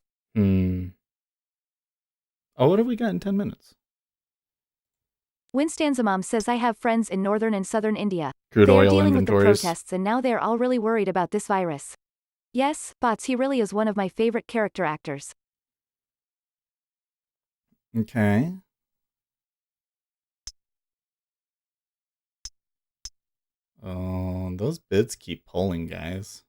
Oh, what have we got in 10 minutes? Winstan's mom says I have friends in northern and southern India. Crude they are oil dealing inventories. with the protests and now they are all really worried about this virus. Yes, Bots, he really is one of my favorite character actors. Okay. Oh, those bids keep pulling, guys.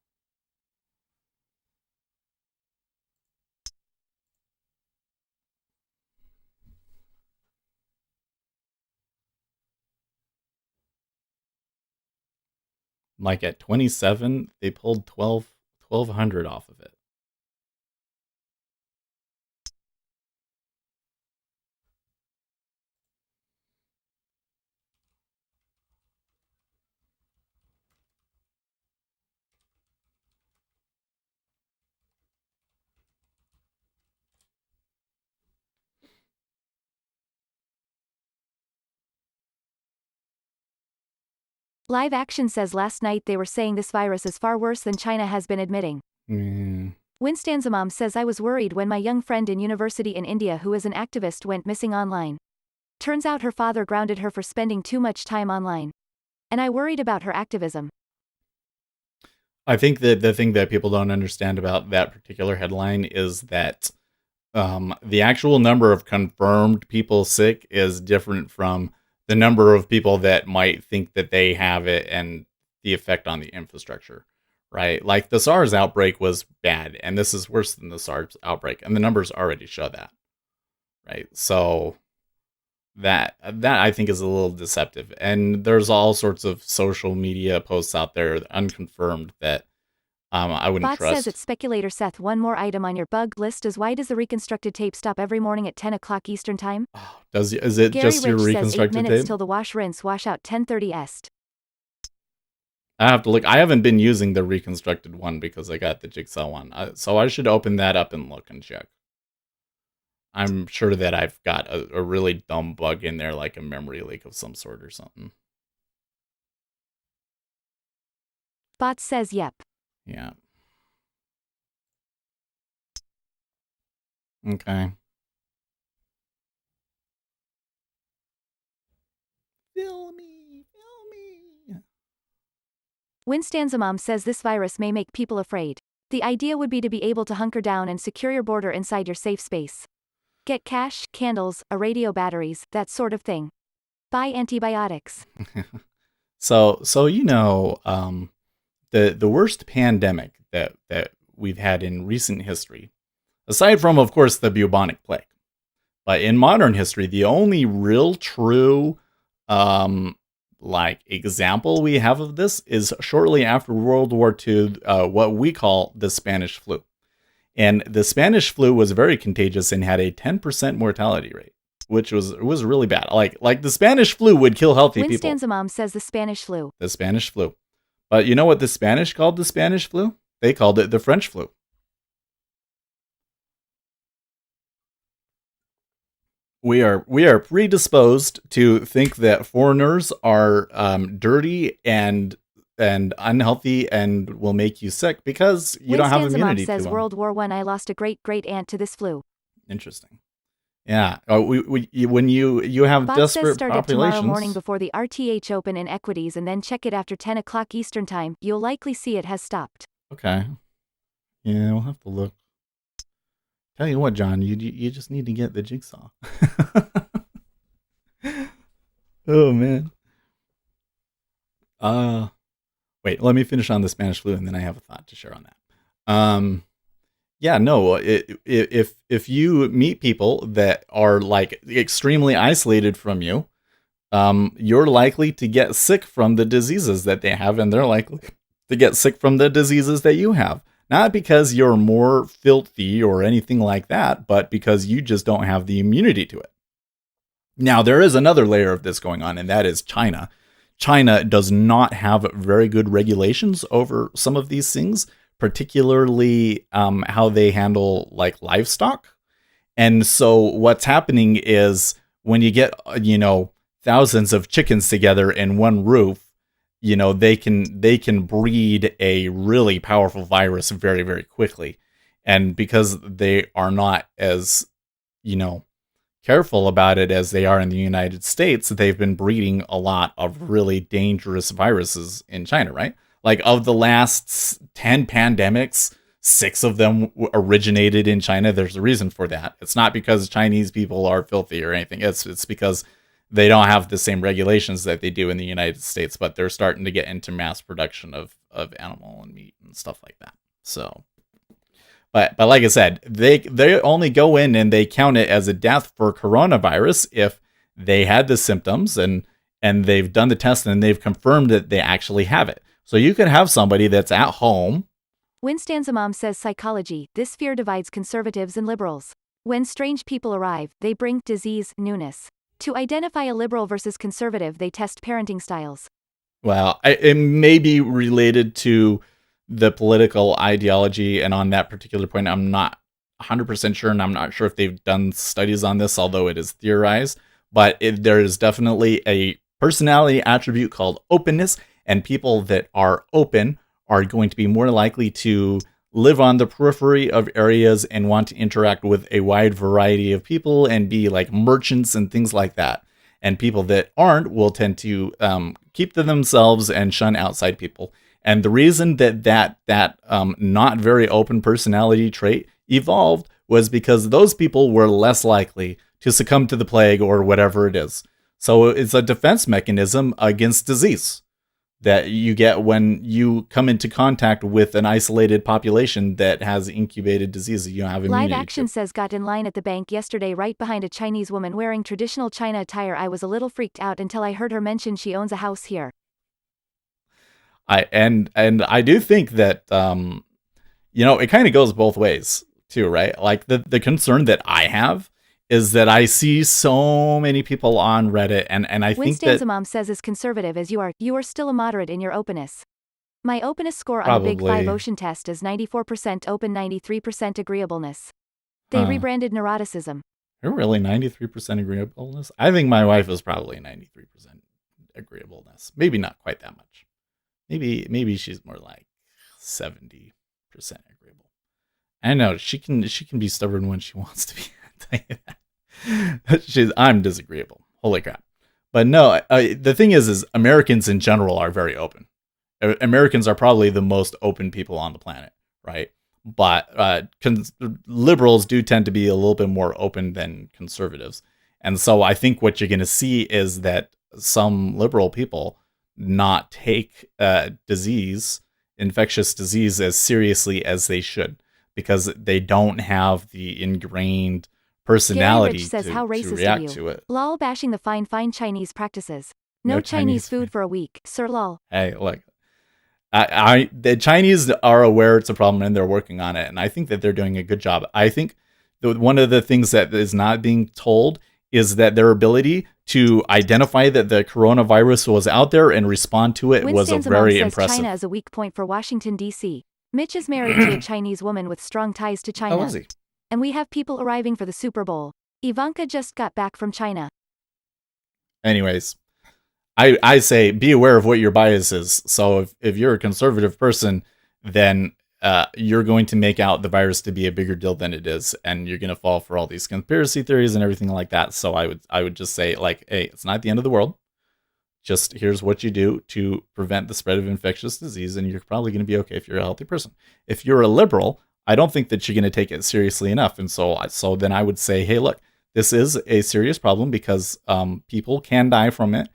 Like at 27, they pulled 1,200 off of it. Live Action says last night they were saying this virus is far worse than China has been admitting. Winstan's mom says I was worried when my young friend in university in India who is an activist went missing online. Turns out her father grounded her for spending too much time online. And I worried about her activism. I think that the thing that people don't understand about that particular headline is that the actual number of confirmed people sick is different from the number of people that might think that they have it and the effect on the infrastructure, right? Like the SARS outbreak was bad, and this is worse than the SARS outbreak, and the numbers already show that, right? So that I think is a little deceptive, and there's all sorts of social media posts out there unconfirmed that I wouldn't Bot trust. says it's speculator Seth. One more item on your bug list is why does the reconstructed tape stop every morning at 10 o'clock Eastern time? Is it Gary just your Rich reconstructed says 8 minutes tape? till the wash rinse wash out 10:30 est. I have to look. I haven't been using the reconstructed one because I got the jigsaw one, so I should open that up and look and check. I'm sure that I've got a really dumb bug in there, like a memory leak of some sort or something. Bot says yep. Yeah. Okay. Fill me. Winstan's mom says this virus may make people afraid. The idea would be to be able to hunker down and secure your border inside your safe space. Get cash, candles, a radio batteries, that sort of thing. Buy antibiotics. So the worst pandemic that we've had in recent history, aside from, of course, the bubonic plague, but in modern history, the only real true example we have of this is shortly after World War II, what we call the Spanish flu. And the Spanish flu was very contagious and had a 10% mortality rate, which was really bad. Like the Spanish flu would kill healthy people. Winstan's mom says the Spanish flu. The Spanish flu. But you know what the Spanish called the Spanish flu? They called it the French flu. we are predisposed to think that foreigners are dirty and unhealthy and will make you sick because you don't have Winstan's mom immunity to says them. World War I lost a great-great-aunt to this flu. Interesting. Yeah. When you have Bob says desperate start it populations. tomorrow morning before the RTH Open in equities and then check it after 10 o'clock Eastern Time. You'll likely see it has stopped. Okay. Yeah, we'll have to look. Tell you what, John, you just need to get the jigsaw. Oh man. Wait, let me finish on the Spanish flu, and then I have a thought to share on that. Yeah, no, if you meet people that are like extremely isolated from you, you're likely to get sick from the diseases that they have, and they're likely to get sick from the diseases that you have. Not because you're more filthy or anything like that, but because you just don't have the immunity to it. Now, there is another layer of this going on, and that is China. China does not have very good regulations over some of these things, particularly how they handle like livestock. And so what's happening is when you get, thousands of chickens together in one roof, they can breed a really powerful virus very, very quickly. And because they are not as, careful about it as they are in the United States, they've been breeding a lot of really dangerous viruses in China, right? Like of the last 10 pandemics, 6 of them originated in China. There's a reason for that. It's not because Chinese people are filthy or anything. It's because they don't have the same regulations that they do in the United States, but they're starting to get into mass production of animal and meat and stuff like that. So But like I said, they only go in and they count it as a death for coronavirus if they had the symptoms and they've done the test and they've confirmed that they actually have it. So you can have somebody that's at home. Winstan's mom says psychology, this fear divides conservatives and liberals. When strange people arrive, they bring disease, newness. To identify a liberal versus conservative, they test parenting styles. Well, it may be related to the political ideology, and on that particular point, I'm not 100% sure, and I'm not sure if they've done studies on this, although it is theorized, but there is definitely a personality attribute called openness, and people that are open are going to be more likely to live on the periphery of areas and want to interact with a wide variety of people and be like merchants and things like that. And people that aren't will tend to keep to themselves and shun outside people. And the reason that not very open personality trait evolved was because those people were less likely to succumb to the plague or whatever it is. So it's a defense mechanism against disease that you get when you come into contact with an isolated population that has incubated disease. You have immunity. Live Action says got in line at the bank yesterday right behind a Chinese woman wearing traditional China attire. I was a little freaked out until I heard her mention she owns a house here. I do think that it kind of goes both ways too, right? Like the concern that I have is that I see so many people on Reddit, and I think that Winstan's mom says as conservative as you are still a moderate in your openness. My openness score on Probably. the Big 5 Ocean test is 94% open, 93% agreeableness. They rebranded neuroticism. You're really 93% agreeableness? I think my wife is probably 93% agreeableness. Maybe not quite that much. Maybe she's more like 70% agreeable. I know she can be stubborn when she wants to be. I'll tell you that. I'm disagreeable. Holy crap! But no, the thing is Americans in general are very open. Americans are probably the most open people on the planet, right? But liberals do tend to be a little bit more open than conservatives, and so I think what you're going to see is that some liberal people not take infectious disease as seriously as they should, because they don't have the ingrained personality Gary Rich says, to, how to racist react of you. to it. Lol, bashing the fine Chinese practices. No Chinese food for a week, sir. Lol. Hey, look, the Chinese are aware it's a problem and they're working on it, and I think that they're doing a good job. I think one of the things that is not being told is that their ability to identify that the coronavirus was out there and respond to it was a very impressive. China is a weak point for Washington, D.C. Mitch is married to a Chinese woman with strong ties to China. How is he? And we have people arriving for the Super Bowl. Ivanka just got back from China. Anyways, I say be aware of what your bias is. So if you're a conservative person, then you're going to make out the virus to be a bigger deal than it is, and you're going to fall for all these conspiracy theories and everything like that. So I would just say, like, hey, it's not the end of the world. Just here's what you do to prevent the spread of infectious disease, and you're probably going to be okay if you're a healthy person. If you're a liberal, I don't think that you're going to take it seriously enough. And so then I would say, hey, look, this is a serious problem because people can die from it.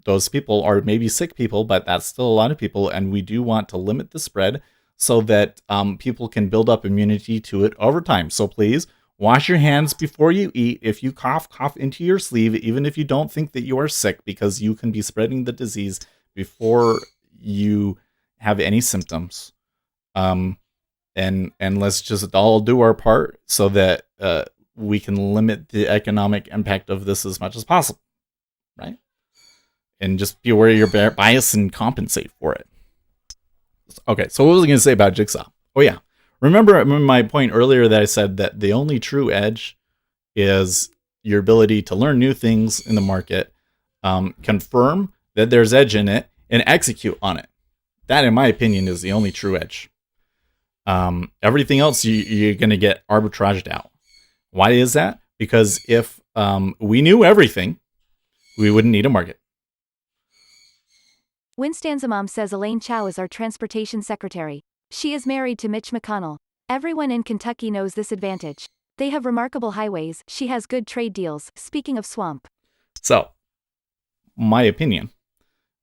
Those people are maybe sick people, but that's still a lot of people. And we do want to limit the spread so that people can build up immunity to it over time. So please wash your hands before you eat. If you cough into your sleeve, even if you don't think that you are sick, because you can be spreading the disease before you have any symptoms. And let's just all do our part so that we can limit the economic impact of this as much as possible, right? And just be aware of your bias and compensate for it. Okay, so what was I going to say about Jigsaw? Oh yeah, remember my point earlier that I said that the only true edge is your ability to learn new things in the market, confirm that there's edge in it, and execute on it. That, in my opinion, is the only true edge. Everything else you're going to get arbitraged out. Why is that? Because if we knew everything, we wouldn't need a market. Winstanza Mom says Elaine Chao is our transportation secretary. She is married to Mitch McConnell. Everyone in Kentucky knows this advantage. They have remarkable highways. She has good trade deals. Speaking of swamp. So, my opinion,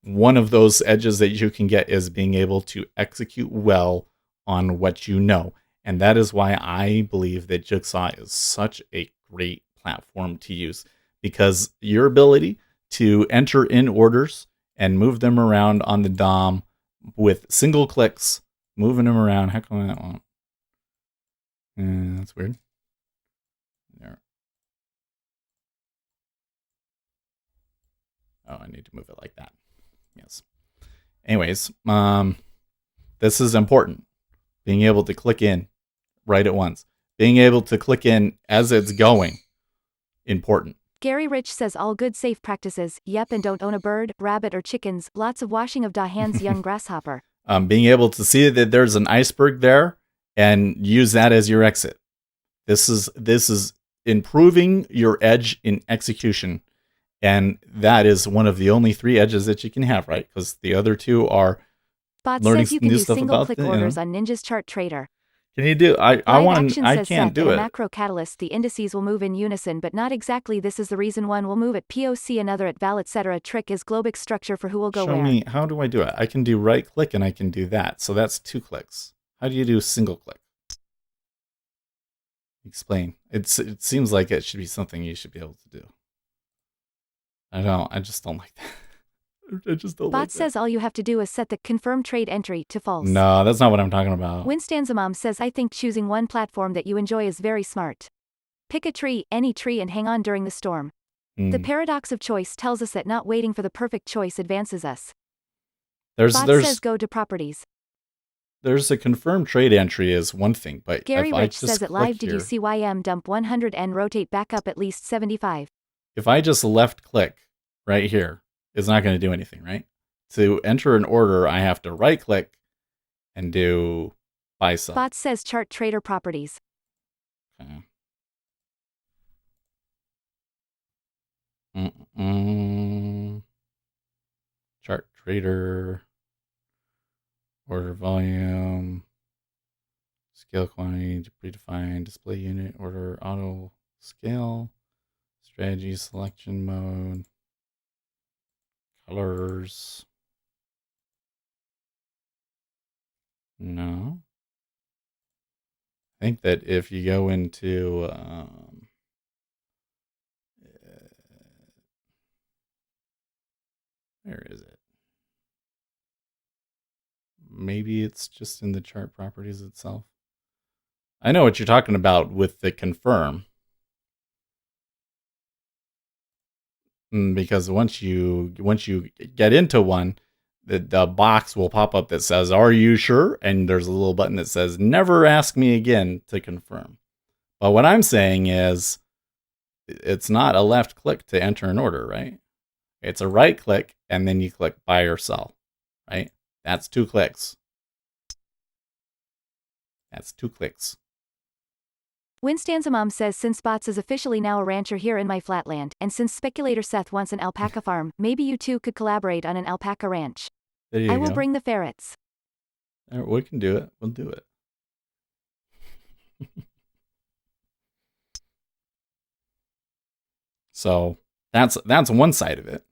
one of those edges that you can get is being able to execute well on what you know. And that is why I believe that Jigsaw is such a great platform to use, because your ability to enter in orders and move them around on the DOM with single clicks, moving them around. How come that won't? That's weird. There. Oh, I need to move it like that. Yes. Anyways, this is important. Being able to click in right at once. Being able to click in as it's going. Important. Gary Rich says all good safe practices. Yep, and don't own a bird, rabbit, or chickens. Lots of washing of da hands, young grasshopper. Being able to see that there's an iceberg there and use that as your exit. This is improving your edge in execution. And that is one of the only 3 edges that you can have, right? Because the other 2 are Bot learning says you can new do stuff single about click the, orders on Ninja's chart trader. Can you do? I Action can't do in it. a macro catalyst, the indices will move in unison, but not exactly. This is the reason one will move at POC, another at val, etc. Trick is Globex structure for who will go Show where. me, how do I do it? I can do right click and I can do that. So that's 2 clicks. How do you do single click? Explain. It seems like it should be something you should be able to do. I just don't like that. I just don't Bot like that. says all you have to do is set the confirm trade entry to false. No, that's not what I'm talking about. Winstanza Mom says I think choosing one platform that you enjoy is very smart. Pick a tree, any tree, and hang on during the storm. The paradox of choice tells us that not waiting for the perfect choice advances us. Bot says go to properties. There's a confirmed trade entry is one thing, but Gary if I Rich just says it click live. Did you here- see YM dump 100 and rotate back up at least 75? If I just left click right here, it's not going to do anything, right? To enter an order, I have to right click and do buy sell. Bot says chart trader properties. Okay. Chart trader, order volume, scale quantity, predefined display unit, order auto scale, strategy selection mode, colors. No. I think that if you go into where is it? Maybe it's just in the chart properties itself. I know what you're talking about with the confirm. Because once you get into one, the box will pop up that says, "Are you sure?" And there's a little button that says, "Never ask me again to confirm." But what I'm saying is, it's not a left click to enter an order, right? It's a right click, and then you click buy or sell, right? That's 2 clicks. That's 2 clicks. Winstanza Mom says since Bots is officially now a rancher here in my flatland, and since speculator Seth wants an alpaca farm, maybe you two could collaborate on an alpaca ranch. There you I go. will bring the ferrets. We can do it. We'll do it. So that's one side of it.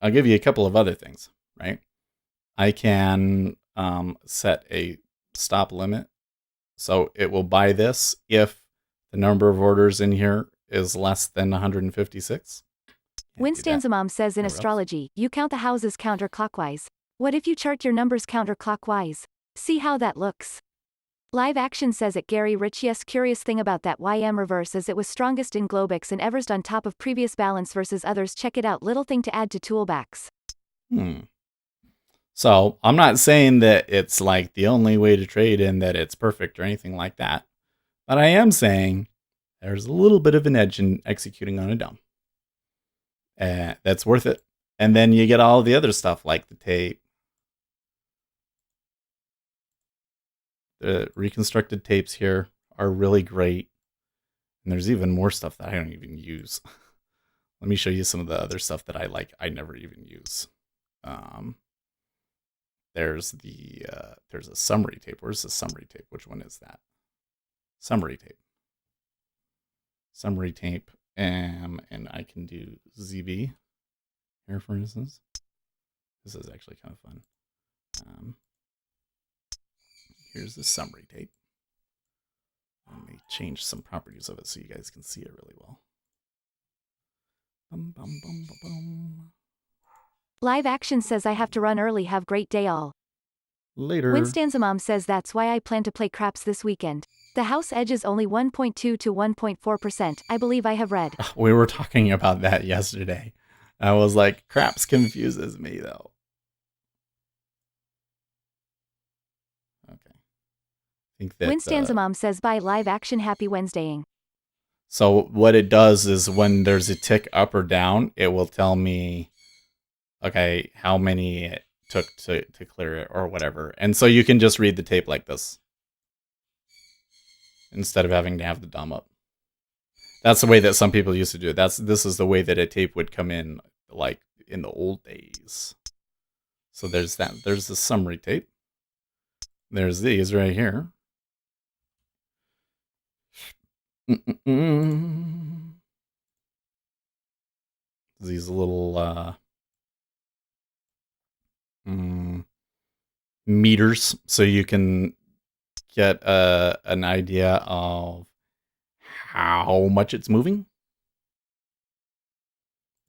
I'll give you a couple of other things, right? I can set a stop limit. So it will buy this if the number of orders in here is less than 156. Winstanza Mom says in Nowhere else. astrology, you count the houses counterclockwise. What if you chart your numbers counterclockwise? See how that looks. Live Action says it Gary Rich. Yes, curious thing about that YM reverse is it was strongest in Globex and Everest on top of previous balance versus others. Check it out. Little thing to add to toolbacks. So I'm not saying that it's like the only way to trade and that it's perfect or anything like that. But I am saying there's a little bit of an edge in executing on a dumb. That's worth it. And then you get all the other stuff like the tape. The reconstructed tapes here are really great. And there's even more stuff that I don't even use. Let me show you some of the other stuff that I like. I never even use. There's a summary tape. Where's the summary tape? Which one is that? Summary tape. Summary tape. And I can do ZB here, for instance. This is actually kind of fun. Here's the summary tape. Let me change some properties of it so you guys can see it really well. Bum, bum, bum, bum, bum. Live Action says I have to run early. Have great day all. Later. Winstanza Mom says that's why I plan to play craps this weekend. The house edge is only 1.2 to 1.4%. I believe I have read. We were talking about that yesterday. I was like, craps confuses me though. Okay. I think that Winstanza Mom says bye. Live Action. Happy Wednesdaying. So what it does is when there's a tick up or down, it will tell me, okay, how many it took to clear it or whatever. And so you can just read the tape like this instead of having to have the dumb up. That's the way that some people used to do it. This is the way that a tape would come in, like in the old days. So there's that. There's the summary tape. There's these right here. These little meters, so you can get an idea of how much it's moving.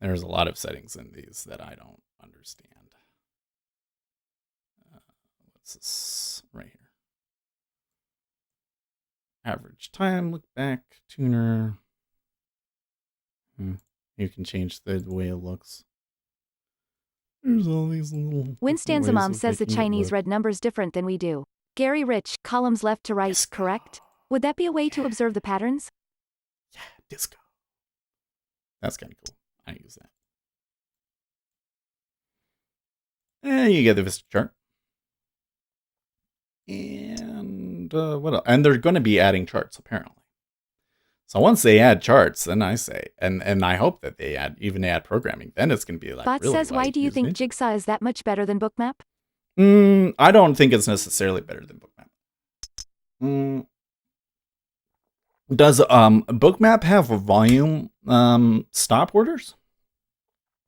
There's a lot of settings in these that I don't understand. What's this right here? Average time, look back, tuner. You can change the way it looks. There's all these little... Winstanza Mom says the Chinese read numbers different than we do. Gary Rich, columns left to right, Disco. correct? Would that be a way to observe the patterns? Yeah, disco. That's kind of cool. I use that. And you get the Vista chart. And what else? And they're going to be adding charts, apparently. So once they add charts, then I say, and I hope that they even add programming, then it's going to be like Bot really says, why light, do you isn't think it? Jigsaw is that much better than Bookmap? I don't think it's necessarily better than Bookmap. Does Bookmap have volume stop orders?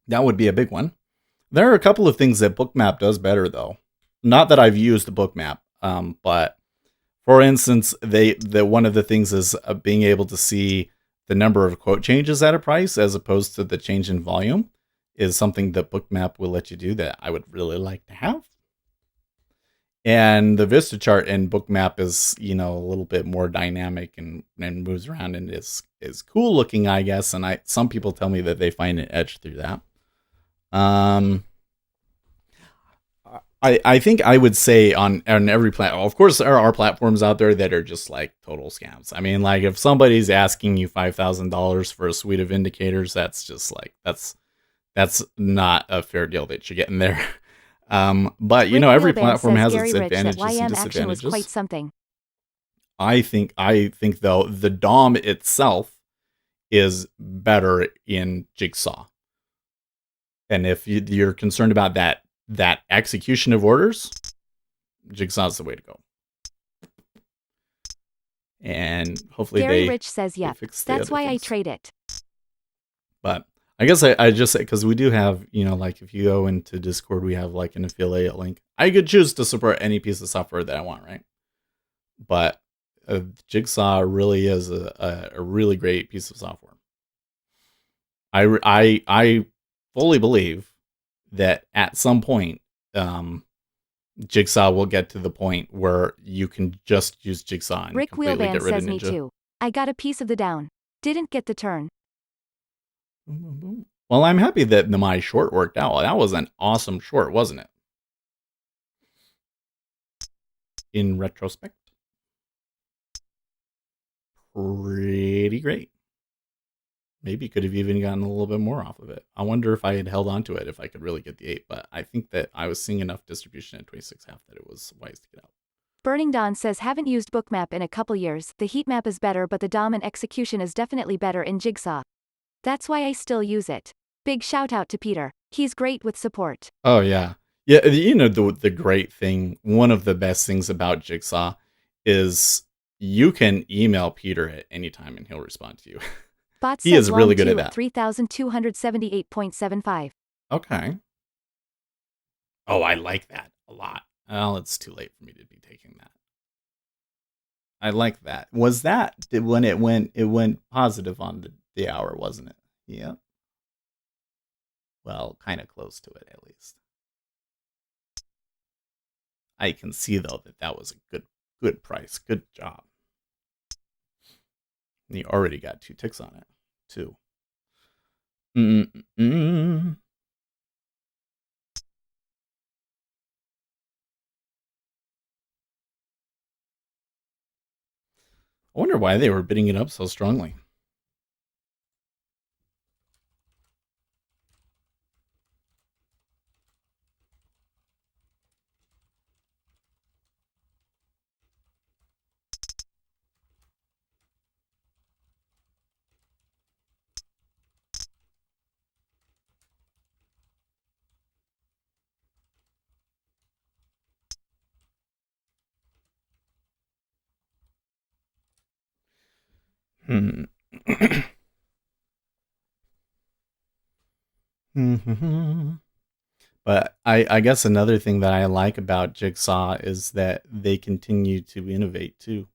That would be a big one. There are a couple of things that Bookmap does better, though. Not that I've used Bookmap, but for instance, one of the things is being able to see the number of quote changes at a price as opposed to the change in volume is something that Bookmap will let you do that I would really like to have. And the Vista chart in Bookmap is, a little bit more dynamic and moves around and is cool looking, I guess. And some people tell me that they find an edge through that. I think I would say on every platform, of course, there are platforms out there that are just like total scams. I mean, like if somebody's asking you $5,000 for a suite of indicators, that's just like that's not a fair deal that you're getting there. But Rick every Wheelband platform says has Gary its Rich that advantages and YM action was quite disadvantages. something. I think though the DOM itself is better in Jigsaw. And if you're concerned about that execution of orders, Jigsaw's the way to go. And hopefully Gary they Rich says they yep. fix the That's other why I things. trade it. But I guess I just say, because we do have, like if you go into Discord, we have like an affiliate link. I could choose to support any piece of software that I want, right? But Jigsaw really is a really great piece of software. I fully believe that at some point, Jigsaw will get to the point where you can just use Jigsaw and Rick completely Wheelband get rid of says me Ninja. too. I got a piece of the down. Didn't get the turn. Well, I'm happy that my short worked out. That was an awesome short, wasn't it? In retrospect, pretty great. Maybe could have even gotten a little bit more off of it. I wonder if I had held on to it, if I could really get the 8. But I think that I was seeing enough distribution at 26.5 that it was wise to get out. Burning Dawn says haven't used Bookmap in a couple years. The heat map is better, but the DOM and execution is definitely better in Jigsaw. That's why I still use it. Big shout out to Peter. He's great with support. Oh yeah. Yeah, the great thing, one of the best things about Jigsaw is you can email Peter at any time and he'll respond to you. Bot He says is really long good at two, that. 3,278.75. Okay. Oh, I like that a lot. Well, it's too late for me to be taking that. I like that. Was that when it went positive on the hour, wasn't it? Yeah. Well, kind of close to it at least. I can see though that was a good price. Good job. And you already got 2 ticks on it, too. Mm-mm-mm. I wonder why they were bidding it up so strongly. Hmm. But I guess another thing that I like about Jigsaw is that they continue to innovate too.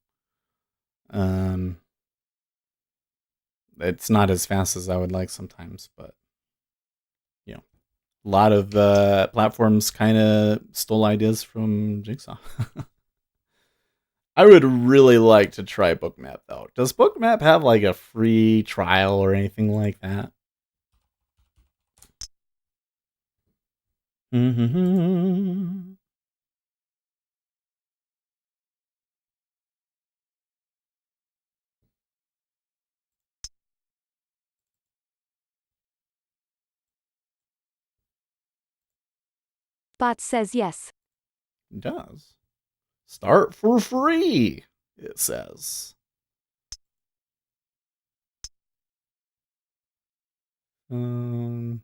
It's not as fast as I would like sometimes, but a lot of platforms kind of stole ideas from Jigsaw. I would really like to try Bookmap though. Does Bookmap have like a free trial or anything like that? Bot says yes. It does. Start for free, it says. Okay.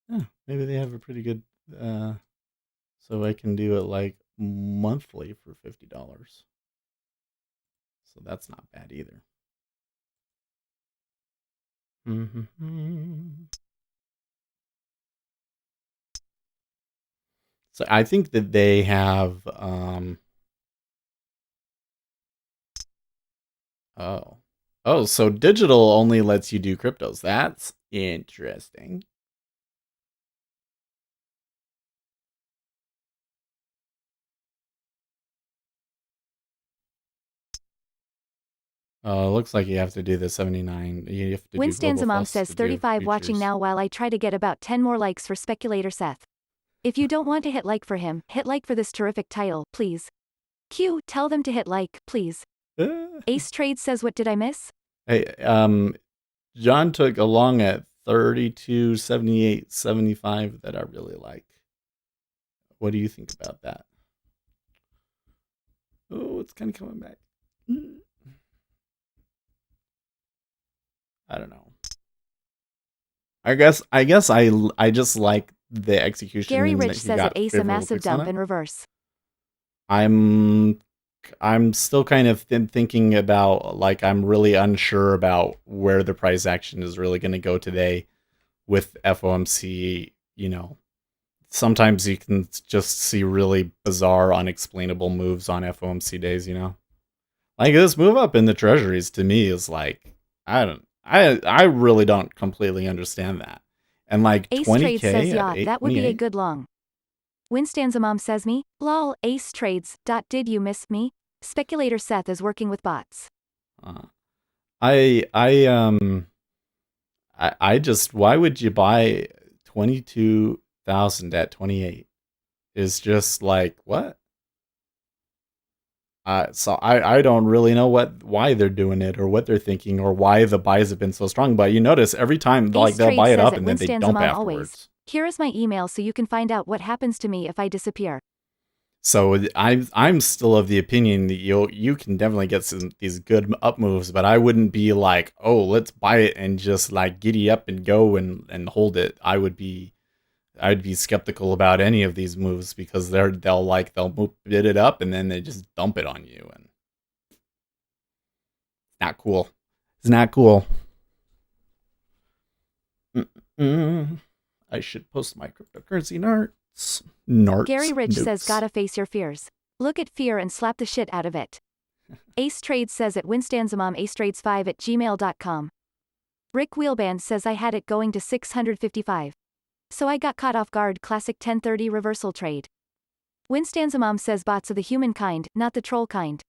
Yeah, maybe they have a pretty good so I can do it like monthly for $50. So that's not bad either. So I think that they have oh, so digital only lets you do cryptos. That's interesting. Looks like you have to do the 79. You have to do Winstan's global mom fuss says to do 35 watching futures. now while I try to get about 10 more likes for Speculator Seth. If you don't want to hit like for him, hit like for this terrific title, please. Q, tell them to hit like, please. Ace Trade says what did I miss? Hey, John took a long at 32, 78, 75 that I really like. What do you think about that? Oh, it's kind of coming back. I don't know. I guess I just like the execution Gary and Rich that he says at got Ace a favorable massive picks on dump it. in reverse. I'm still kind of thinking about, like, I'm really unsure about where the price action is really going to go today with FOMC. Sometimes you can just see really bizarre, unexplainable moves on FOMC days. Like this move up in the treasuries to me is like, I really don't completely understand that. And like Ace Trades 20K says at yeah, that would be a 828. good long. Winstan's mom says me, lol, Ace Trades, did you miss me? Speculator Seth is working with bots. Uh, I just, why would you buy 22,000 at 28? Is just like, what? So I don't really know why they're doing it or what they're thinking or why the buys have been so strong. But you notice every time, like, Ace they'll Trades buy it says up at and then they Winstan's dump mom always. afterwards. Here is my email so you can find out what happens to me if I disappear. So I'm still of the opinion that you can definitely get these good up moves, but I wouldn't be like, oh, let's buy it and just like giddy up and go and hold it. I'd be skeptical about any of these moves because they'll bid it up and then they just dump it on you, and it's not cool. It's not cool. Mm-mm. I should post my cryptocurrency narts. Gary Rich says Notes. gotta face your fears. Look at fear and slap the shit out of it. Ace Trades says at Winstanzamom acetrades5 at gmail.com. Rick Wheelband says I had it going to 655. So I got caught off guard. Classic 1030 reversal trade. Winstanzamom says bots are the human kind, not the troll kind.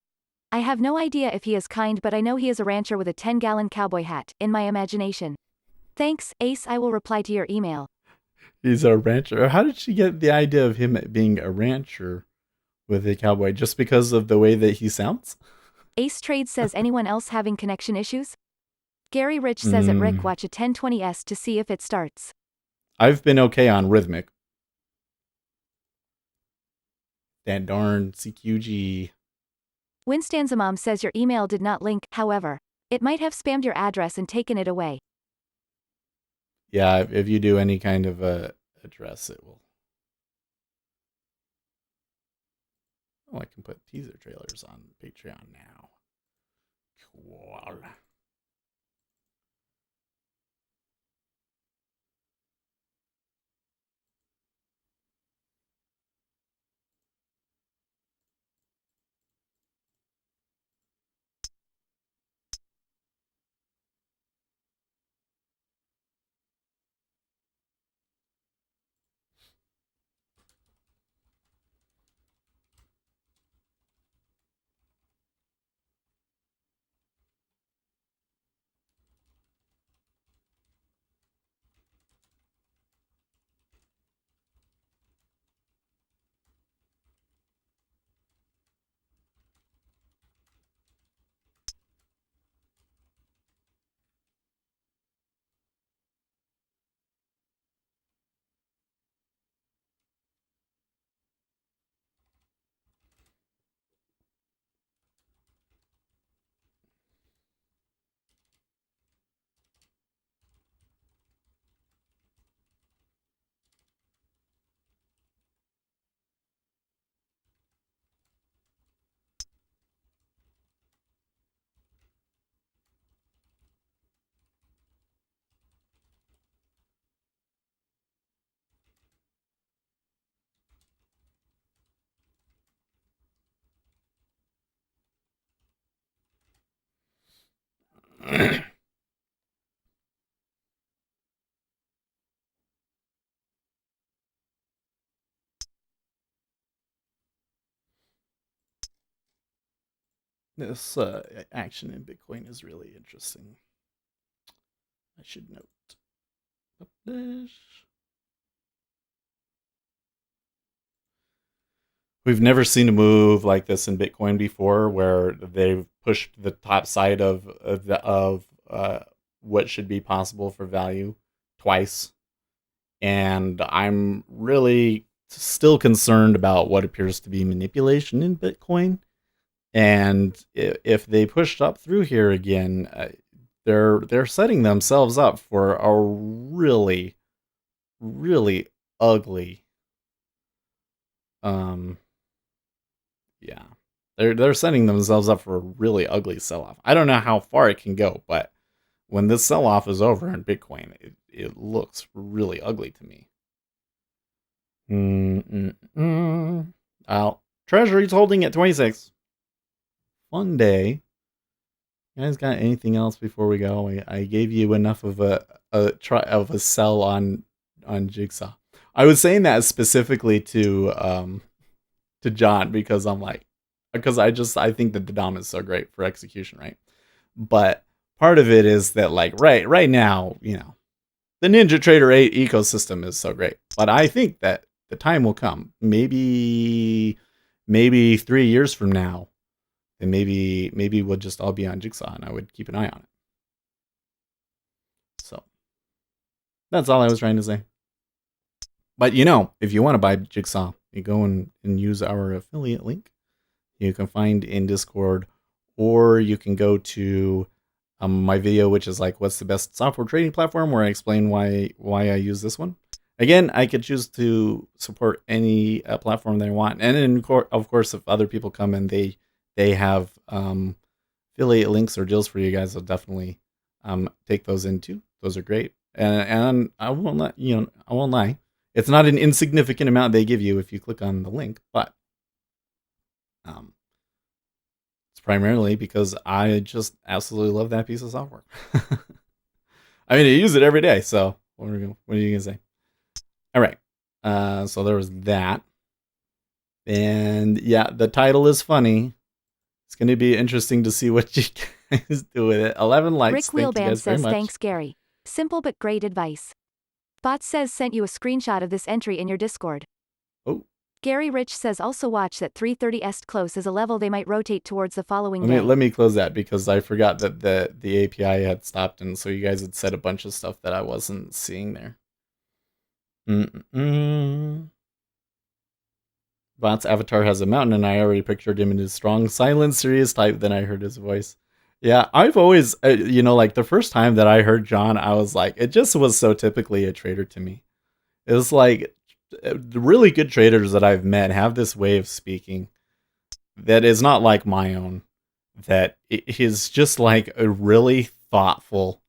I have no idea if he is kind, but I know he is a rancher with a 10-gallon cowboy hat, in my imagination. Thanks, Ace. I will reply to your email. He's a rancher. How did she get the idea of him being a rancher with a cowboy? Just because of the way that he sounds? Ace Trade says anyone else having connection issues? Gary Rich says at Rick watch a 1020s to see if it starts. I've been okay on Rhythmic. That darn CQG. Winstanzamom says your email did not link, however. It might have spammed your address and taken it away. Yeah, if you do any kind of address, it will. Oh, I can put teaser trailers on Patreon now. Cool. This action in Bitcoin is really interesting. I should note. Publish. We've never seen a move like this in Bitcoin before, where they've pushed the top side of what should be possible for value twice, and I'm really still concerned about what appears to be manipulation in Bitcoin. And if they pushed up through here again, they're setting themselves up for a really, really ugly. Yeah, they're setting themselves up for a really ugly sell-off. I don't know how far it can go, but when this sell-off is over in Bitcoin, it looks really ugly to me. Treasury's holding at 26. Fun day. You guys got anything else before we go? I gave you enough of a sell on Jigsaw. I was saying that specifically to John because I think that the DOM is so great for execution, right? But part of it is that like right now, the NinjaTrader 8 ecosystem is so great. But I think that the time will come, maybe 3 years from now, and maybe we'll just all be on Jigsaw, and I would keep an eye on it. So that's all I was trying to say. But if you want to buy Jigsaw, you go and use our affiliate link. You can find in Discord, or you can go to my video, which is like, what's the best software trading platform, where I explain why I use this one. Again, I could choose to support any platform they want. And then, of course, if other people come and they have affiliate links or deals for you guys, I'll definitely take those in too. Those are great. And I won't lie. It's not an insignificant amount they give you if you click on the link, but it's primarily because I just absolutely love that piece of software. I mean, I use it every day, so what are you gonna say? All right, so there was that, and yeah, the title is funny. It's going to be interesting to see what you guys do with it. 11 likes. Rick Thank you Wheelband guys very says much. thanks, Gary. Simple but great advice. Bot says sent you a screenshot of this entry in your Discord. Oh. Gary Rich says also watch that 330 est close is a level they might rotate towards the following day. Let me close that because I forgot that the API had stopped, and so you guys had said a bunch of stuff that I wasn't seeing there. Bot's avatar has a mountain, and I already pictured him in his strong, silent, serious type. Then I heard his voice. Yeah, I've always, like the first time that I heard John, I was like, it just was so typically a trader to me. It was like the really good traders that I've met have this way of speaking that is not like my own. That is just like a really thoughtful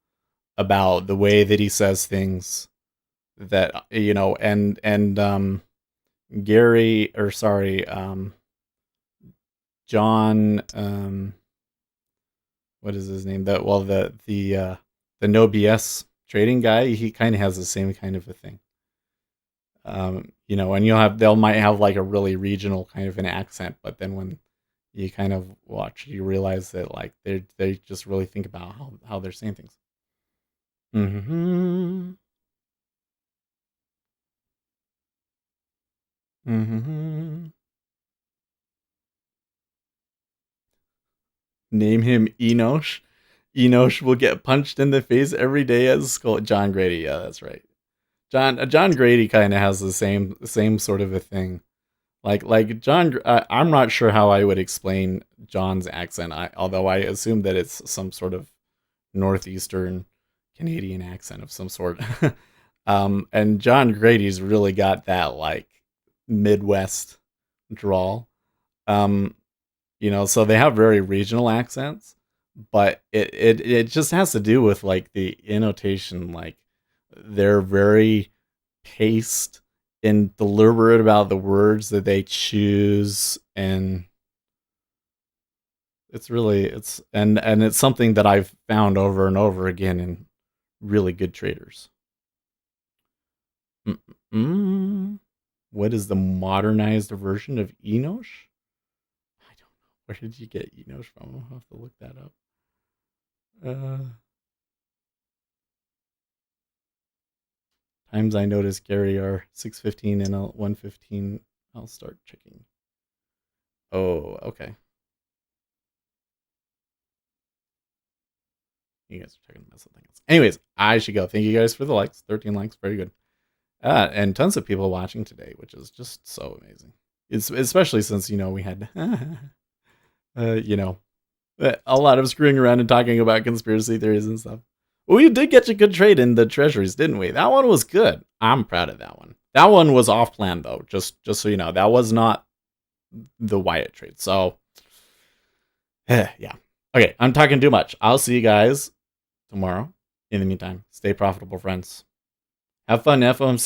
about the way that he says things. That Gary, or sorry, John, what is his name? The no BS trading guy, he kind of has the same kind of a thing. And they might have like a really regional kind of an accent, but then when you kind of watch, you realize that like they just really think about how they're saying things. Name him Enosh. Enosh will get punched in the face every day as Skull. John Grady, yeah, that's right. John Grady kind of has the same sort of a thing. Like John, I'm not sure how I would explain John's accent. Although I assume that it's some sort of northeastern Canadian accent of some sort. And John Grady's really got that like Midwest drawl. So they have very regional accents, but it just has to do with like the annotation. Like they're very paced and deliberate about the words that they choose, and it's something that I've found over and over again in really good traders. What is the modernized version of Enosh? I don't know. Where did you get Enos from? I'll have to look that up. Times I notice Gary are 6:15 and 1:15. I'll start checking. Oh, okay. You guys are checking something else. Anyways, I should go. Thank you guys for the likes. 13 likes. Very good. And tons of people watching today, which is just so amazing. It's especially since, we had, a lot of screwing around and talking about conspiracy theories and stuff. We did get a good trade in the treasuries, didn't we? That one was good. I'm proud of that one. That one was off plan though. Just so you know, that was not the Wyatt trade. So, yeah. Okay, I'm talking too much. I'll see you guys tomorrow. In the meantime, stay profitable, friends. Have fun, FOMC.